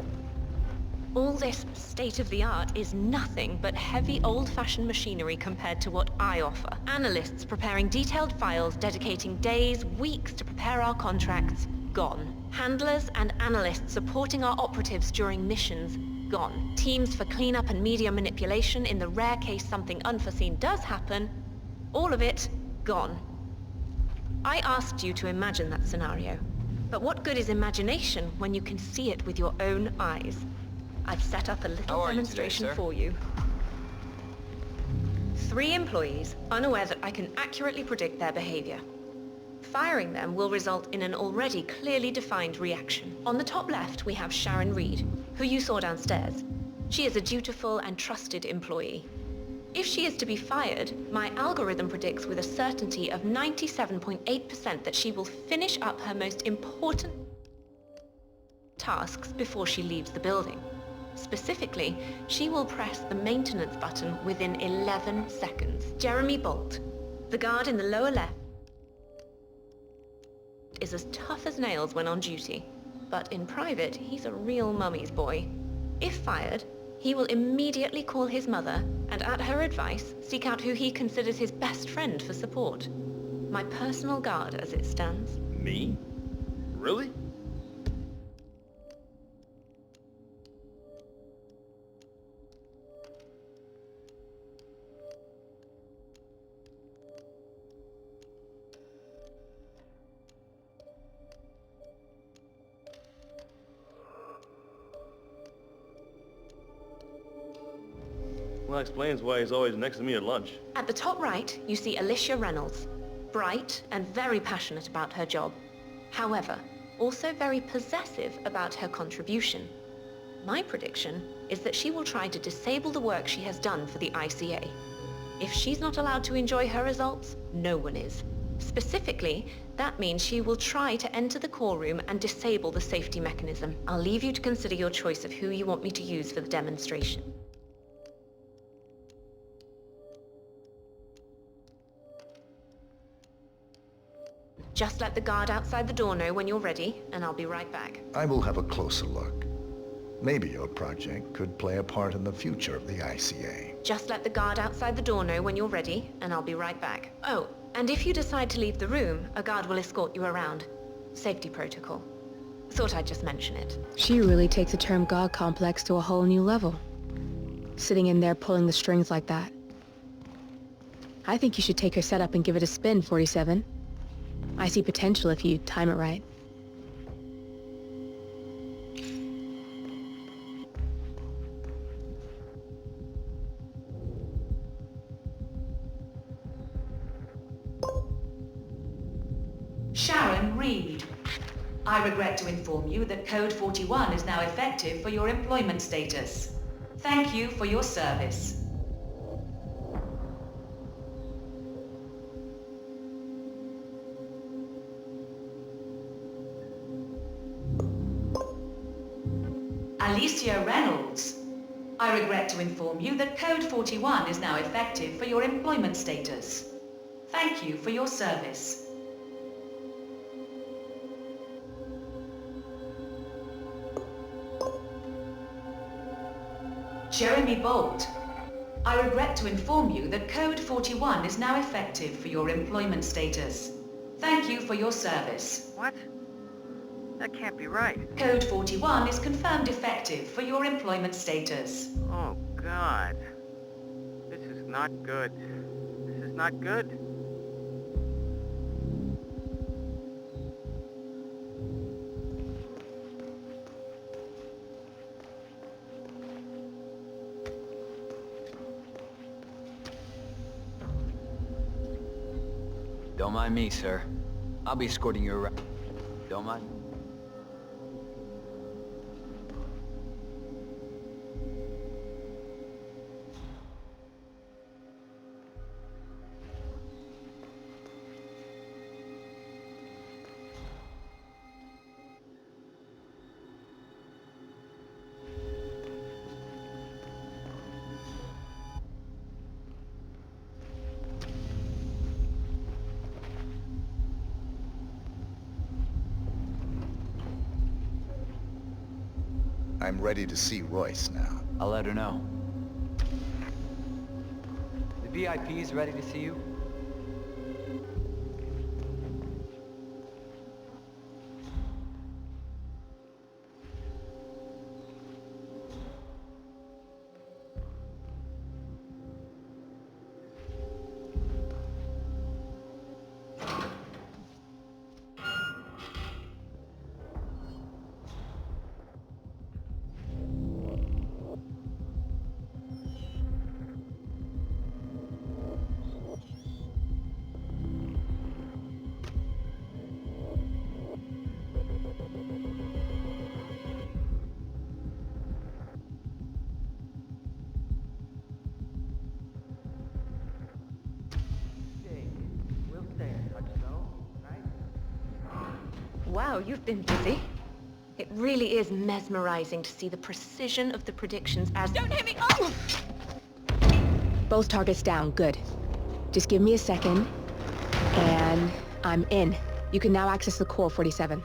All this state-of-the-art is nothing but heavy old-fashioned machinery compared to what I offer. Analysts preparing detailed files, dedicating days, weeks to prepare our contracts, gone. Handlers and analysts supporting our operatives during missions, gone. Teams for cleanup and media manipulation in the rare case something unforeseen does happen, all of it, gone. I asked you to imagine that scenario. But what good is imagination when you can see it with your own eyes? I've set up a little demonstration for you. 3 employees, unaware that I can accurately predict their behavior. Firing them will result in an already clearly defined reaction. On the top left, we have Sharon Reed, who you saw downstairs. She is a dutiful and trusted employee. If she is to be fired, my algorithm predicts with a certainty of 97.8% that she will finish up her most important tasks before she leaves the building. Specifically, she will press the maintenance button within 11 seconds. Jeremy Bolt, the guard in the lower left, is as tough as nails when on duty. But in private, he's a real mummy's boy. If fired, he will immediately call his mother and, at her advice, seek out who he considers his best friend for support. My personal guard, as it stands.
Me? Really?
Well, that explains why he's always next to me at lunch.
At the top right, you see Alicia Reynolds. Bright and very passionate about her job. However, also very possessive about her contribution. My prediction is that she will try to disable the work she has done for the ICA. If she's not allowed to enjoy her results, no one is. Specifically, that means she will try to enter the core room and disable the safety mechanism. I'll leave you to consider your choice of who you want me to use for the demonstration. Just let the guard outside the door know when you're ready, and I'll be right back.
I will have a closer look. Maybe your project could play a part in the future of the ICA.
Just let the guard outside the door know when you're ready, and I'll be right back. Oh, and if you decide to leave the room, a guard will escort you around. Safety protocol. Thought I'd just mention it.
She really takes the term God complex to a whole new level. Sitting in there pulling the strings like that. I think you should take her setup and give it a spin, 47. I see potential if you time it right.
Sharon Reed. I regret to inform you that Code 41 is now effective for your employment status. Thank you for your service. Alicia Reynolds. I regret to inform you that Code 41 is now effective for your employment status. Thank you for your service. Jeremy Bolt. I regret to inform you that Code 41 is now effective for your employment status. Thank you for your service.
What? That can't be right.
Code 41 is confirmed effective for your employment status.
Oh, God. This is not good. This is not good.
Don't mind me, sir. I'll be escorting you around. Don't mind.
I'm ready to see Royce now.
I'll let her know. The VIP's ready to see you?
Wow, you've been busy. It really is mesmerizing to see the precision of the predictions as— Don't hit me! Oh!
Both targets down, good. Just give me a second, and I'm in. You can now access the core 47.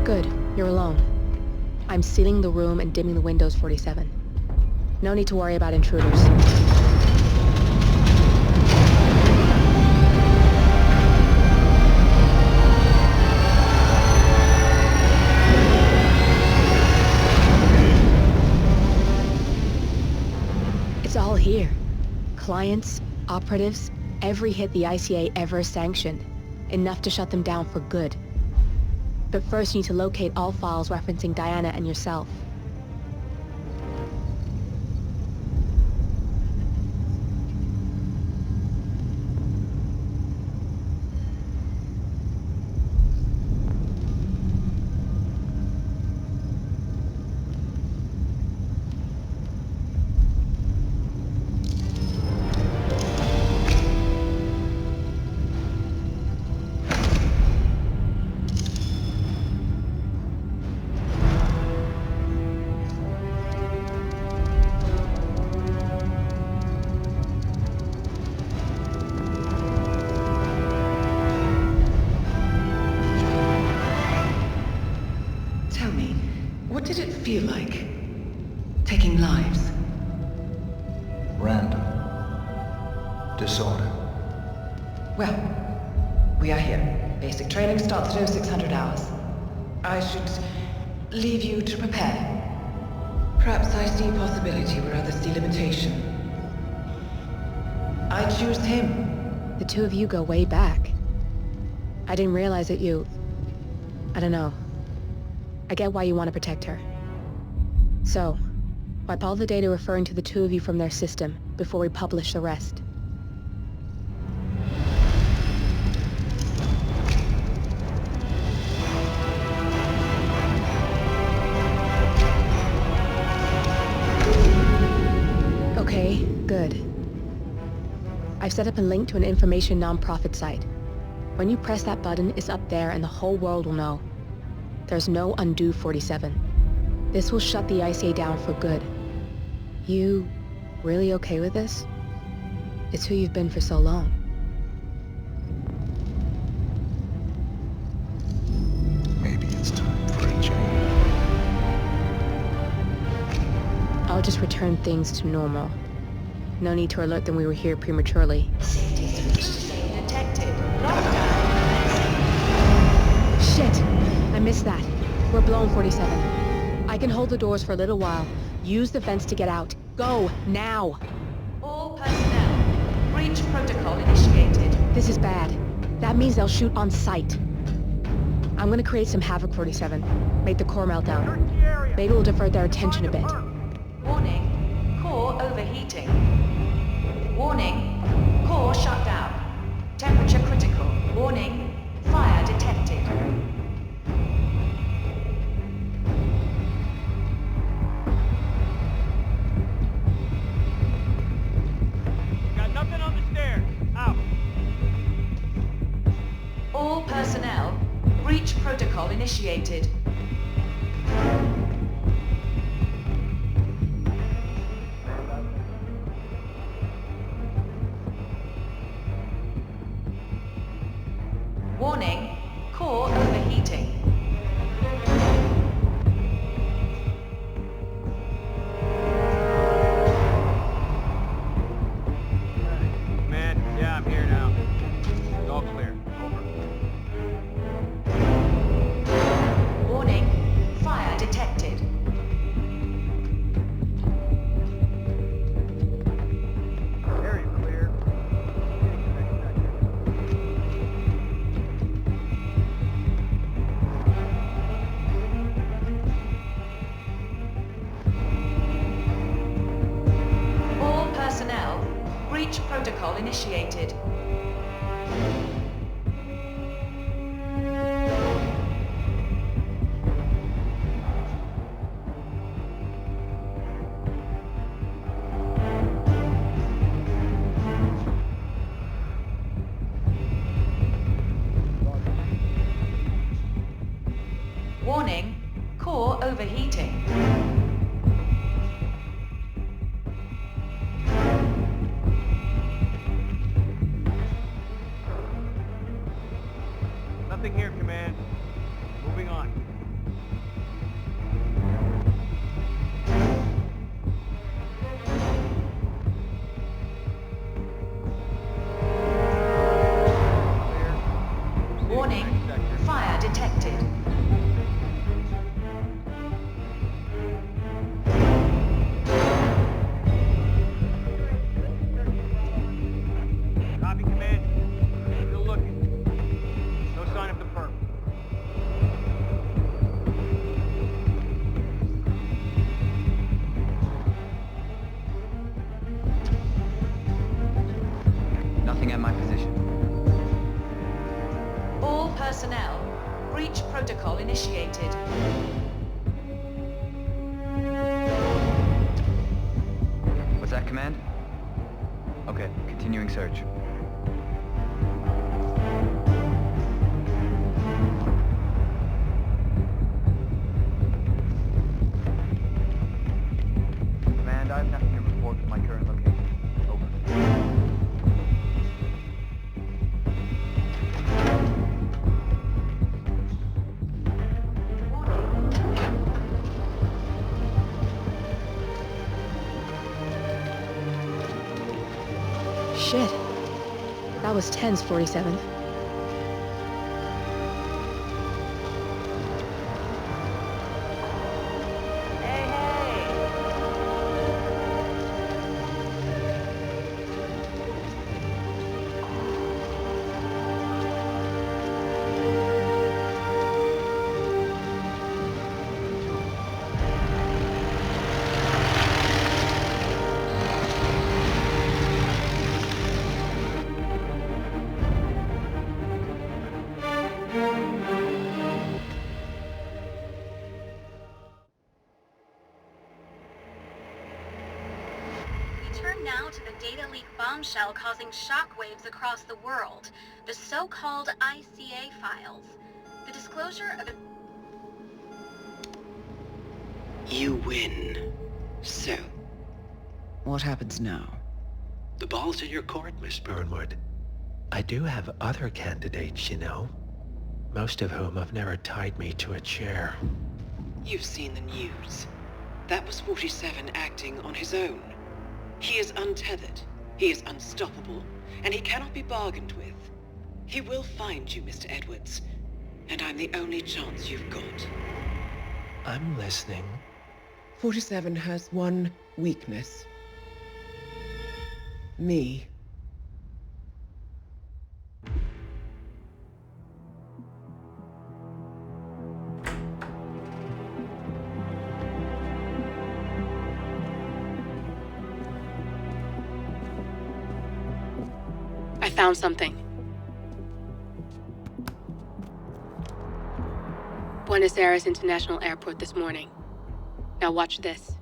Good, you're alone. I'm sealing the room and dimming the windows 47. No need to worry about intruders. It's all here. Clients, operatives, every hit the ICA ever sanctioned. Enough to shut them down for good. But first you need to locate all files referencing Diana and yourself.
feel like? Taking lives?
Random. Disorder.
Well, we are here. Basic training starts at 0600 hours. I should leave you to prepare. Perhaps I see possibility where others see limitation. I choose him.
The two of you go way back. I didn't realize that you... I don't know. I get why you want to protect her. So, wipe all the data referring to the two of you from their system before we publish the rest. Okay, good. I've set up a link to an information non-profit site. When you press that button, it's up there and the whole world will know. There's no undo 47. This will shut the ICA down for good. You really okay with this? It's who you've been for so long.
Maybe it's time for a change.
I'll just return things to normal. No need to alert them we were here prematurely.
Detected. Lockdown.
Shit! I missed that. We're blown, 47. I can hold the doors for a little while. Use the vents to get out. Go, now!
All personnel. Breach protocol initiated.
This is bad. That means they'll shoot on sight. I'm gonna create some havoc, 47. Make the core melt down. Maybe we'll divert their attention a bit.
Warning. Core overheating. Warning. Core shut down. Temperature critical. Warning. Fire detected.
Got nothing on the stairs. Out.
All personnel. Breach protocol initiated. Warning, core overheating.
Man, yeah, I'm here now. It's all clear. Over.
Warning, fire detected.
Area clear.
All personnel, breach protocol initiated. Warning, core overheating.
Nothing here, Command. Moving on.
Warning, fire detected.
Copy, Command. Still looking. No sign of the perp.
Nothing at my position.
All personnel, breach protocol initiated.
What's that, Command? Okay, continuing search. Command, I have nothing to report from my current location. Over.
Shit. That was tense, 47.
Now to the data leak bombshell causing shockwaves across the world, the so-called ICA files. The disclosure of...
You win. So, what happens now?
The ball's in your court, Miss Burnwood. I do have other candidates, you know. Most of whom have never tied me to a chair.
You've seen the news. That was 47 acting on his own. He is untethered, he is unstoppable, and he cannot be bargained with. He will find you, Mr. Edwards, and I'm the only chance you've got.
I'm listening.
47 has one weakness. Me.
I found something. Buenos Aires International Airport this morning. Now watch this.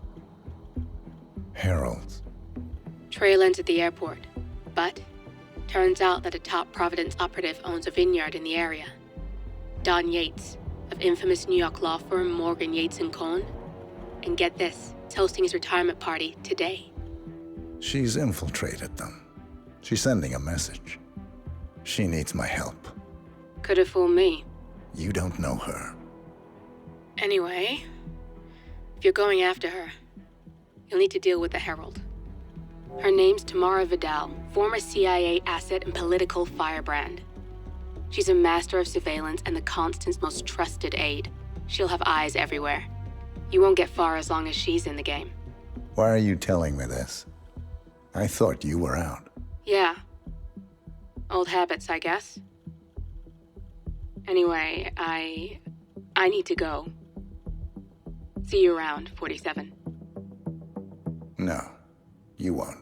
Heralds.
Trail ends at the airport, but turns out that a top Providence operative owns a vineyard in the area. Don Yates, of infamous New York law firm Morgan, Yates & Cohn. And get this, is hosting his retirement party today.
She's infiltrated them. She's sending a message. She needs my help.
Could have fooled me.
You don't know her.
Anyway, if you're going after her, you'll need to deal with the Herald. Her name's Tamara Vidal, former CIA asset and political firebrand. She's a master of surveillance and the Constant's most trusted aide. She'll have eyes everywhere. You won't get far as long as she's in the game.
Why are you telling me this? I thought you were out.
Yeah. Old habits, I guess. Anyway, I need to go. See you around, 47.
No, you won't.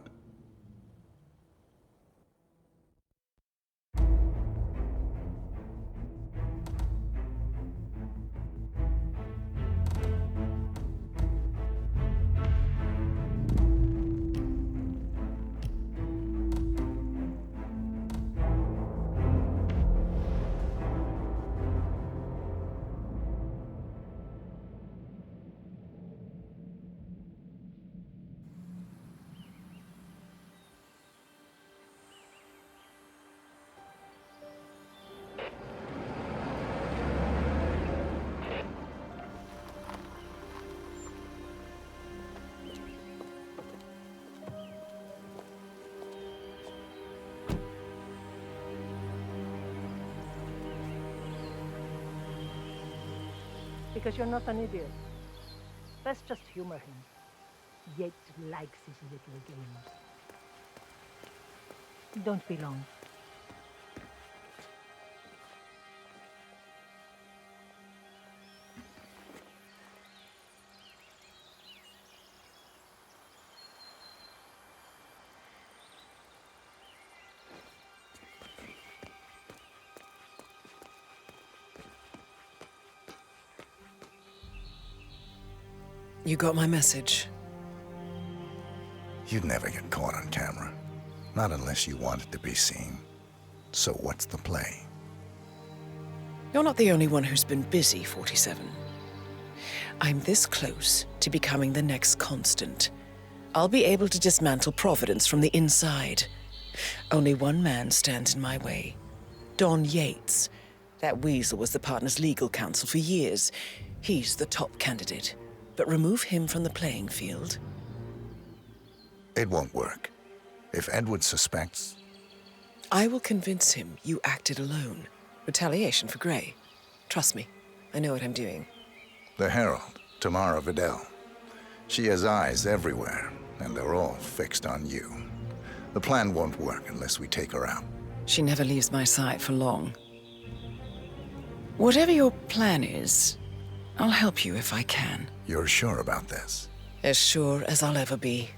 Because you're not an idiot. Let's just humor him. Yates likes his little games. Don't be long.
You got my message.
You'd never get caught on camera. Not unless you wanted to be seen. So what's the play?
You're not the only one who's been busy, 47. I'm this close to becoming the next Constant. I'll be able to dismantle Providence from the inside. Only one man stands in my way. Don Yates. That weasel was the partner's legal counsel for years. He's the top candidate. But remove him from the playing field.
It won't work. If Edward suspects,
I will convince him you acted alone. Retaliation for Gray. Trust me, I know what I'm doing.
the Herald, Tamara Vidal. She has eyes everywhere, and they're all fixed on you. The plan won't work unless we take her out.
She never leaves my side for long. Whatever your plan is, I'll help you if I can.
You're sure about this?
As sure as I'll ever be.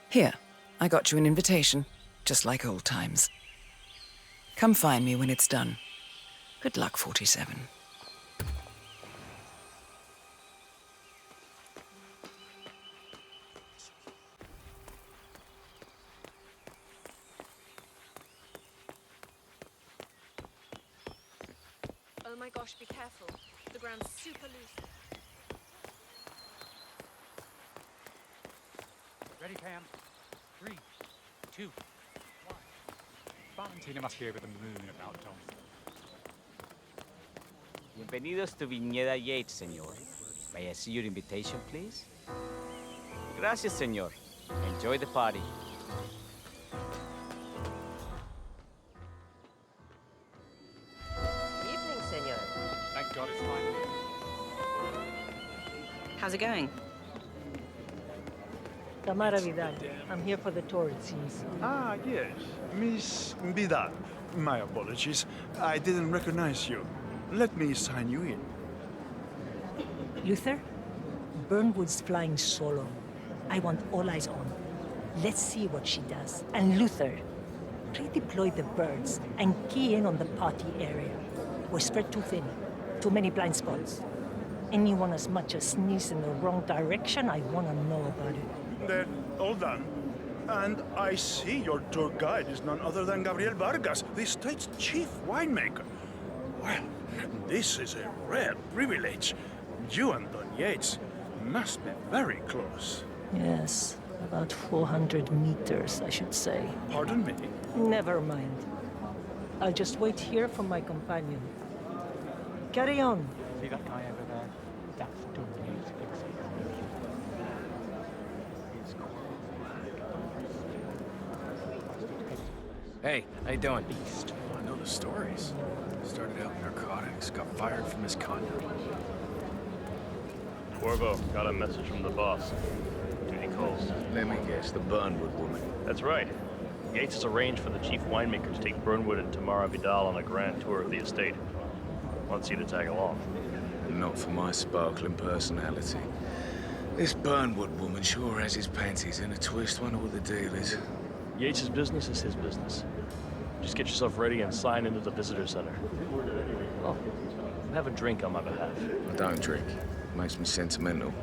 Here, I got you an invitation, just like old times. Come find me when it's done. Good luck, 47.
Oh my gosh, be careful. The ground's super loose.
Ready, Pam? 3, 2, 1. Valentina must be over the moon about Tom.
Bienvenidos to Viñeda Yates, señor. May I see your invitation, please? Gracias, señor. Enjoy the party.
Evening, senor.
Thank God it's finally.
How's it going?
Tamara Vidal. I'm here for the tour, it seems.
Ah, yes. Miss Vidal. My apologies. I didn't recognize you. Let me sign you in.
Luther? Burnwood's flying solo. I want all eyes on. Let's see what she does. And Luther, redeploy the birds and key in on the party area. We're spread too thin. Too many blind spots. Anyone as much as sneeze in the wrong direction, I want to know about it.
Then, all done. And I see your tour guide is none other than Gabriel Vargas, the state's chief winemaker. Well, this is a rare privilege. You and Don Yates must be very close.
Yes, about 400 meters, I should say.
Pardon me?
Never mind. I'll just wait here for my companion. Carry on.
See that guy over there? That's Don Yates fixing.
Hey, how you doing? Beast. I know the stories. Started out in narcotics, got fired for misconduct.
Corvo, got a message from the boss. Duty calls.
Let me guess, the Burnwood woman.
That's right. Yates has arranged for the chief winemaker to take Burnwood and Tamara Vidal on a grand tour of the estate. Wants you to tag along.
Not for my sparkling personality. This Burnwood woman sure has his panties in a twist. Wonder what the deal is.
Yates' business is his business. Just get yourself ready and sign into the visitor center. Oh, have a drink on my behalf.
I don't drink. Makes me sentimental.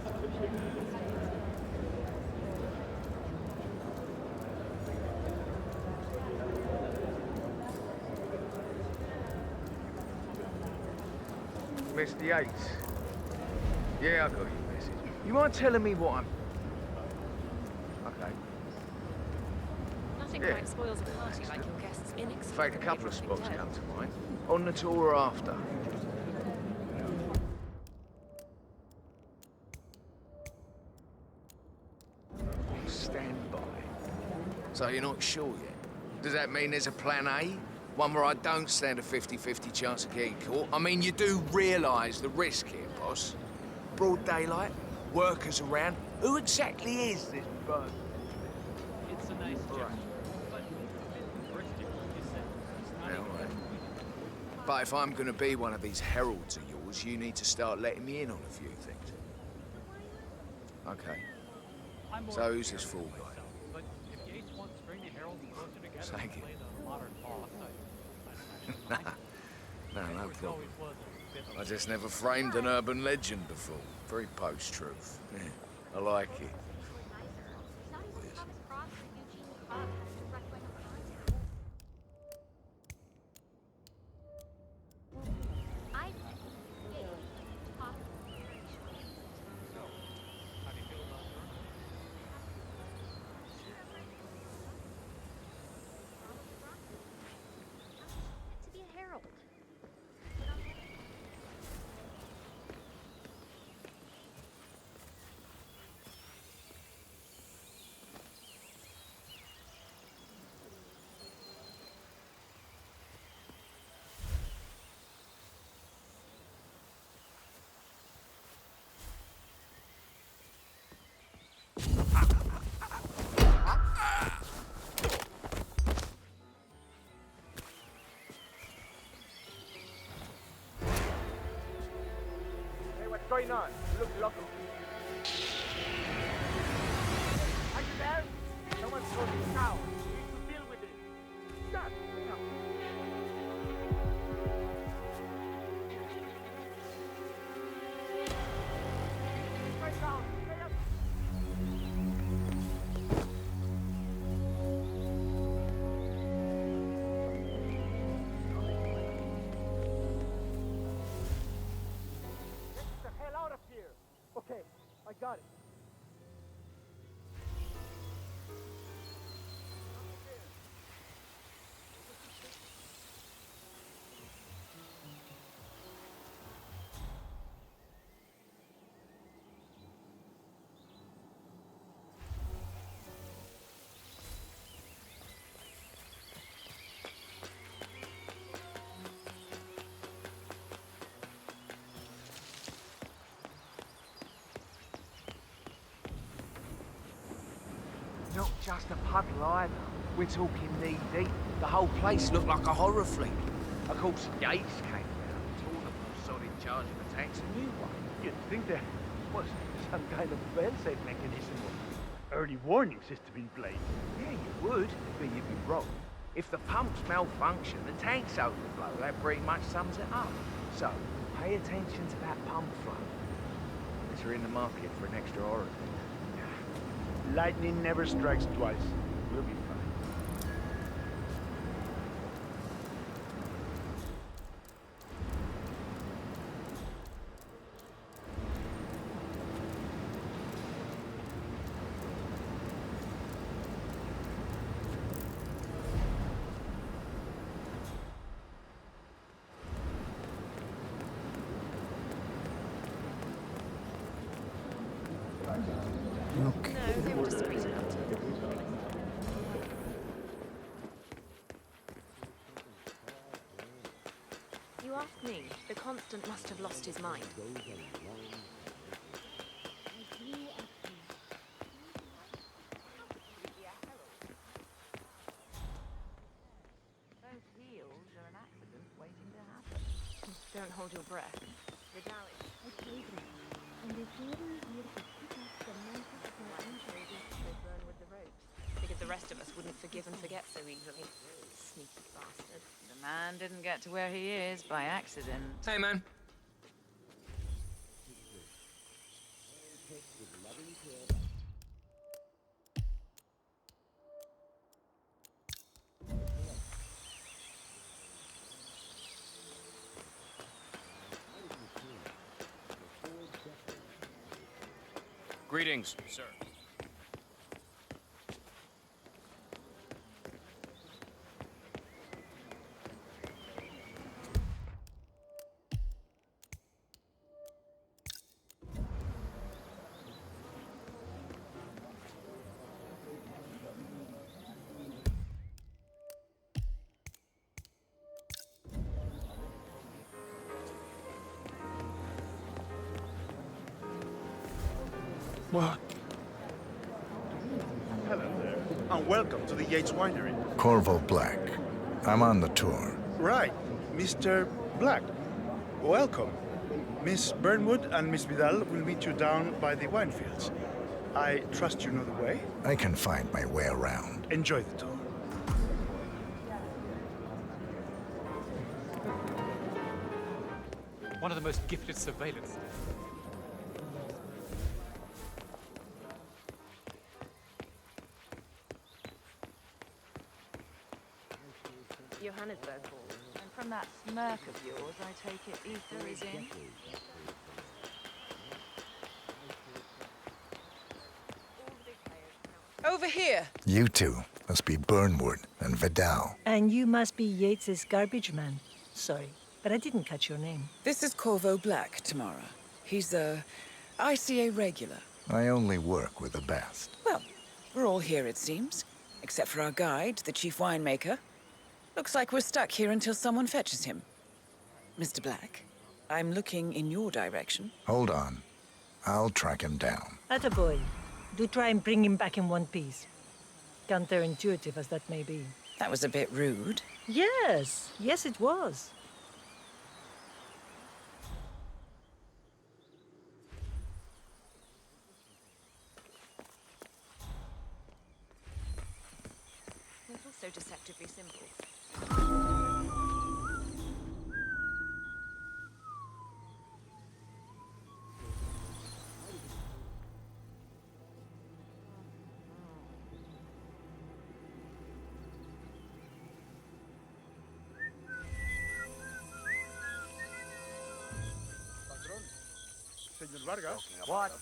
Mr. Yates. Yeah, I got your message. You mind telling me what I'm... Okay.
Nothing
Yeah.
quite spoils a party like your guests'
In
inexplicably
fact, a couple of spots
dead.
come to mind. On the tour or after. Stand by. So you're not sure yet? Does that mean there's a plan A? One where I don't stand a 50-50 chance of getting caught? I mean, you do realise the risk here, boss. Broad daylight, workers around. Who exactly is this bird?
It's a nice job.
Yeah, all right. But if I'm gonna be one of these heralds of yours, you need to start letting me in on a few things. Okay. So who's this fool guy?
But if Yates wants to bring the Herald closer together
Thank you.
play the modern boss,
No problem. I just never framed an urban legend before. Very post-truth. Yeah, I like it.
going on? You look local. Are you there? Someone's causing cow. You need to deal with it. God, no. Stay down. Stay up. Get the hell out of here. Okay, I got it.
Not just a puddle either. We're talking knee-deep. The whole place looked like a horror flick. Of course, Yates came down, told them who was in charge of the tanks a new one.
You'd think there was some kind of fail-safe mechanism or early warning system in place.
Yeah, you would, but you'd be wrong. If the pumps malfunction, the tanks overflow. That pretty much sums it up. So, pay attention to that pump flow. Unless you're in the market for an extra orifice.
Lightning never strikes twice. We'll be fine.
No, they were discreet enough to.
You ask me, the Constant must have lost his mind.
Those heels are an accident waiting to happen.
Don't hold your breath. The Dalek. They burn with the ropes. Figured the rest of us wouldn't forgive and forget so easily. Sneaky bastard.
The man didn't get to where he is by accident.
Hey, man.
Greetings, sir.
What? Hello there, and welcome to the Yates Winery.
Corvo Black. I'm on the tour.
Right, Mr. Black. Welcome. Miss Burnwood and Miss Vidal will meet you down by the wine fields. I trust you know the way?
I can find my way around.
Enjoy the tour.
One of the most gifted surveillance.
Johannesburg Hall. And from that smirk of yours, I take it Ether is in?
Over here.
You two must be Burnwood and Vidal.
And you must be Yates's garbage man. Sorry, but I didn't catch your name.
This is Corvo Black, Tamara. He's a ICA regular.
I only work with the best.
Well, we're all here, it seems. Except for our guide, the chief winemaker. Looks like we're stuck here until someone fetches him. Mr. Black, I'm looking in your direction.
Hold on. I'll track him down.
Attaboy. Do try and bring him back in one piece. Counterintuitive as that may be.
That was a bit rude.
Yes. Yes, it was.
so deceptively simple.
Senor Vargas?
What?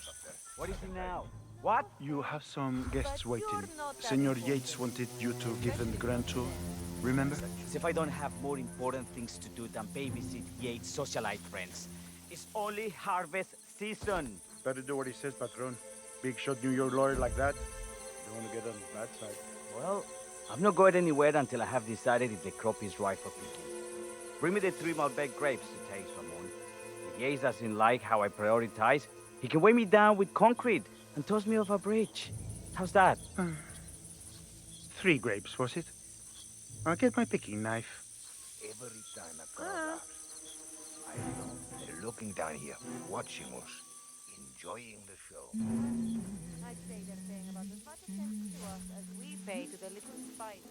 What is it now? What?
You have some guests waiting. Senor Yates wanted you to give them the grand tour. Remember?
As if I don't have more important things to do than babysit Yates' socialite friends. It's only harvest season.
Better do what he says, Patron. Big shot New York lawyer like that. Don't want to get on the bad side.
Well, I'm not going anywhere until I have decided if the crop is right for picking. Bring me the 3 Malbec grapes to taste, Ramon. If Yates doesn't like how I prioritize, he can weigh me down with concrete and toss me off a bridge. How's that?
3 grapes, was it? I'll get my picking knife.
Every time a car laughs, I know they're looking down here, watching us, enjoying the show.
I'd say they're paying about as much attention to us as we pay to the little spite.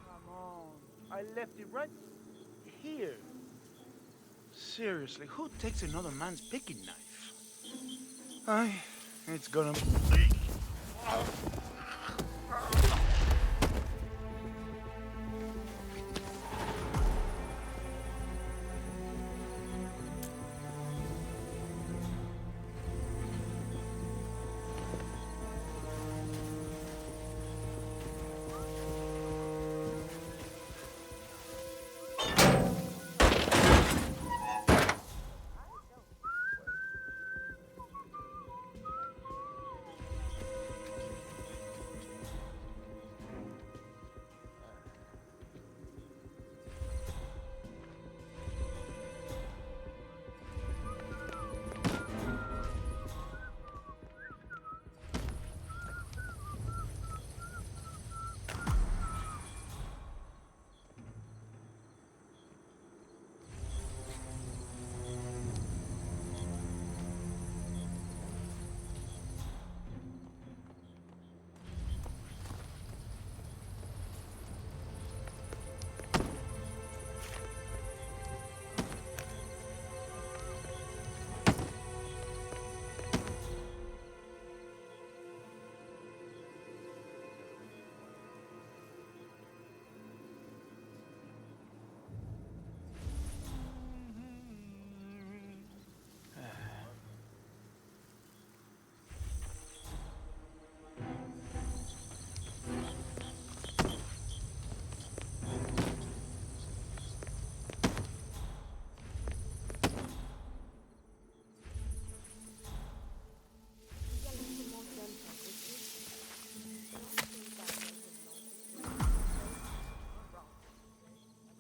Come on. I left it right here. Seriously, who takes another man's picking knife? It's gonna...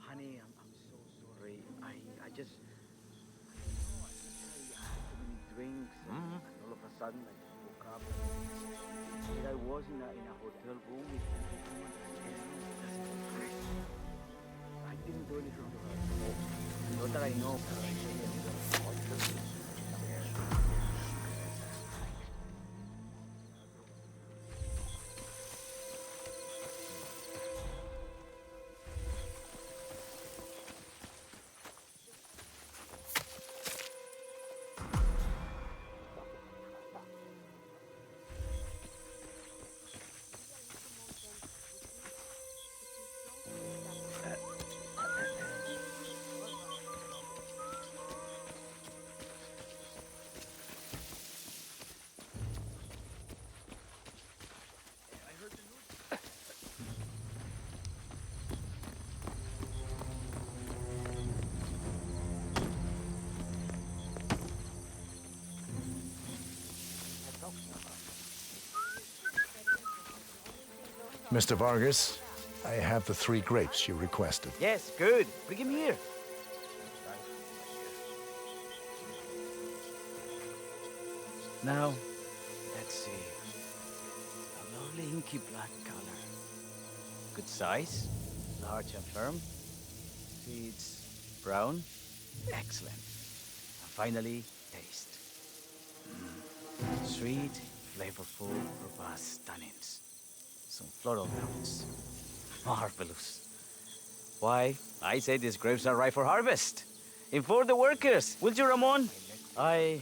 Honey, I'm so sorry. I just... I had too many drinks, and all of a sudden I just woke up. Here I was in a hotel room with someone I didn't do anything to her. Not that I know, but I didn't.
Mr. Vargas, I have the 3 grapes you requested.
Yes, good. Bring him here. Now, let's see. A lovely inky black color. Good size, large and firm. Seeds brown. Excellent. And finally, taste. Sweet,
flavorful, robust tannins. Some floral notes. Marvelous. Why, I say these grapes are ripe for harvest. Inform the workers, will you, Ramon? I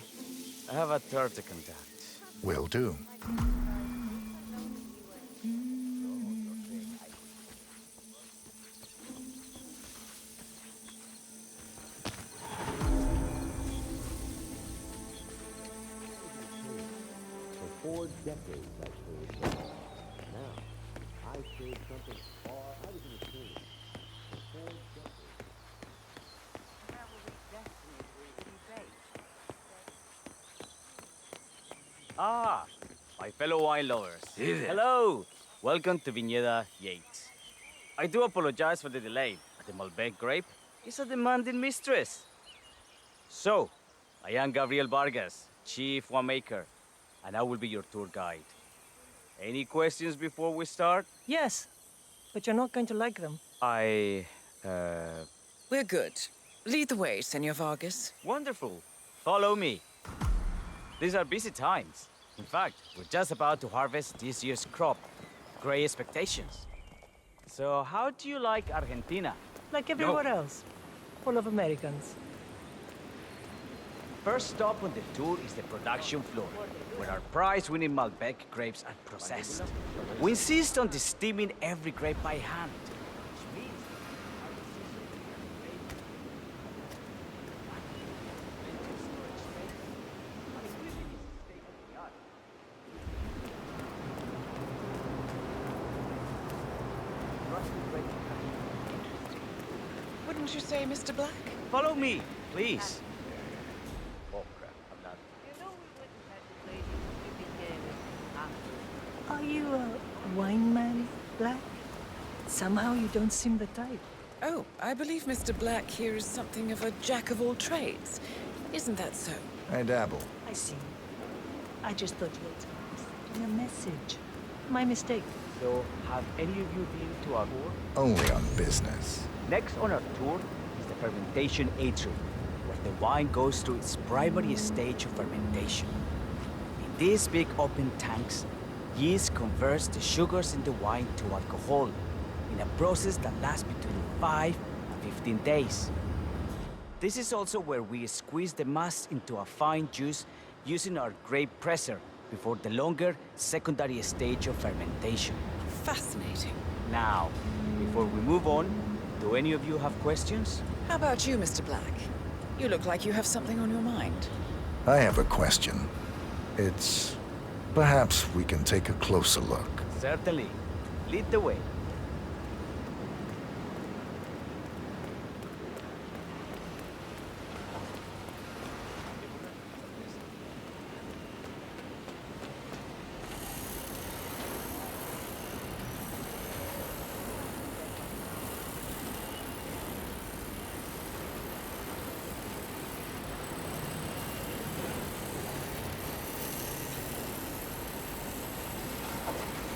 have a tour to conduct.
Will do.
For 4 decades, I served God. Now, I serve something far. I was in a team. For 4 decades.
Ah, my fellow wine lovers.
Hey there.
Hello. Welcome to Viñeda Yates. I do apologize for the delay, but the Malbec grape is a demanding mistress. So, I am Gabriel Vargas, Chief Winemaker, and I will be your tour guide. Any questions before we start?
Yes, but you're not going to like them.
We're good. Lead the way, Senor Vargas.
Wonderful. Follow me. These are busy times. In fact, we're just about to harvest this year's crop. Great expectations. So, how do you like Argentina?
Like everywhere else. Full of Americans.
First stop on the tour is the production floor, where our prize-winning Malbec grapes are processed. We insist on steaming every grape by hand.
Wouldn't you say, Mr. Black?
Follow me, please. Oh, crap, I'm not.
Are you a wine man, Black? Somehow you don't seem the type.
Oh, I believe Mr. Black here is something of a jack of all trades. Isn't that so?
I dabble.
I see. I just thought you were sending a message. My mistake.
So, have any of you been to our tour?
Only on business.
Next on our tour is the fermentation atrium, where the wine goes through its primary stage of fermentation. In these big open tanks, yeast converts the sugars in the wine to alcohol, in a process that lasts between 5 and 15 days. This is also where we squeeze the must into a fine juice using our grape presser before the longer secondary stage of fermentation.
Fascinating.
Now, before we move on, do any of you have questions?
How about you, Mr. Black? You look like you have something on your mind.
I have a question. It's... perhaps we can take a closer look.
Certainly. Lead the way.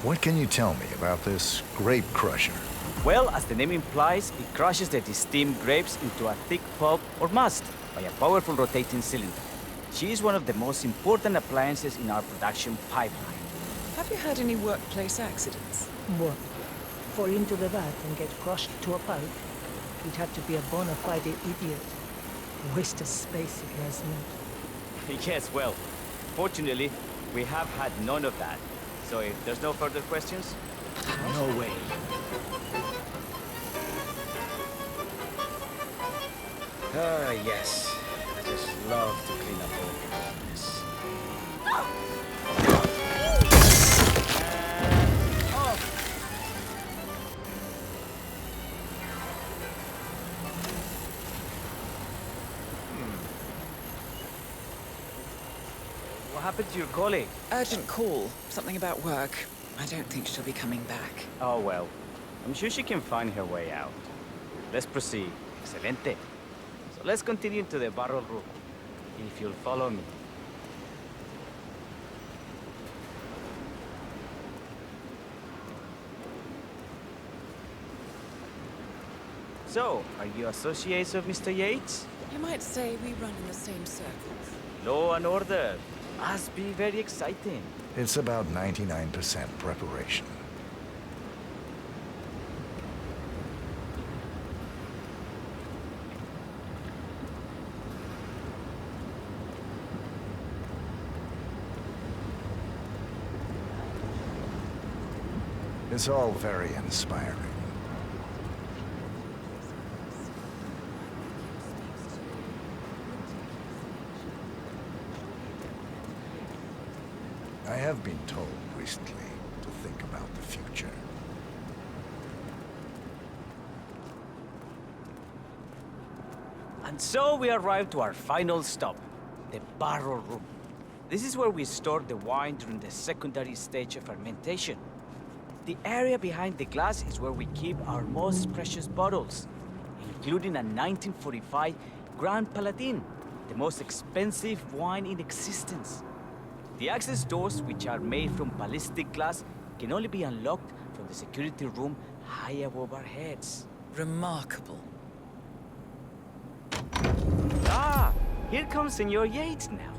What can you tell me about this grape crusher?
Well, as the name implies, it crushes the steamed grapes into a thick pulp or must by a powerful rotating cylinder. She is one of the most important appliances in our production pipeline.
Have you had any workplace accidents?
What? Fall into the vat and get crushed to a pulp? You'd have to be a bona fide idiot. Waste of space if you ask me.
Yes, well, fortunately, we have had none of that. So if there's no further questions?
No way.
Ah, yes. I just love to clean up all the mess. What happened to your colleague?
Urgent call. Something about work. I don't think she'll be coming back.
Oh, well. I'm sure she can find her way out. Let's proceed. Excelente. So let's continue to the barrel room. If you'll follow me. So, are you associates of Mr. Yates?
You might say we run in the same circles.
Law and order. Must be very exciting.
It's about 99% preparation. It's all very inspiring. I have been told recently to think about the future.
And so we arrived to our final stop, the barrel room. This is where we store the wine during the secondary stage of fermentation. The area behind the glass is where we keep our most precious bottles, including a 1945 Grand Paladin, the most expensive wine in existence. The access doors, which are made from ballistic glass, can only be unlocked from the security room high above our heads.
Remarkable.
Ah, here comes Senor Yates now.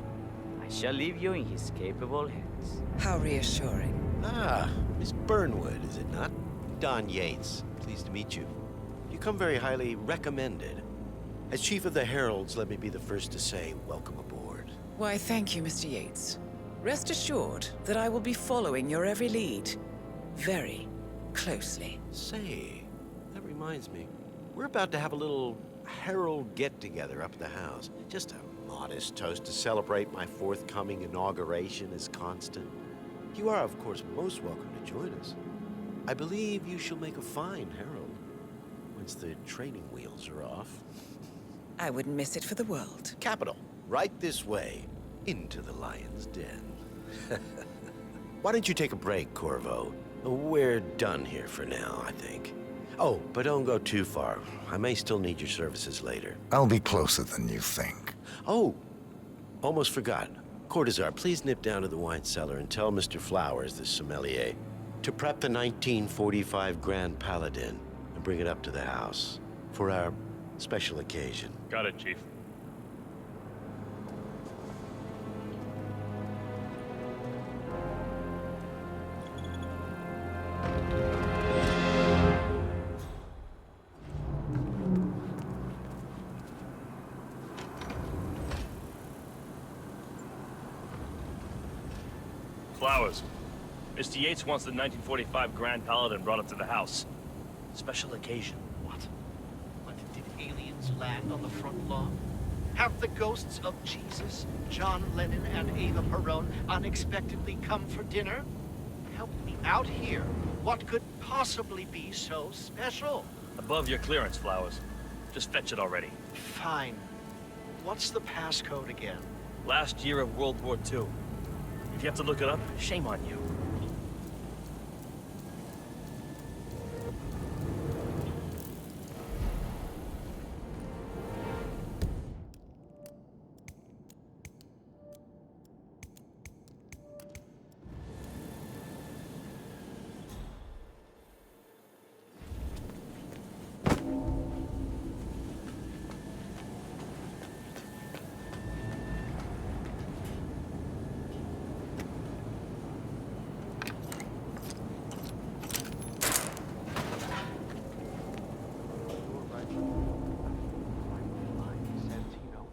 I shall leave you in his capable hands.
How reassuring.
Ah, Miss Burnwood, is it not? Don Yates, pleased to meet you. You come very highly recommended. As Chief of the Heralds, let me be the first to say welcome aboard.
Why, thank you, Mr. Yates. Rest assured that I will be following your every lead very closely.
Say, that reminds me. We're about to have a little Herald get-together up at the house. Just a modest toast to celebrate my forthcoming inauguration as Constant. You are, of course, most welcome to join us. I believe you shall make a fine Herald once the training wheels are off.
I wouldn't miss it for the world.
Capital. Right this way, into the lion's den. Why don't you take a break, Corvo? We're done here for now, I think. Oh, but don't go too far. I may still need your services later.
I'll be closer than you think.
Oh, almost forgot. Cortazar, please nip down to the wine cellar and tell Mr. Flowers, the sommelier, to prep the 1945 Grand Paladin and bring it up to the house for our special occasion.
Got it, Chief. Flowers. Mr. Yates wants the 1945 Grand Paladin brought up to the house. Special occasion.
What? Did aliens land on the front lawn? Have the ghosts of Jesus, John Lennon, and Ava Perón unexpectedly come for dinner? Help me out here. What could possibly be so special?
Above your clearance, Flowers. Just fetch it already.
Fine. What's the passcode again?
Last year of World War II. If you have to look it up, shame on you.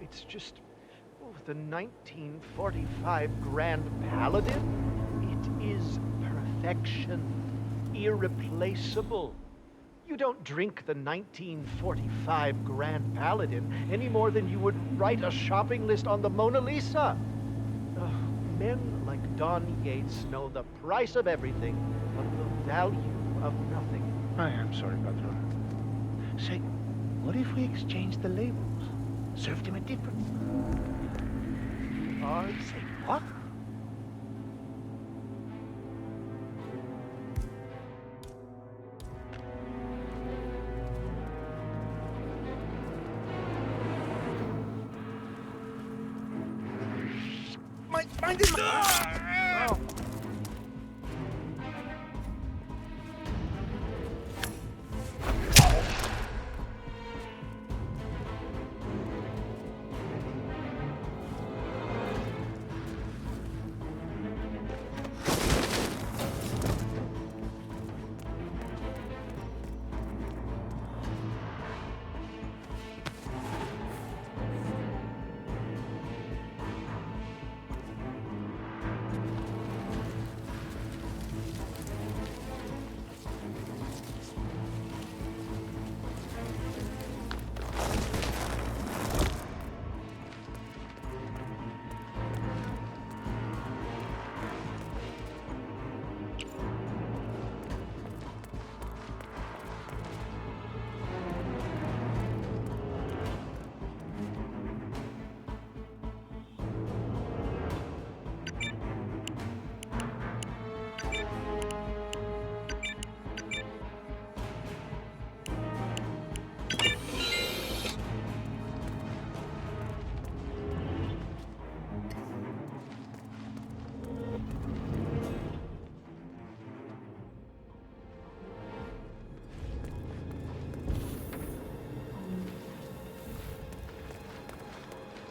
It's just the 1945 Grand Paladin. It is perfection, irreplaceable. You don't drink the 1945 Grand Paladin any more than you would write a shopping list on the Mona Lisa. Men like Don Yates know the price of everything, but the value of nothing.
I am sorry, Patron. Say, what if we exchange the labels? Served him a different. Say what? Mind is oh.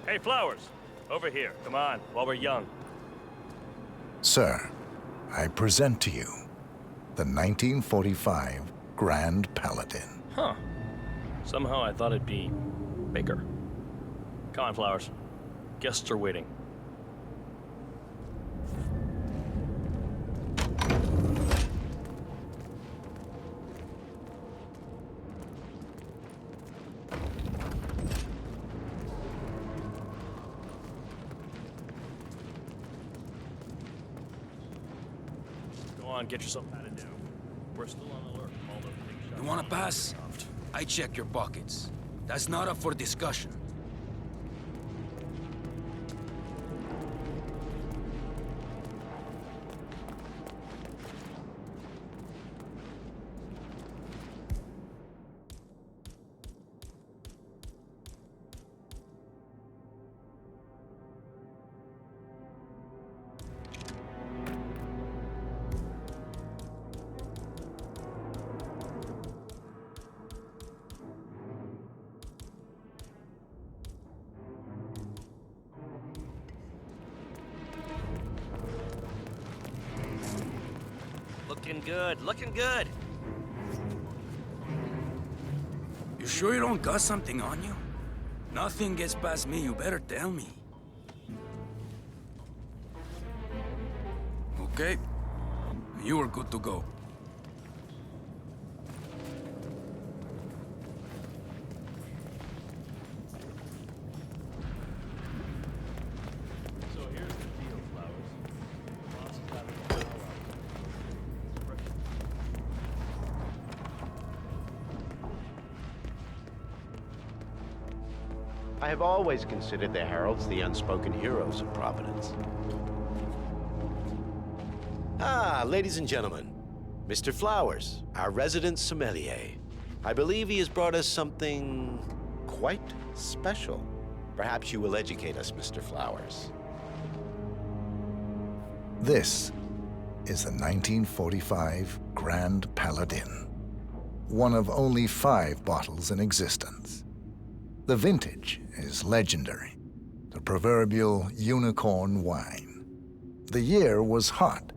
Hey, Flowers! Over here. Come on, while we're young.
Sir, I present to you the 1945 Grand Paladin.
Huh. Somehow I thought it'd be bigger. Come on, Flowers. Guests are waiting. Go on, get yourself patted down. We're still on alert. All those big shots.
You wanna pass? I check your pockets. That's not up for discussion. Looking good, looking good.
You sure you don't got something on you? Nothing gets past me, you better tell me. Okay. You are good to go.
So here's the deal, Flowers. Boss is having a powwow.
I have always considered the heralds the unspoken heroes of Providence. Ah, ladies and gentlemen, Mr. Flowers, our resident sommelier. I believe he has brought us something quite special. Perhaps you will educate us, Mr. Flowers.
This is the 1945 Grand Paladin, one of only 5 bottles in existence. The vintage is legendary, the proverbial unicorn wine. The year was hot,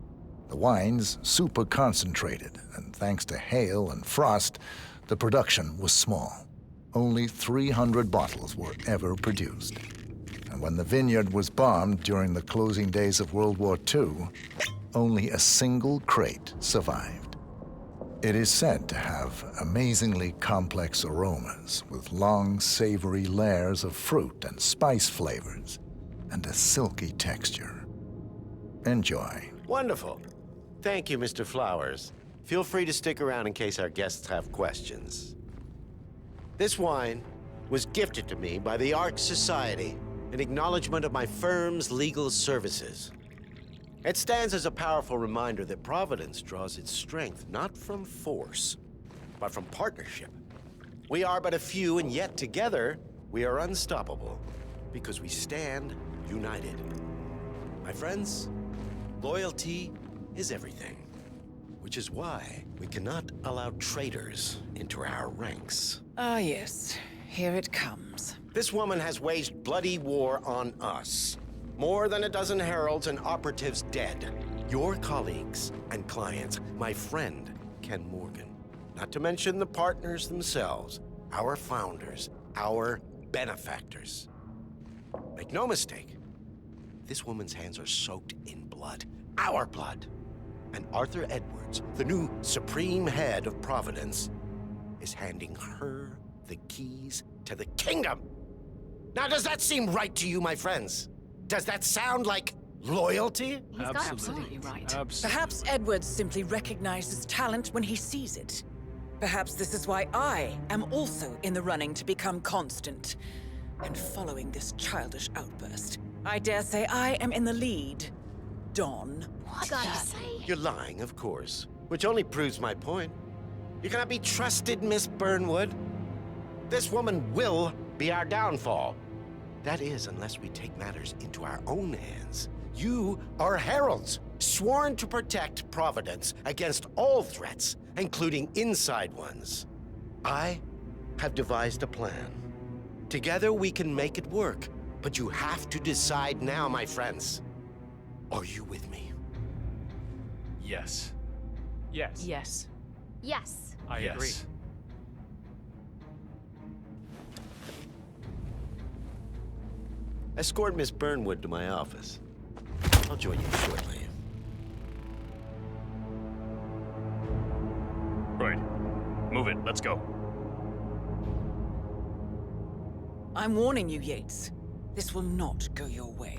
the wine's super concentrated, and thanks to hail and frost, the production was small. Only 300 bottles were ever produced. And when the vineyard was bombed during the closing days of World War II, only a single crate survived. It is said to have amazingly complex aromas with long, savory layers of fruit and spice flavors, and a silky texture. Enjoy.
Wonderful. Thank you, Mr. Flowers. Feel free to stick around in case our guests have questions. This wine was gifted to me by the Arch Society in acknowledgement of my firm's legal services. It stands as a powerful reminder that Providence draws its strength not from force, but from partnership. We are but a few, and yet together we are unstoppable because we stand united. My friends, loyalty is everything, which is why we cannot allow traitors into our ranks.
Ah, yes. Here it comes.
This woman has waged bloody war on us. More than a dozen heralds and operatives dead. Your colleagues and clients, my friend, Ken Morgan. Not to mention the partners themselves, our founders, our benefactors. Make no mistake, this woman's hands are soaked in blood. Our blood. And Arthur Edwards, the new supreme head of Providence, is handing her the keys to the kingdom. Now, does that seem right to you, my friends? Does that sound like loyalty?
He's got absolutely right.
Perhaps Edwards simply recognizes talent when he sees it. Perhaps this is why I am also in the running to become constant. And following this childish outburst, I dare say I am in the lead. Dawn.
What did you say?
You're lying, of course, which only proves my point. You cannot be trusted, Miss Burnwood. This woman will be our downfall. That is, unless we take matters into our own hands. You are heralds, sworn to protect Providence against all threats, including inside ones. I have devised a plan. Together we can make it work. But you have to decide now, my friends. Are you with me?
Yes.
Yes.
Yes.
Yes.
I agree.
Escort Miss Burnwood to my office. I'll join you shortly.
Right. Move it. Let's go.
I'm warning you, Yates. This will not go your way.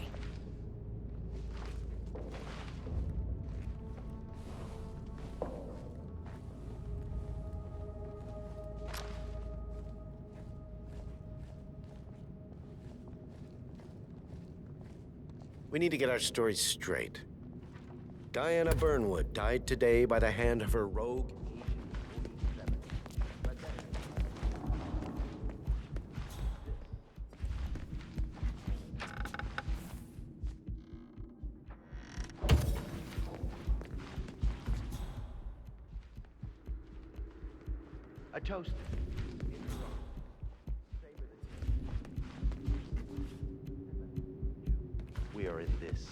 We need to get our stories straight. Diana Burnwood died today by the hand of her rogue
A toast. We are in this.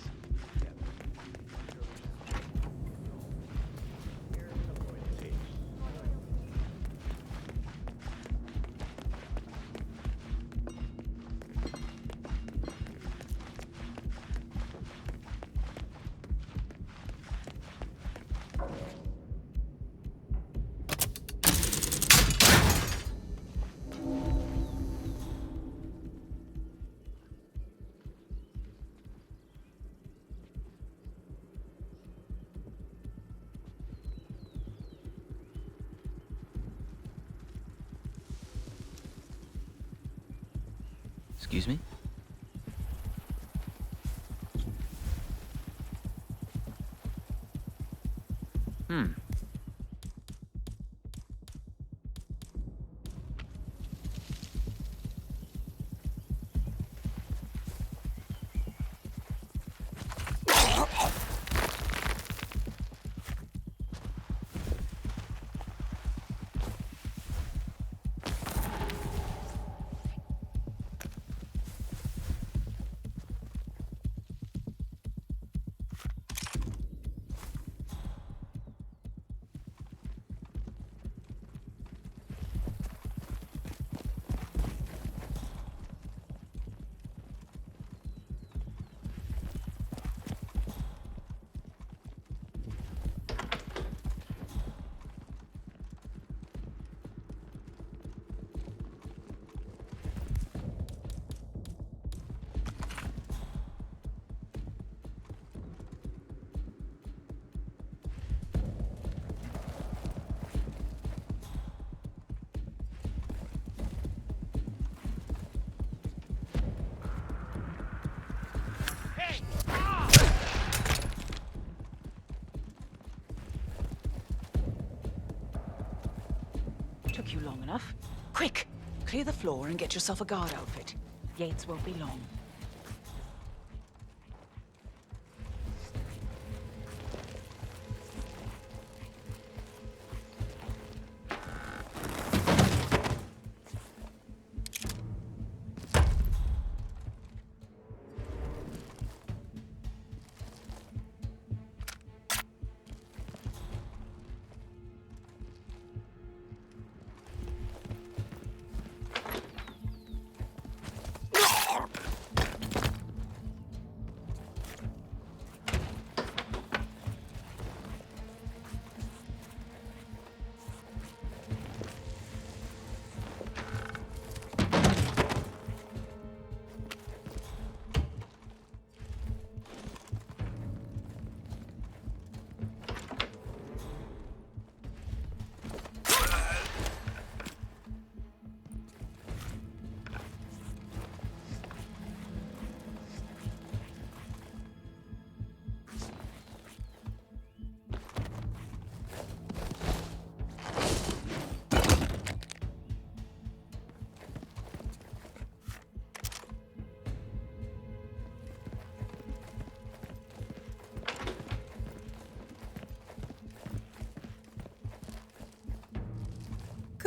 Excuse me?
Took you long enough. Quick! Clear the floor and get yourself a guard outfit. Yates won't be long.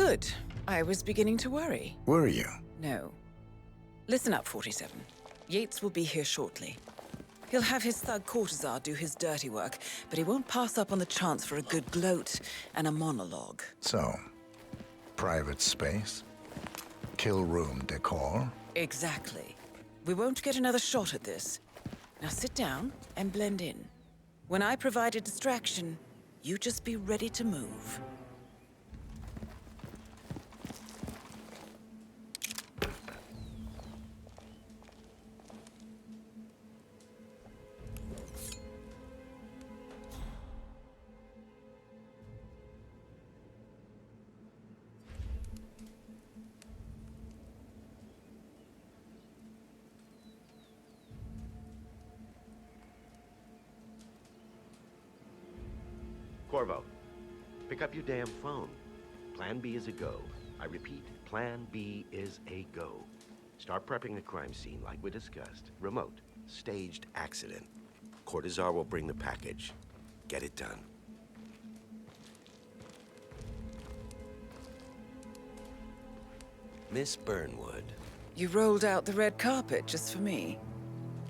Good. I was beginning to worry.
Were you?
No. Listen up, 47. Yates will be here shortly. He'll have his thug Cortazar do his dirty work, but he won't pass up on the chance for a good gloat and a monologue.
So, private space? Kill room decor?
Exactly. We won't get another shot at this. Now sit down and blend in. When I provide a distraction, you just be ready to move.
Corvo, pick up your damn phone. Plan B is a go. I repeat, Plan B is a go. Start prepping the crime scene like we discussed. Remote, staged accident. Cortazar will bring the package. Get it done. Miss Burnwood.
You rolled out the red carpet just for me.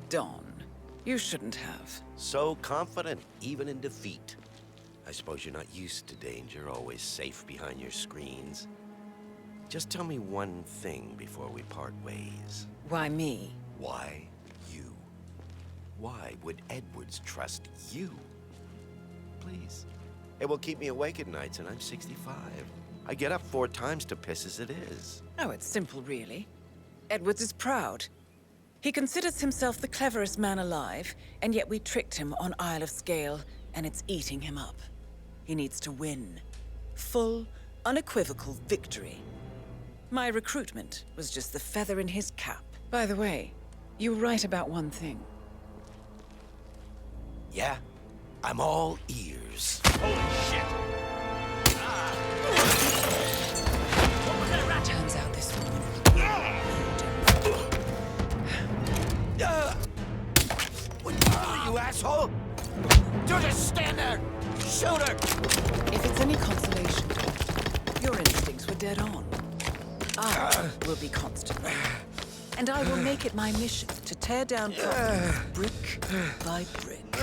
Don, you shouldn't have.
So confident, even in defeat. I suppose you're not used to danger, always safe behind your screens. Just tell me one thing before we part ways.
Why me?
Why you? Why would Edwards trust you? Please. It will keep me awake at nights, and I'm 65. I get up 4 times to piss as it is.
Oh, it's simple, really. Edwards is proud. He considers himself the cleverest man alive, and yet we tricked him on Isle of Scale, and it's eating him up. He needs to win. Full, unequivocal victory. My recruitment was just the feather in his cap. By the way, you were right about one thing.
Yeah? I'm all ears.
Holy shit!
Turns out this woman...
What are you, asshole? Don't just stand there! Shoot her!
If it's any consolation, your instincts were dead on. I will be constant. And I will make it my mission to tear down problems brick by brick.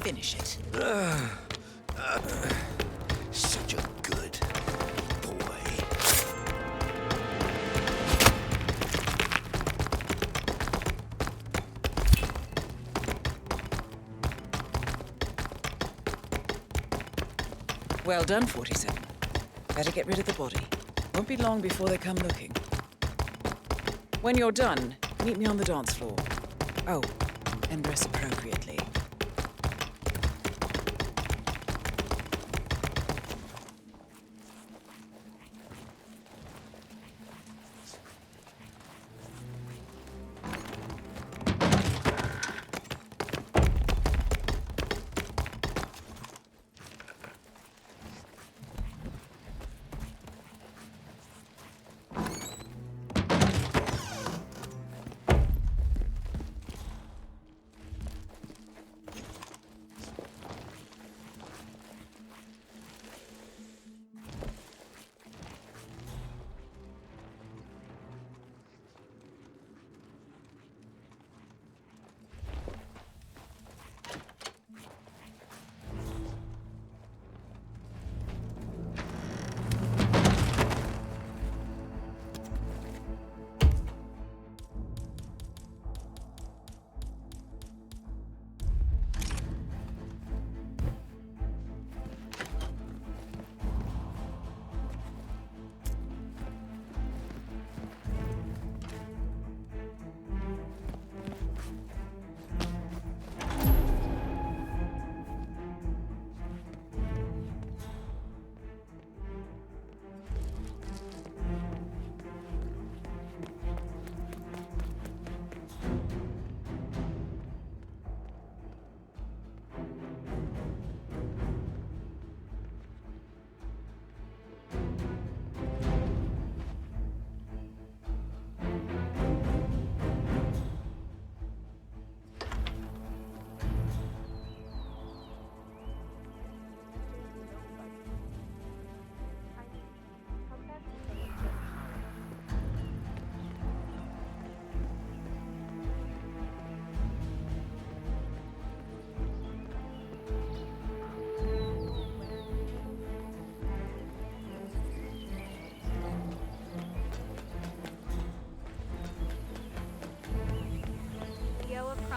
Finish it.
Such a good boy.
Well done, 47. Better get rid of the body. Won't be long before they come looking. When you're done, meet me on the dance floor. Oh, and dress appropriately.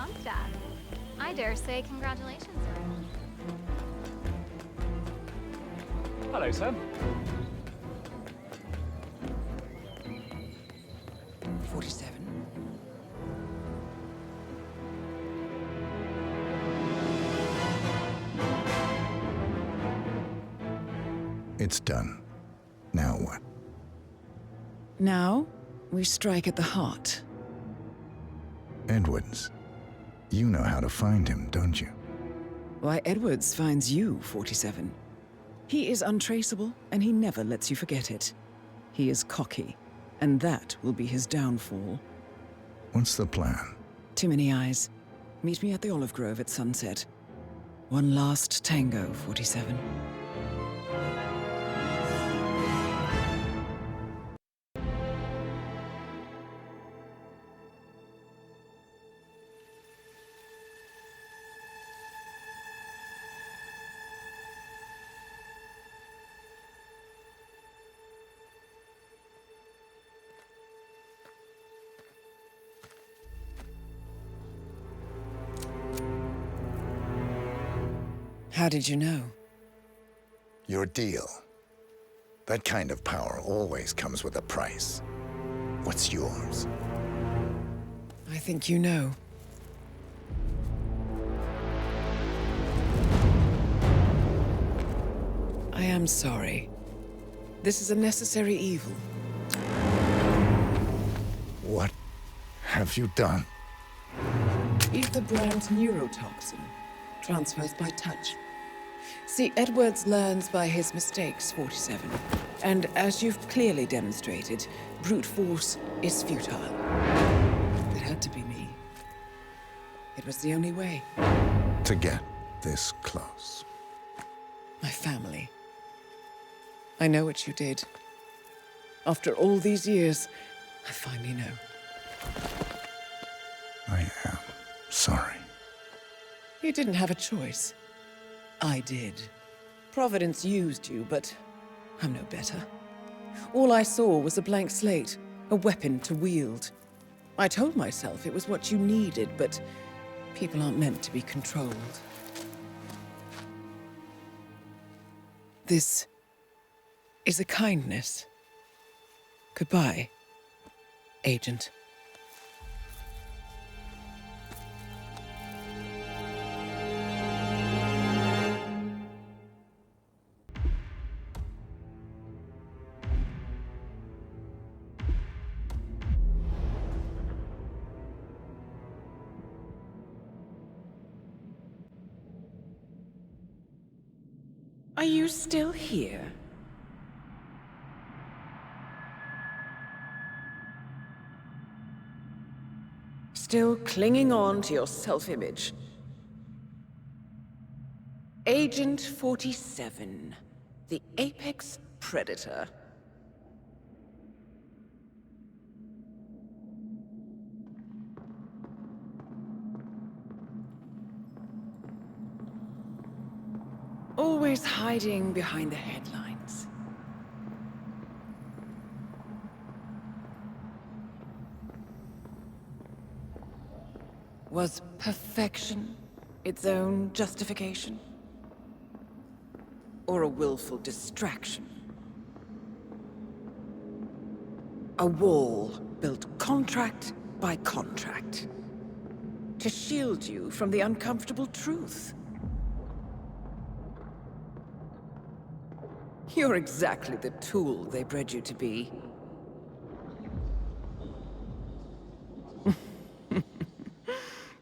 Kronstadt. I dare say congratulations, sir.
Hello, Sam.
47.
It's done. Now what?
Now, we strike at the heart.
Edwards. You know how to find him, don't you?
Why, Edwards finds you, 47. He is untraceable, and he never lets you forget it. He is cocky, and that will be his downfall.
What's the plan?
Too many eyes. Meet me at the Olive Grove at sunset. One last tango, 47. How did you know?
Your deal. That kind of power always comes with a price. What's yours?
I think you know. I am sorry. This is a necessary evil.
What have you done?
Ether brand neurotoxin transfers by touch. See, Edwards learns by his mistakes, 47. And as you've clearly demonstrated, brute force is futile. It had to be me. It was the only way.
To get this close.
My family. I know what you did. After all these years, I finally know.
I am sorry.
You didn't have a choice. I did. Providence used you, but I'm no better. All I saw was a blank slate, a weapon to wield. I told myself it was what you needed, but people aren't meant to be controlled. This is a kindness. Goodbye, Agent. Are you still here? Still clinging on to your self-image? Agent 47, the apex predator. Always hiding behind the headlines. Was perfection its own justification? Or a willful distraction? A wall built contract by contract to shield you from the uncomfortable truth. You're exactly the tool they bred you to be.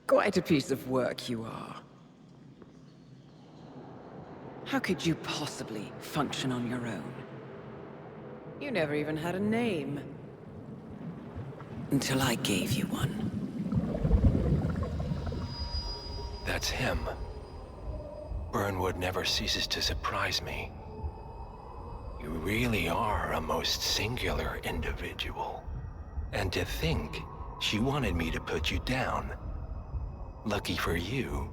Quite a piece of work you are. How could you possibly function on your own? You never even had a name. Until I gave you one.
That's him. Burnwood never ceases to surprise me. You really are a most singular individual. And to think she wanted me to put you down. Lucky for you,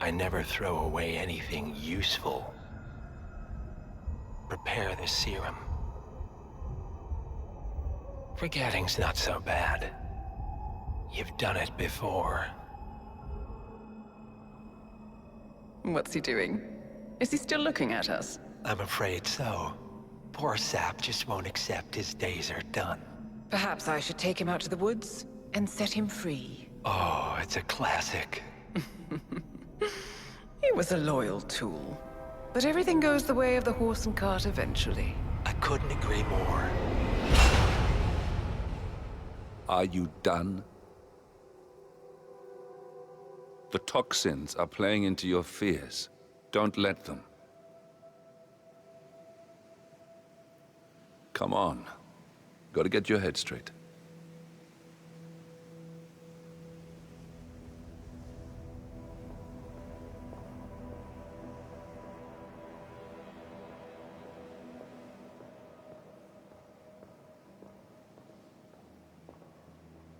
I never throw away anything useful. Prepare the serum. Forgetting's not so bad. You've done it before.
What's he doing? Is he still looking at us?
I'm afraid so. Poor Sap just won't accept his days are done.
Perhaps I should take him out to the woods and set him free.
Oh, it's a classic.
He was a loyal tool. But everything goes the way of the horse and cart eventually.
I couldn't agree more.
Are you done? The toxins are playing into your fears. Don't let them. Come on. Gotta get your head straight.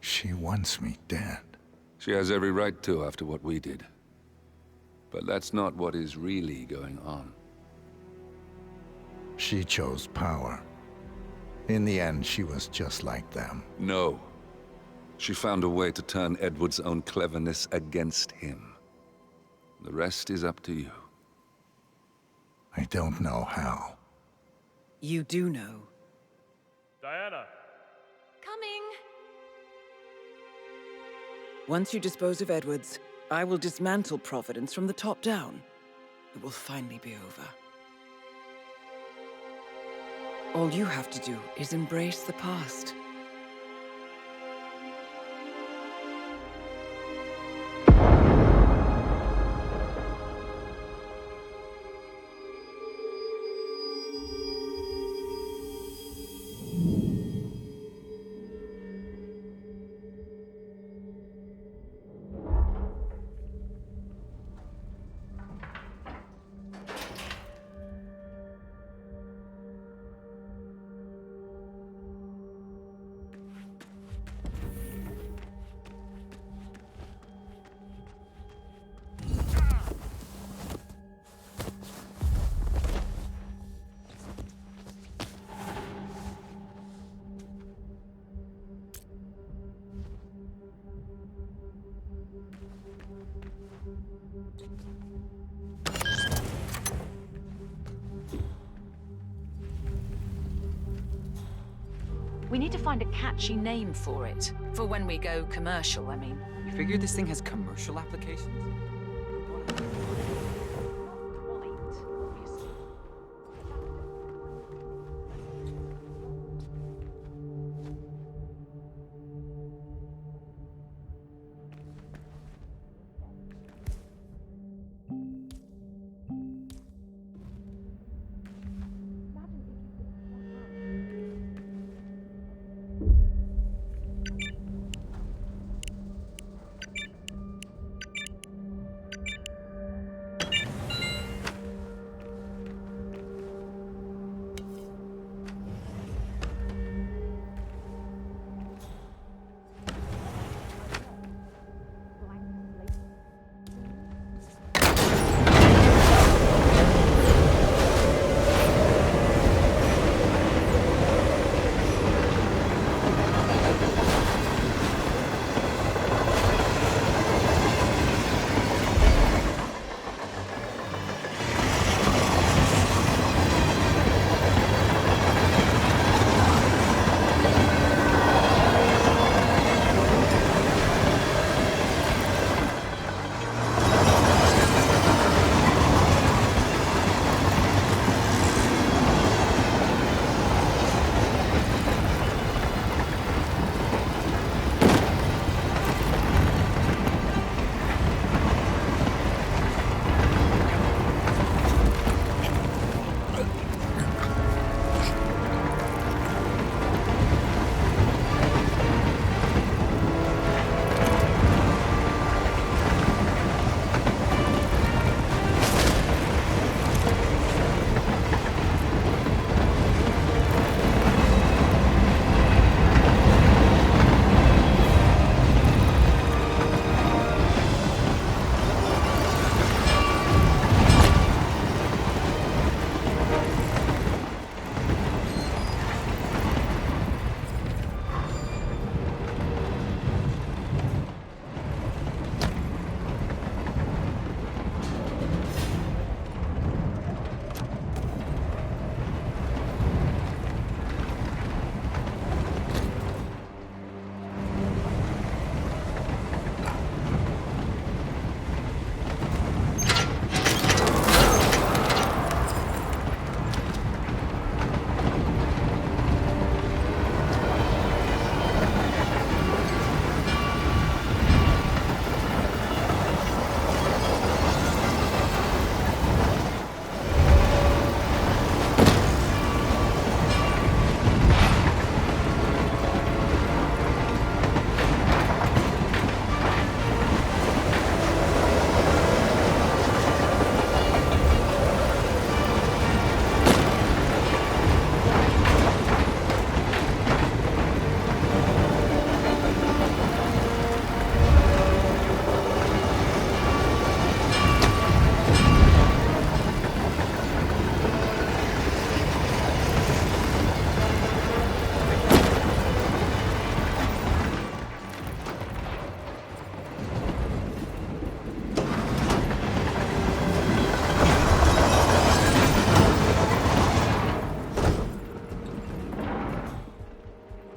She wants me dead.
She has every right to after what we did. But that's not what is really going on.
She chose power. In the end, she was just like them.
No. She found a way to turn Edward's own cleverness against him. The rest is up to you.
I don't know how.
You do know.
Diana!
Coming!
Once you dispose of Edwards, I will dismantle Providence from the top down. It will finally be over. All you have to do is embrace the past.
We need to find a catchy name for it. For when we go commercial, I mean.
You figure this thing has commercial applications?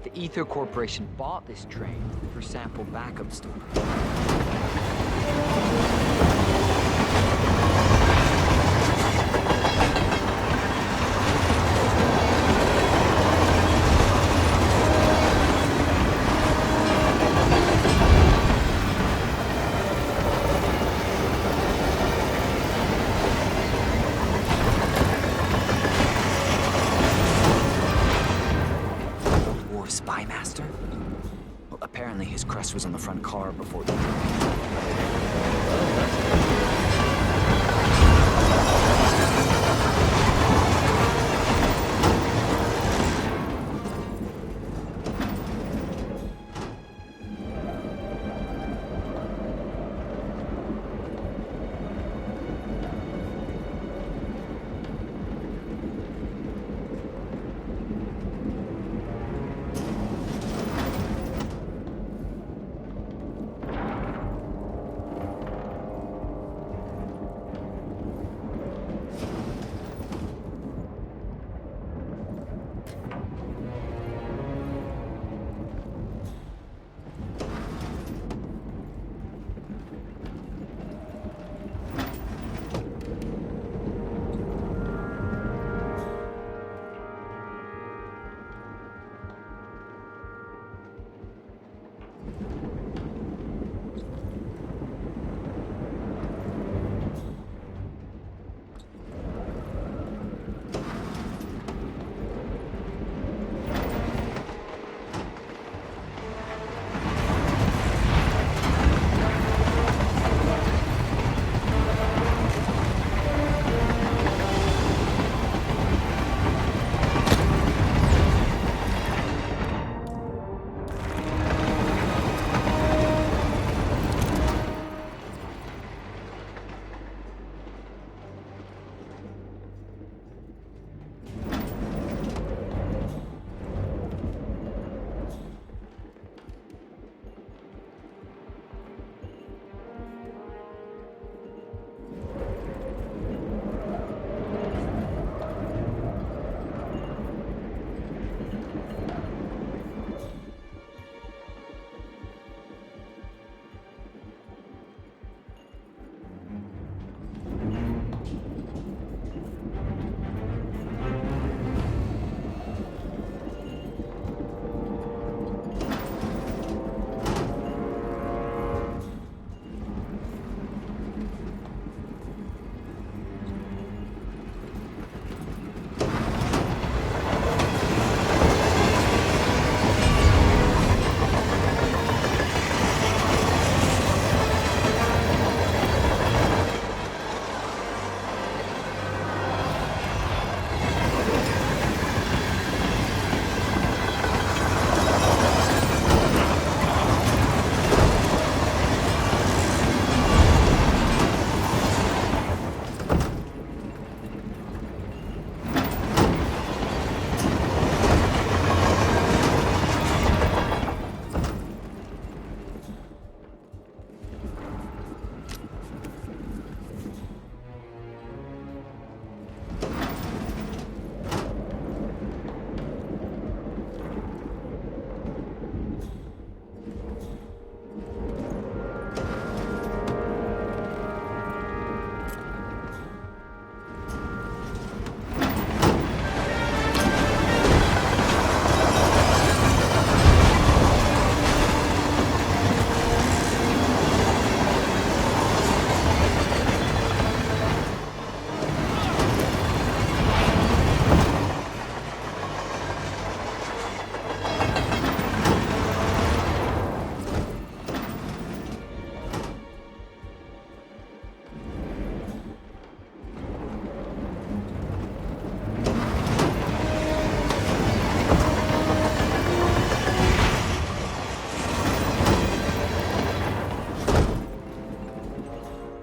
The Ether Corporation bought this train for sample backup storage. Spy master? Well, apparently his crest was on the front car before the...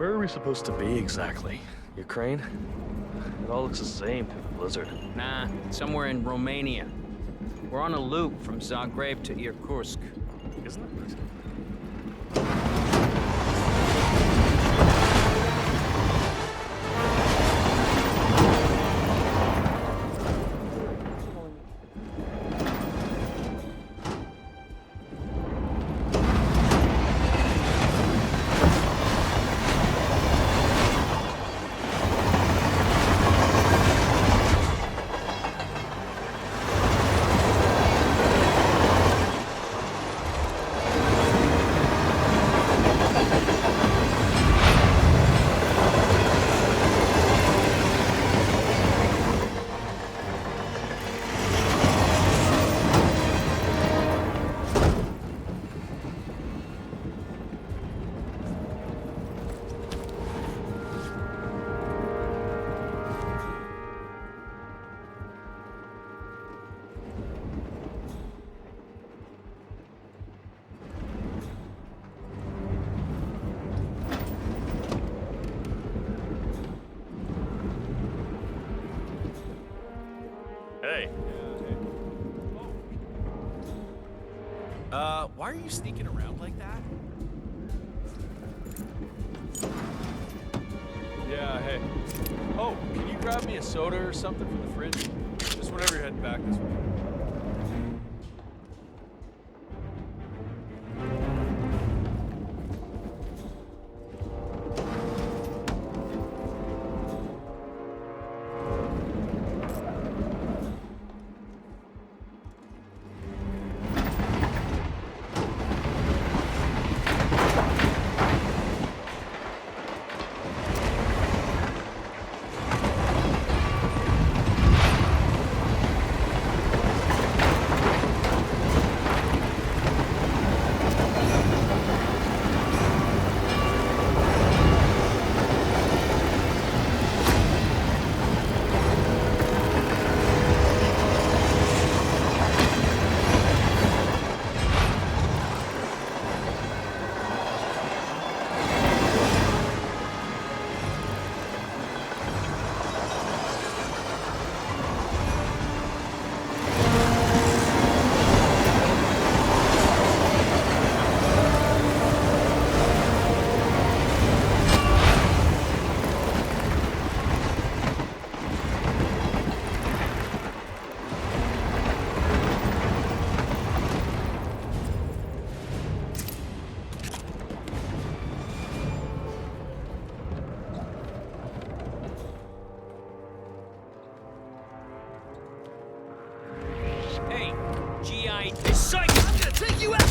Where are we supposed to be exactly? Ukraine? It all looks the same through the blizzard.
Nah, somewhere in Romania. We're on a loop from Zagreb to Irkutsk.
Isn't it?
Why are you sneaking around like that?
Yeah, hey. Oh, can you grab me a soda or something from the fridge? Just whenever you're heading back this way.
Hey, GI. Psych! I'm gonna take you out!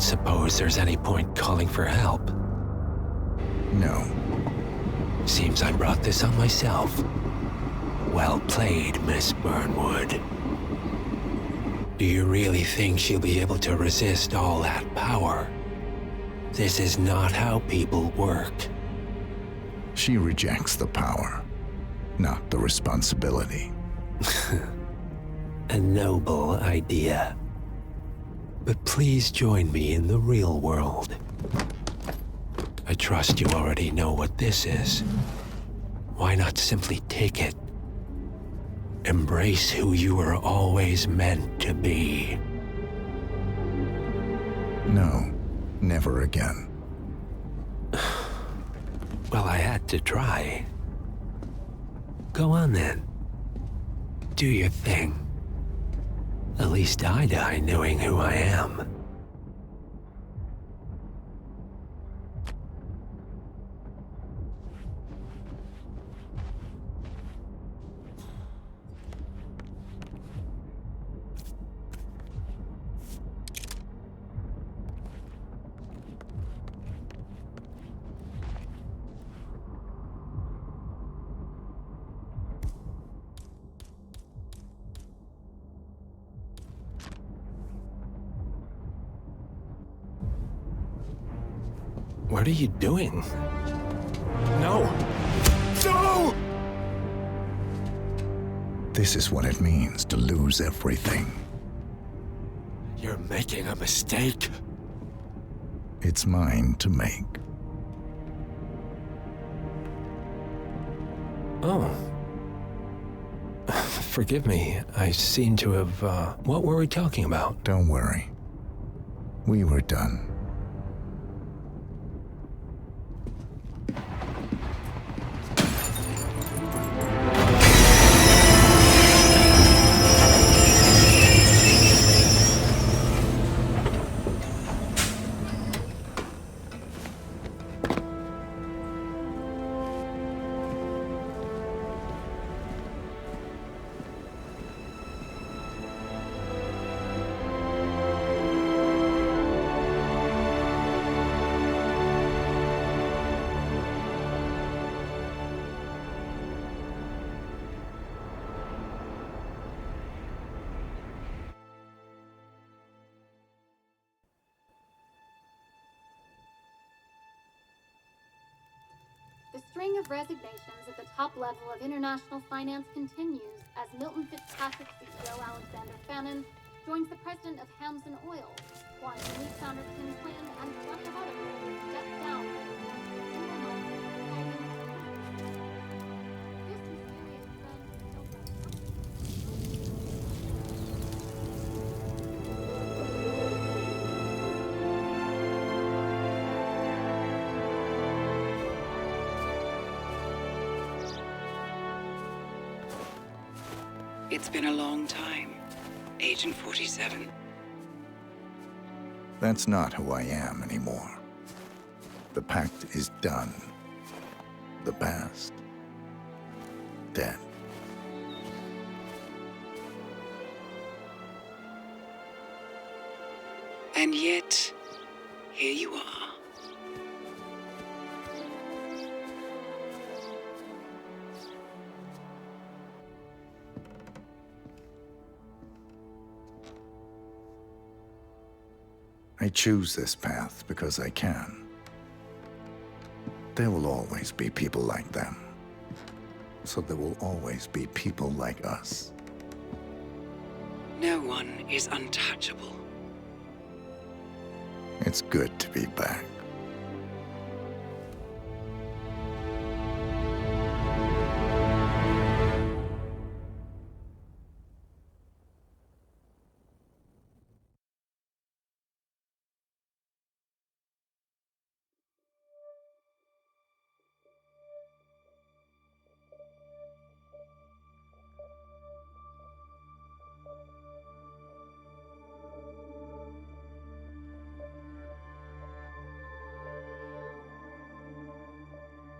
don't suppose there's any point calling for help?
No.
Seems I brought this on myself. Well played, Miss Burnwood. Do you really think she'll be able to resist all that power? This is not how people work.
She rejects the power, not the responsibility.
A noble idea. But please join me in the real world. I trust you already know what this is. Why not simply take it? Embrace who you were always meant to be.
No, never again.
Well, I had to try. Go on then. Do your thing. At least I die knowing who I am. What are you doing?
No! No! This is what it means to lose everything.
You're making a mistake.
It's mine to make.
Oh. Forgive me. I seem to have, What were we talking about?
Don't worry. We were done.
The string of resignations at the top level of international finance continues as Milton Fitzpatrick CEO Alexander Fannin joins the president of Hamson Oil, Quantum Leap founder Tim Quinn, and a bunch of others step down.
It's been a long time, Agent 47.
That's not who I am anymore. The pact is done. The past, dead.
And yet, here you are.
I choose this path because I can. There will always be people like them. So there will always be people like us.
No one is untouchable.
It's good to be back.